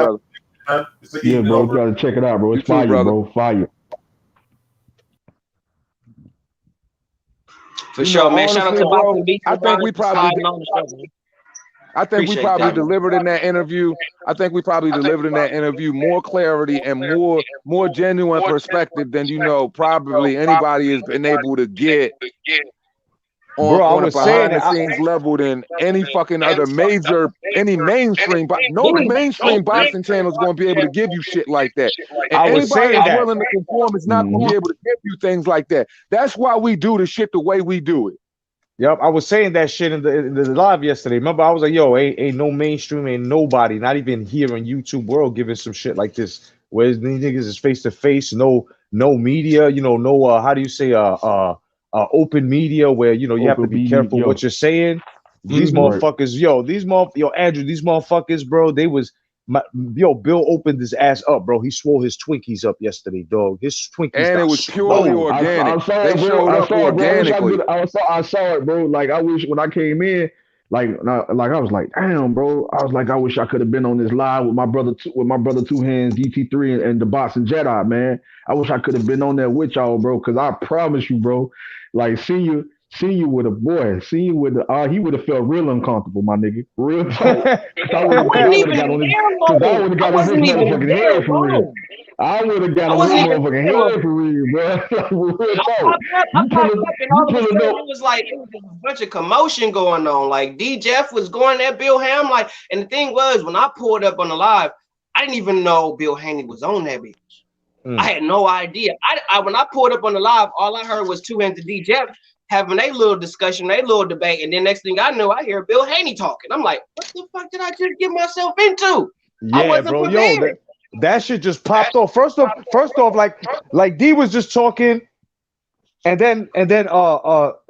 Speaker 2: All right,
Speaker 4: yeah, bro, you gotta check it out, bro. It's fire, bro. Fire.
Speaker 1: For sure, man. Shout out to
Speaker 2: bro, I think we probably delivered in that interview. I think we probably delivered in that interview more clarity and more genuine perspective than, you know, probably anybody has been able to get on a behind the scenes level than any fucking other mainstream, but no mainstream boxing channel is going to be able to give you shit like that. And anybody that's willing to conform is not going to be able to give you things like that. That's why we do the shit the way we do it.
Speaker 8: Yep, I was saying that shit in the live yesterday. Remember, I was like, "Yo, ain't no mainstream, ain't nobody, not even here in YouTube world, giving some shit like this. Where these niggas is face to face, no media, you know, no how do you say open media where you know you have to be careful what you're saying. These motherfuckers, Andrew, these motherfuckers, bro, they was Bill opened his ass up, bro. He swole his Twinkies up yesterday, dog. His Twinkies,
Speaker 2: and it was purely organic. They showed up organically.
Speaker 4: I saw it, bro. Like I wish when I came in, like I was like, damn, bro. I was like, I wish I could have been on this live with my brother, Two Hands, DT3, and the Boxing Jedi, man. I wish I could have been on there with y'all, bro. Because I promise you, bro, like seeing you with a boy, he would have felt real uncomfortable, my nigga. Real talk. I would have got on his motherfucking head for real. I would have got on his motherfucking head for real, bro. Real talk.
Speaker 1: It was a bunch of commotion going on. Like D Jeff was going at Bill Ham, like, and the thing was, when I pulled up on the live, I didn't even know Bill Haney was on that bitch. I had no idea. I when I pulled up on the live, all I heard was Two Hands to D Jeff having a little discussion, a little debate, and then next thing I know, I hear Bill Haney talking. I'm like, what the fuck did I just get myself into?
Speaker 8: Yeah, bro, prepared. That shit just popped off. First off, like D was just talking, and then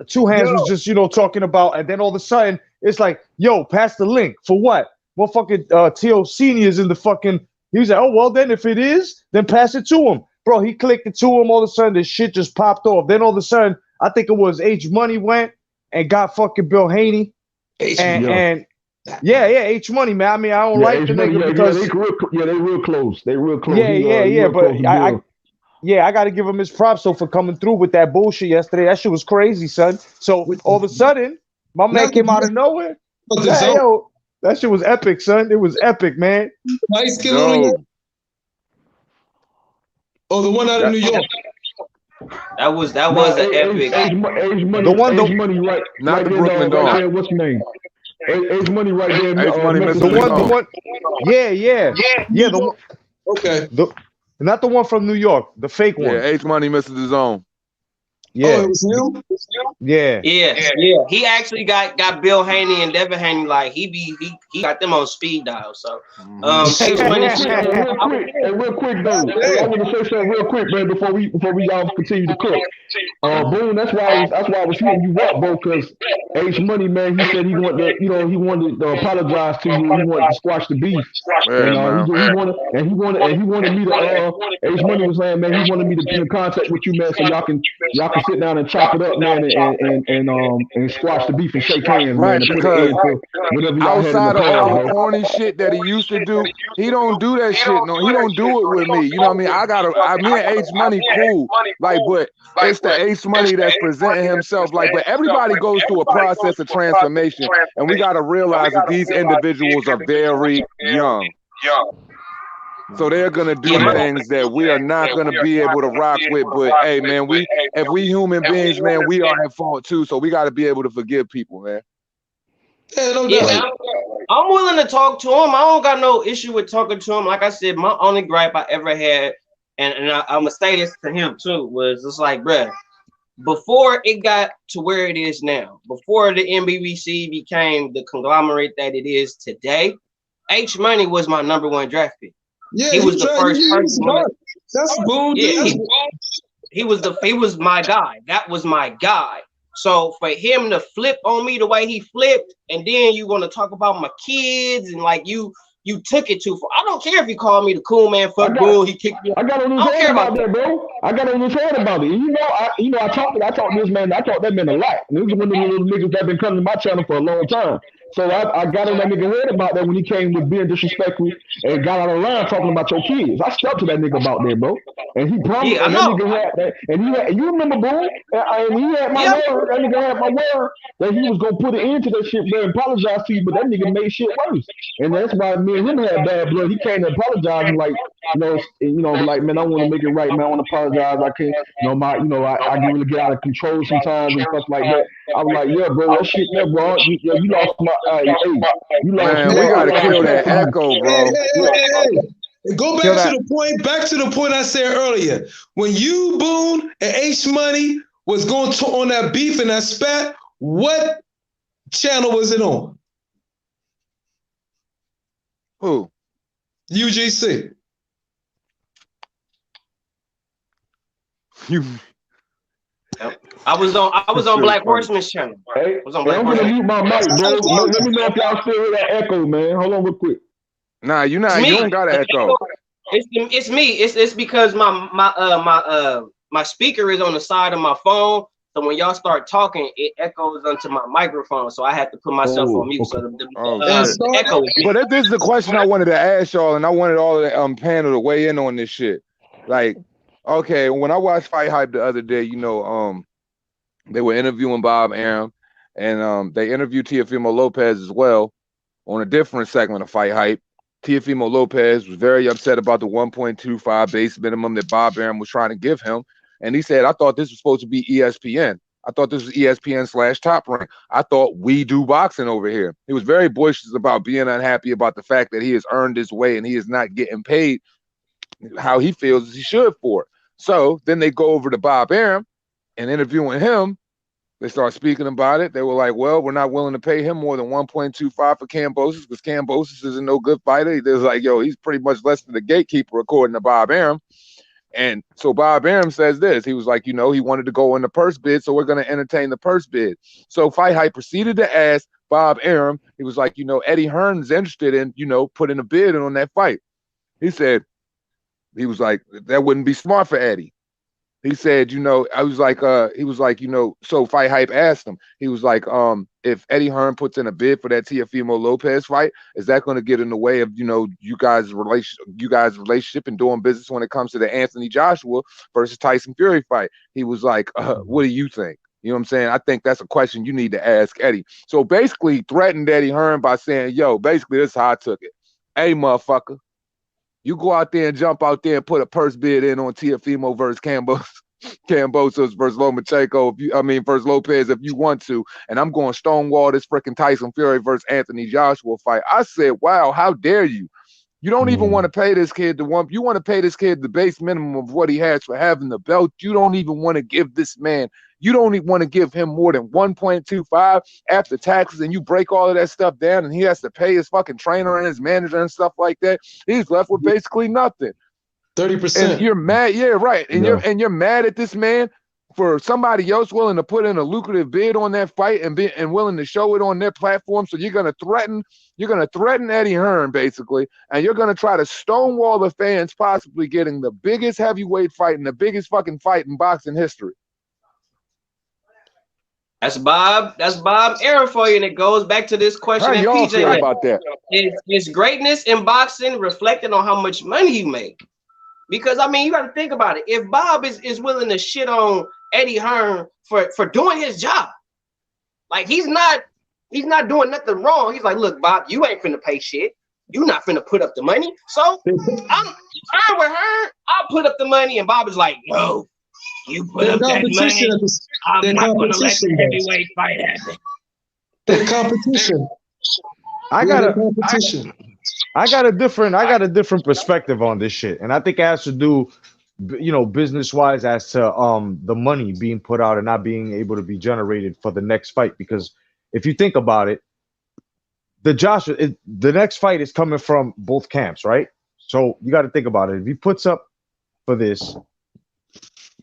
Speaker 8: Two Hands was just, you know, talking about, and then all of a sudden it's like, yo, pass the link for what? Motherfucking T.O. Senior's in the fucking. He was like, oh well, then if it is, then pass it to him, bro. He clicked it to him. All of a sudden, this shit just popped off. Then all of a sudden, I think it was H Money went and got fucking Bill Haney, and H Money, man. I mean, I don't like the nigga because
Speaker 4: they real close. They real close.
Speaker 8: Yeah, but Yeah, I got to give him his props so for coming through with that bullshit yesterday. That shit was crazy, son. So all of a sudden, my man came out of nowhere. Yeah, yo, that shit was epic, son. It was epic, man.
Speaker 5: Nice skin on the Oh, the one out of New York.
Speaker 1: That was an epic.
Speaker 4: The one, the money right,
Speaker 2: not the
Speaker 4: there,
Speaker 2: Brooklyn
Speaker 4: right
Speaker 2: Dawn.
Speaker 4: there. What's the name? H Money right there.
Speaker 2: H Money,
Speaker 8: the one. Yeah. The one.
Speaker 5: Okay.
Speaker 8: Not the one from New York, the fake one.
Speaker 2: Yeah, H Money misses the zone.
Speaker 8: Yeah.
Speaker 5: Oh, it was him?
Speaker 1: Yeah. He actually got Bill Haney and Devin Haney, like he got them on speed dial. So H Money
Speaker 4: real quick though. Hey, I want to say something real quick, man, before we all continue to cook. Boom, that's why I was hitting you up, bro, because H Money, man, he said he wanted to apologize to you. He wanted to squash the beef.
Speaker 2: Yeah,
Speaker 4: and he wanted me to H Money was saying, man, he wanted me to get in contact with you, man, so y'all can sit down and chop it up, man, and squash the beef and shake hands,
Speaker 2: right,
Speaker 4: man, and
Speaker 2: because
Speaker 4: put it into whatever y'all had in the
Speaker 2: outside of
Speaker 4: past,
Speaker 2: all the
Speaker 4: bro.
Speaker 2: corny shit that he used to do, he don't do that shit. No, he don't do it with me. You know what I mean? Me and H Money cool, like, but it's the H Money that's presenting himself, like. But everybody goes through a process of transformation, and we got to realize that these individuals are very young. So they're gonna do things that we are not gonna be able to rock with. But hey, man, if we human beings, man, we are at fault too. So we got to be able to forgive people, man.
Speaker 1: Yeah, I'm willing to talk to him. I don't got no issue with talking to him. Like I said, my only gripe I ever had, and I'm gonna say this to him too, was just like, bruh, before it got to where it is now, before the NBBC became the conglomerate that it is today, H Money was my #1 draft pick.
Speaker 5: Yeah,
Speaker 1: he was the first person.
Speaker 5: That's Boone.
Speaker 1: Yeah, he was my guy. That was my guy. So for him to flip on me the way he flipped, and then you want to talk about my kids and like you took it too far. I don't care if you call me the cool man, fuck Boone. He kicked me.
Speaker 4: I got on his head about that, bro. I got on his head about it. And I talked to this man. I talked that man a lot. And this is one of the little niggas that been coming to my channel for a long time. So I got on that nigga head about that when he came with being disrespectful and got out of line talking about your kids. I stuck to that nigga about that, bro. And he promised, and that nigga had that. And you remember, Boone? And he had my word. That nigga had my word that he was gonna put it into that shit, bro, and apologize to you. But that nigga made shit worse. And that's why me and him had bad blood. He came to apologize and like, like, man, I want to make it right, man. I want to apologize. I can't, I can really get out of control sometimes and stuff like that. I was like, yeah, bro, that shit, there, bro. You lost my, you lost.
Speaker 2: Man, we gotta kill that echo, bro.
Speaker 5: Go back to the point I said earlier. When you, Boone, and H Money was going on that beef and that spat, what channel was it on?
Speaker 2: Who?
Speaker 5: UGC.
Speaker 1: I was on Black Horseman's channel.
Speaker 4: Hey, I'm gonna mute my mic, bro. Let me know if y'all still hear that echo, man. Hold on real quick.
Speaker 2: Nah, you don't got an echo.
Speaker 1: It's me. It's because my speaker is on the side of my phone. So when y'all start talking, it echoes onto my microphone. So I have to put myself on mute. So the echo.
Speaker 2: But this is the question I wanted to ask y'all, and I wanted all of the panel to weigh in on this shit. Like, okay, when I watched Fight Hype the other day, they were interviewing Bob Arum, and they interviewed Teofimo Lopez as well on a different segment of Fight Hype. Teofimo Lopez was very upset about the 1.25 base minimum that Bob Arum was trying to give him. And he said, I thought this was supposed to be ESPN. I thought this was ESPN / Top Rank. I thought we do boxing over here. He was very boisterous about being unhappy about the fact that he has earned his way and he is not getting paid how he feels he should for it. So then they go over to Bob Arum and interviewing him. They start speaking about it. They were like, well, we're not willing to pay him more than 1.25 for Kambosos because Kambosos isn't no good fighter. They was like, yo, he's pretty much less than the gatekeeper, according to Bob Arum. And so Bob Arum says this. He was like, he wanted to go in the purse bid, so we're going to entertain the purse bid. So Fight Hype proceeded to ask Bob Arum. He was like, Eddie Hearn's interested in, putting a bid in on that fight. He said, he was like, that wouldn't be smart for Eddie. He said, you know, he was like, you know, so Fight Hype asked him, he was like, if Eddie Hearn puts in a bid for that Teofimo Lopez fight, is that going to get in the way of, you know, you guys' relationship and doing business when it comes to the Anthony Joshua versus Tyson Fury fight? He was like, what do you think? You know what I'm saying? I think that's a question you need to ask Eddie. So basically threatened Eddie Hearn by saying, yo, basically this is how I took it. Hey, motherfucker, you go out there and jump out there and put a purse bid in on Teofimo versus Kambosos versus Lomachenko, versus Lopez if you want to, and I'm going stonewall this freaking Tyson Fury versus Anthony Joshua fight. I said, wow, how dare you? You don't even want to pay this kid you want to pay this kid the base minimum of what he has for having the belt. You don't even want to give this man, you don't even want to give him more than 1.25 after taxes, and you break all of that stuff down and he has to pay his fucking trainer and his manager and stuff like that. He's left with basically nothing.
Speaker 5: 30%.
Speaker 2: And you're mad, yeah, right. And you're mad at this man for somebody else willing to put in a lucrative bid on that fight and willing to show it on their platform. So you're gonna threaten Eddie Hearn basically, and you're gonna try to stonewall the fans possibly getting the biggest heavyweight fight and the biggest fucking fight in boxing history.
Speaker 1: That's Bob Aaron for you, and it goes back to this question that
Speaker 2: y'all
Speaker 1: PJ
Speaker 2: feel
Speaker 1: had.
Speaker 2: about that?
Speaker 1: Is greatness in boxing reflecting on how much money you make? Because I mean, you got to think about it. If Bob is willing to shit on Eddie Hearn for doing his job, like he's not doing nothing wrong. He's like, look, Bob, you ain't finna pay shit. You not finna put up the money. So I'm Hearn with Hearn. I'll put up the money, and Bob is like, no, you put up that money. I'm not gonna let the heavyweight fight happen.
Speaker 5: The competition.
Speaker 8: I got a different perspective on this shit, and I think it has to do, you know, business wise as to the money being put out and not being able to be generated for the next fight. Because if you think about it, the next fight is coming from both camps, right? So you got to think about it. If he puts up for this,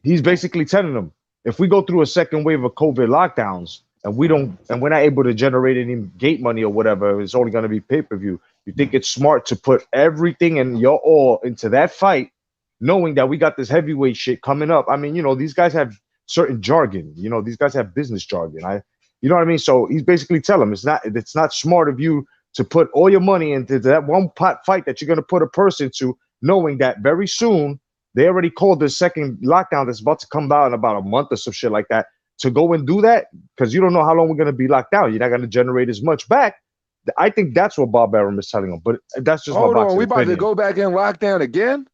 Speaker 8: he's basically telling them, if we go through a second wave of COVID lockdowns and we're not able to generate any gate money or whatever, it's only going to be pay-per-view. You think it's smart to put everything and your all into that fight, knowing that we got this heavyweight shit coming up? I mean, you know, these guys have certain jargon. You know, these guys have business jargon. You know what I mean? So he's basically telling them it's not smart of you to put all your money into that one pot fight that you're going to put a person to, knowing that very soon they already called the second lockdown that's about to come out in about a month or some shit like that, to go and do that, because you don't know how long we're going to be locked down. You're not going to generate as much back. I think that's what Bob Arum is telling them, but that's just
Speaker 2: Hold
Speaker 8: my
Speaker 2: on, we about
Speaker 8: opinion.
Speaker 2: to go back in lockdown again?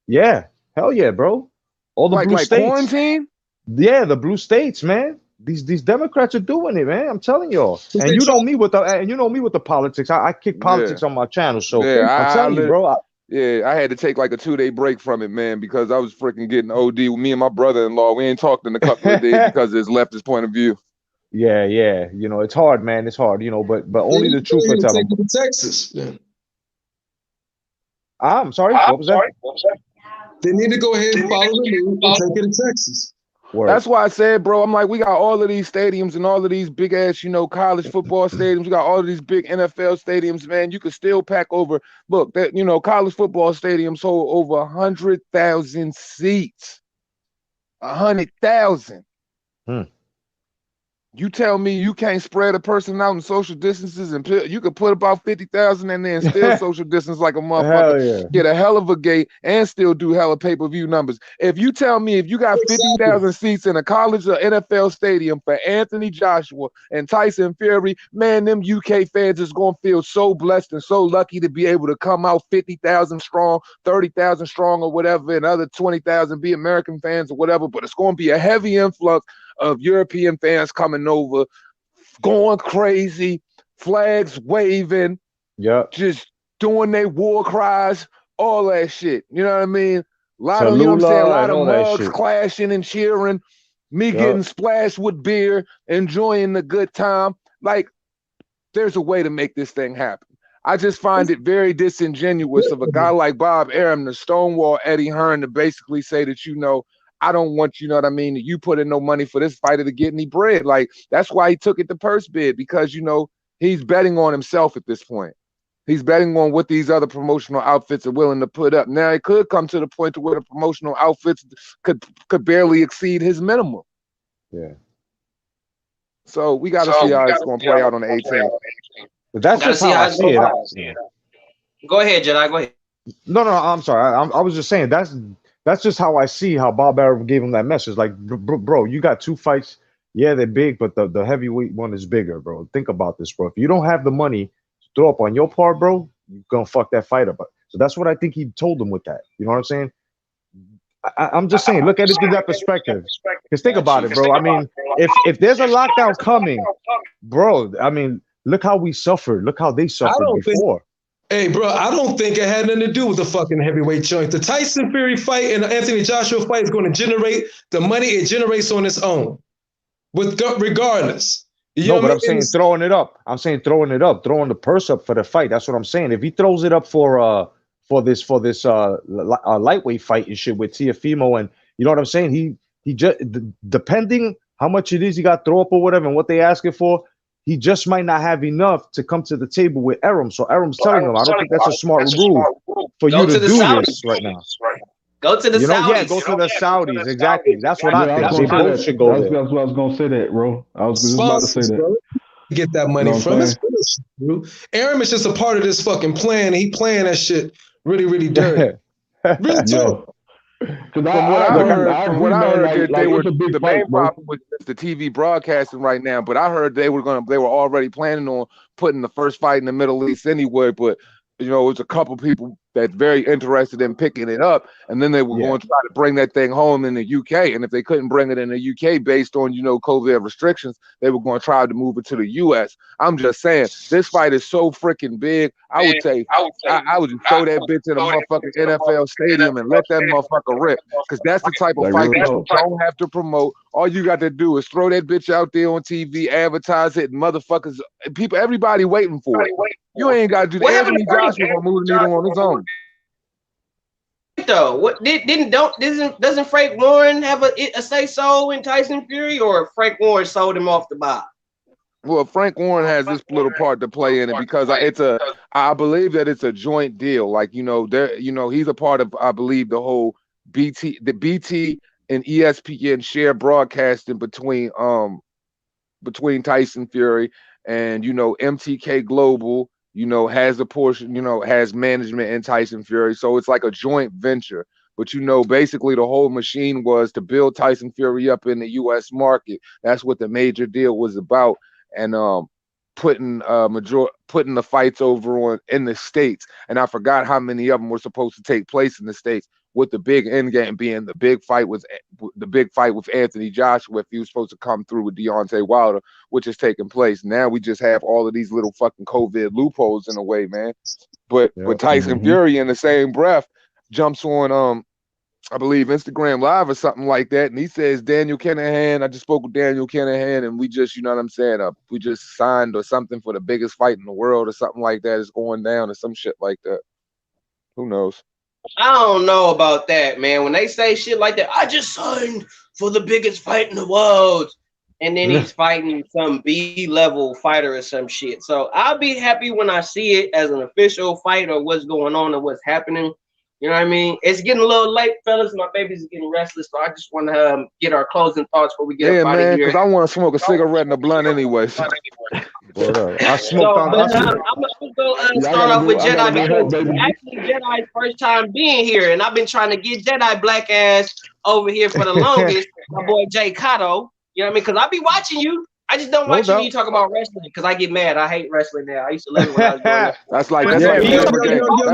Speaker 8: Yeah, hell yeah, bro. All the blue states.
Speaker 2: Quarantine?
Speaker 8: Yeah, the blue states, man. These Democrats are doing it, man. I'm telling y'all. And you know me with the politics. I kick politics on my channel, so I'm telling you, bro.
Speaker 2: I had to take like a 2-day break from it, man, because I was freaking getting OD with me and my brother-in-law. We ain't talked in a couple of days because of his leftist point of view.
Speaker 8: Yeah. You know, it's hard, man. It's hard, you know, but only the truth will tell them.
Speaker 5: Texas. Yeah.
Speaker 8: I'm sorry. What was that?
Speaker 5: They need to go ahead and follow the move and take it to Texas.
Speaker 2: Word. That's why I said, bro, I'm like, we got all of these stadiums and all of these big ass, you know, college football stadiums. We got all of these big NFL stadiums, man. You could still pack over. Look, that, you know, college football stadiums hold over 100,000 seats. 100,000. You tell me you can't spread a person out in social distances and you could put about 50,000 in there and still social distance like a motherfucker.
Speaker 8: Yeah.
Speaker 2: Get a hell of a gate and still do hella pay-per-view numbers. If you tell me if you got 50,000 seats in a college or NFL stadium for Anthony Joshua and Tyson Fury, man, them UK fans is going to feel so blessed and so lucky to be able to come out 50,000 strong, 30,000 strong or whatever, and other 20,000 be American fans or whatever, but it's going to be a heavy influx of European fans coming over, going crazy, flags waving, just doing their war cries, all that shit. You know what I mean? A lot of, you know what I'm saying? A lot of mugs clashing and cheering, me getting splashed with beer, enjoying the good time. Like, there's a way to make this thing happen. I just find it very disingenuous of a guy like Bob Arum to stonewall Eddie Hearn to basically say that, you know, I don't want, you know what I mean, you put in no money for this fighter to get any bread. Like, that's why he took it the purse bid, because, you know, he's betting on himself at this point. He's betting on what these other promotional outfits are willing to put up. Now it could come to the point to where the promotional outfits could barely exceed his minimum.
Speaker 8: Yeah.
Speaker 2: So we got to see how it's going to play out on the 18th.
Speaker 8: But that's just how I see it.
Speaker 1: Go ahead, Jedi. Go ahead.
Speaker 8: No, I'm sorry. I was just saying that's just how I see how Bob Arum gave him that message. Like, bro, you got 2 fights. Yeah, they're big, but the heavyweight one is bigger, bro. Think about this, bro. If you don't have the money to throw up on your part, bro, you're gonna fuck that fight up. So that's what I think he told him with that. You know what I'm saying? I'm just saying, look at it through that perspective. Because think about it, bro. I mean, if there's a lockdown coming, bro, I mean, look how we suffered. Look how they suffered before.
Speaker 5: Hey, bro, I don't think it had nothing to do with the fucking heavyweight joint. The Tyson Fury fight and the Anthony Joshua fight is going to generate the money it generates on its own, regardless.
Speaker 8: No, but I'm saying throwing it up. I'm saying throwing it up, throwing the purse up for the fight. That's what I'm saying. If he throws it up for this lightweight fight and shit with Teofimo, and you know what I'm saying, he just depending how much it is he got to throw up or whatever and what they asking for, he just might not have enough to come to the table with Arum. So Arum's telling him, I don't think that's a smart move for you to do this right now.
Speaker 1: Go to the Saudis.
Speaker 8: Yeah, go to the Saudis. Exactly. That's what I think. They both should go there.
Speaker 4: That's what I was going to say that, bro. I was just about to say that.
Speaker 5: Get that money from us. Arum is just a part of this fucking plan. He playing that shit really, really dirty. Really talk.
Speaker 2: From what I heard, the main problem was the TV broadcasting right now. But I heard they were already planning on putting the first fight in the Middle East anyway. But you know, it was a couple people that's very interested in picking it up, and then they were going to try to bring that thing home in the UK. And if they couldn't bring it in the UK based on, you know, COVID restrictions, they were going to try to move it to the US. I'm just saying, this fight is so freaking big. I would say I would just throw that bitch in a motherfucking NFL stadium and let that motherfucker rip, because that's the type of fight that you don't have to promote. All you got to do is throw that bitch out there on TV, advertise it, and motherfuckers, people, everybody waiting for it. You ain't got to do that. Anthony Joshua gonna move the needle on his own.
Speaker 1: Though, what doesn't Frank Warren have a say so in Tyson Fury, or Frank Warren sold him off the buy?
Speaker 2: Well, Frank Warren has this little part to play in it because I believe that it's a joint deal. Like, you know, he's a part of, I believe, the whole BT and ESPN share broadcasting between Tyson Fury and, you know, MTK Global, you know, has a portion, you know, has management in Tyson Fury. So it's like a joint venture. But, you know, basically the whole machine was to build Tyson Fury up in the U.S. market. That's what the major deal was about. And putting the fights over in the States. And I forgot how many of them were supposed to take place in the States, with the big end game being the big fight with Anthony Joshua, if he was supposed to come through with Deontay Wilder, which is taking place. Now we just have all of these little fucking COVID loopholes in a way, man. But with Tyson Fury in the same breath jumps on I believe Instagram Live or something like that, and he says Daniel Kinahan, I just spoke with Daniel Kinahan, and we just, you know what I'm saying, we just signed or something for the biggest fight in the world or something like that is going down or some shit like that. Who knows?
Speaker 1: I don't know about that, man. When they say shit like that, I just signed for the biggest fight in the world, and then he's fighting some B-level fighter or some shit. So I'll be happy when I see it as an official fight or what's going on or what's happening. You know what I mean? It's getting a little late, fellas. My baby's getting restless, so I just want to get our closing thoughts before we get up out of here.
Speaker 2: Because I want to smoke a cigarette and a blunt anyway.
Speaker 8: I smoked
Speaker 1: I'm going to go start off with Jedi, because actually Jedi's first time being here, and I've been trying to get Jedi black ass over here for the longest. My boy Jay Cotto. You know what I mean? Because I be watching you. I just don't watch you talk about wrestling because I get mad. I hate wrestling now. I used to love it when I was doing it.
Speaker 2: That's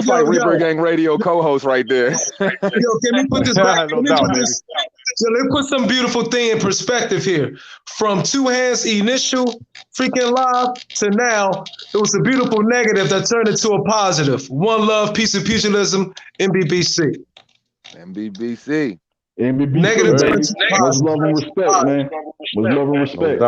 Speaker 2: like Reaper Gang radio co-host right there.
Speaker 5: Yo, can we put this back? Let's put some beautiful thing in perspective here. From Two Hands initial freaking live to now, it was a beautiful negative that turned into a positive. One love, peace and pugilism, NBBC.
Speaker 2: NBBC.
Speaker 4: Negative. Much love and respect, man. Much love and respect.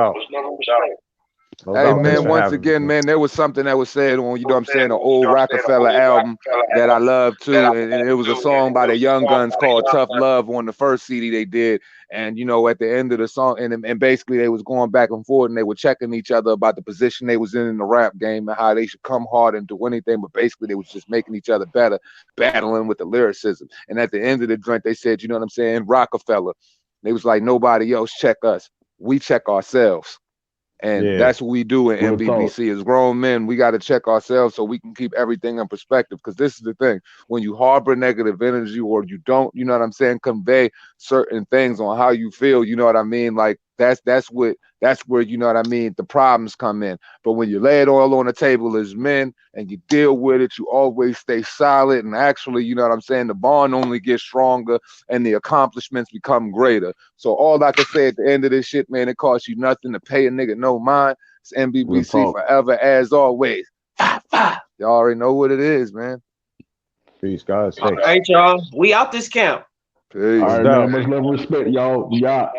Speaker 8: No
Speaker 2: Hey
Speaker 8: doubt. Thanks
Speaker 2: man,
Speaker 8: for
Speaker 2: once
Speaker 8: having me.
Speaker 2: again, man, there was something that was said on, you know what I'm saying, an old Rockefeller album that I love too. And it was a song by the Young Guns called Tough Love on the first CD they did. And you know, at the end of the song, and basically they was going back and forth and they were checking each other about the position they was in the rap game and how they should come hard and do anything, but basically they was just making each other better, battling with the lyricism. And at the end of the joint, they said, you know what I'm saying, Rockefeller. They was like, nobody else check us. We check ourselves. And
Speaker 8: Yeah.
Speaker 2: that's what we do in
Speaker 4: Real talk.
Speaker 2: NBBC. As grown men, we got to check ourselves so we can keep everything in perspective. Because this is the thing: when you harbor negative energy, or you don't, you know what I'm saying, convey certain things on how you feel, you know what I mean. Like that's where you know what I mean. The problems come in. But when you lay it all on the table as men and you deal with it, you always stay solid. And actually, you know what I'm saying, the bond only gets stronger and the accomplishments become greater. So all I can say at the end of this shit, man, it costs you nothing to pay a nigga no mind. It's
Speaker 4: Real
Speaker 2: NBBC
Speaker 4: talk.
Speaker 2: forever as always. Y'all already know what it is, man.
Speaker 8: Peace, guys.
Speaker 1: All
Speaker 8: Thanks.
Speaker 1: right, y'all. We out this camp.
Speaker 2: Peace.
Speaker 4: All right,
Speaker 8: doubt.
Speaker 4: man. Much love and respect, y'all. We out.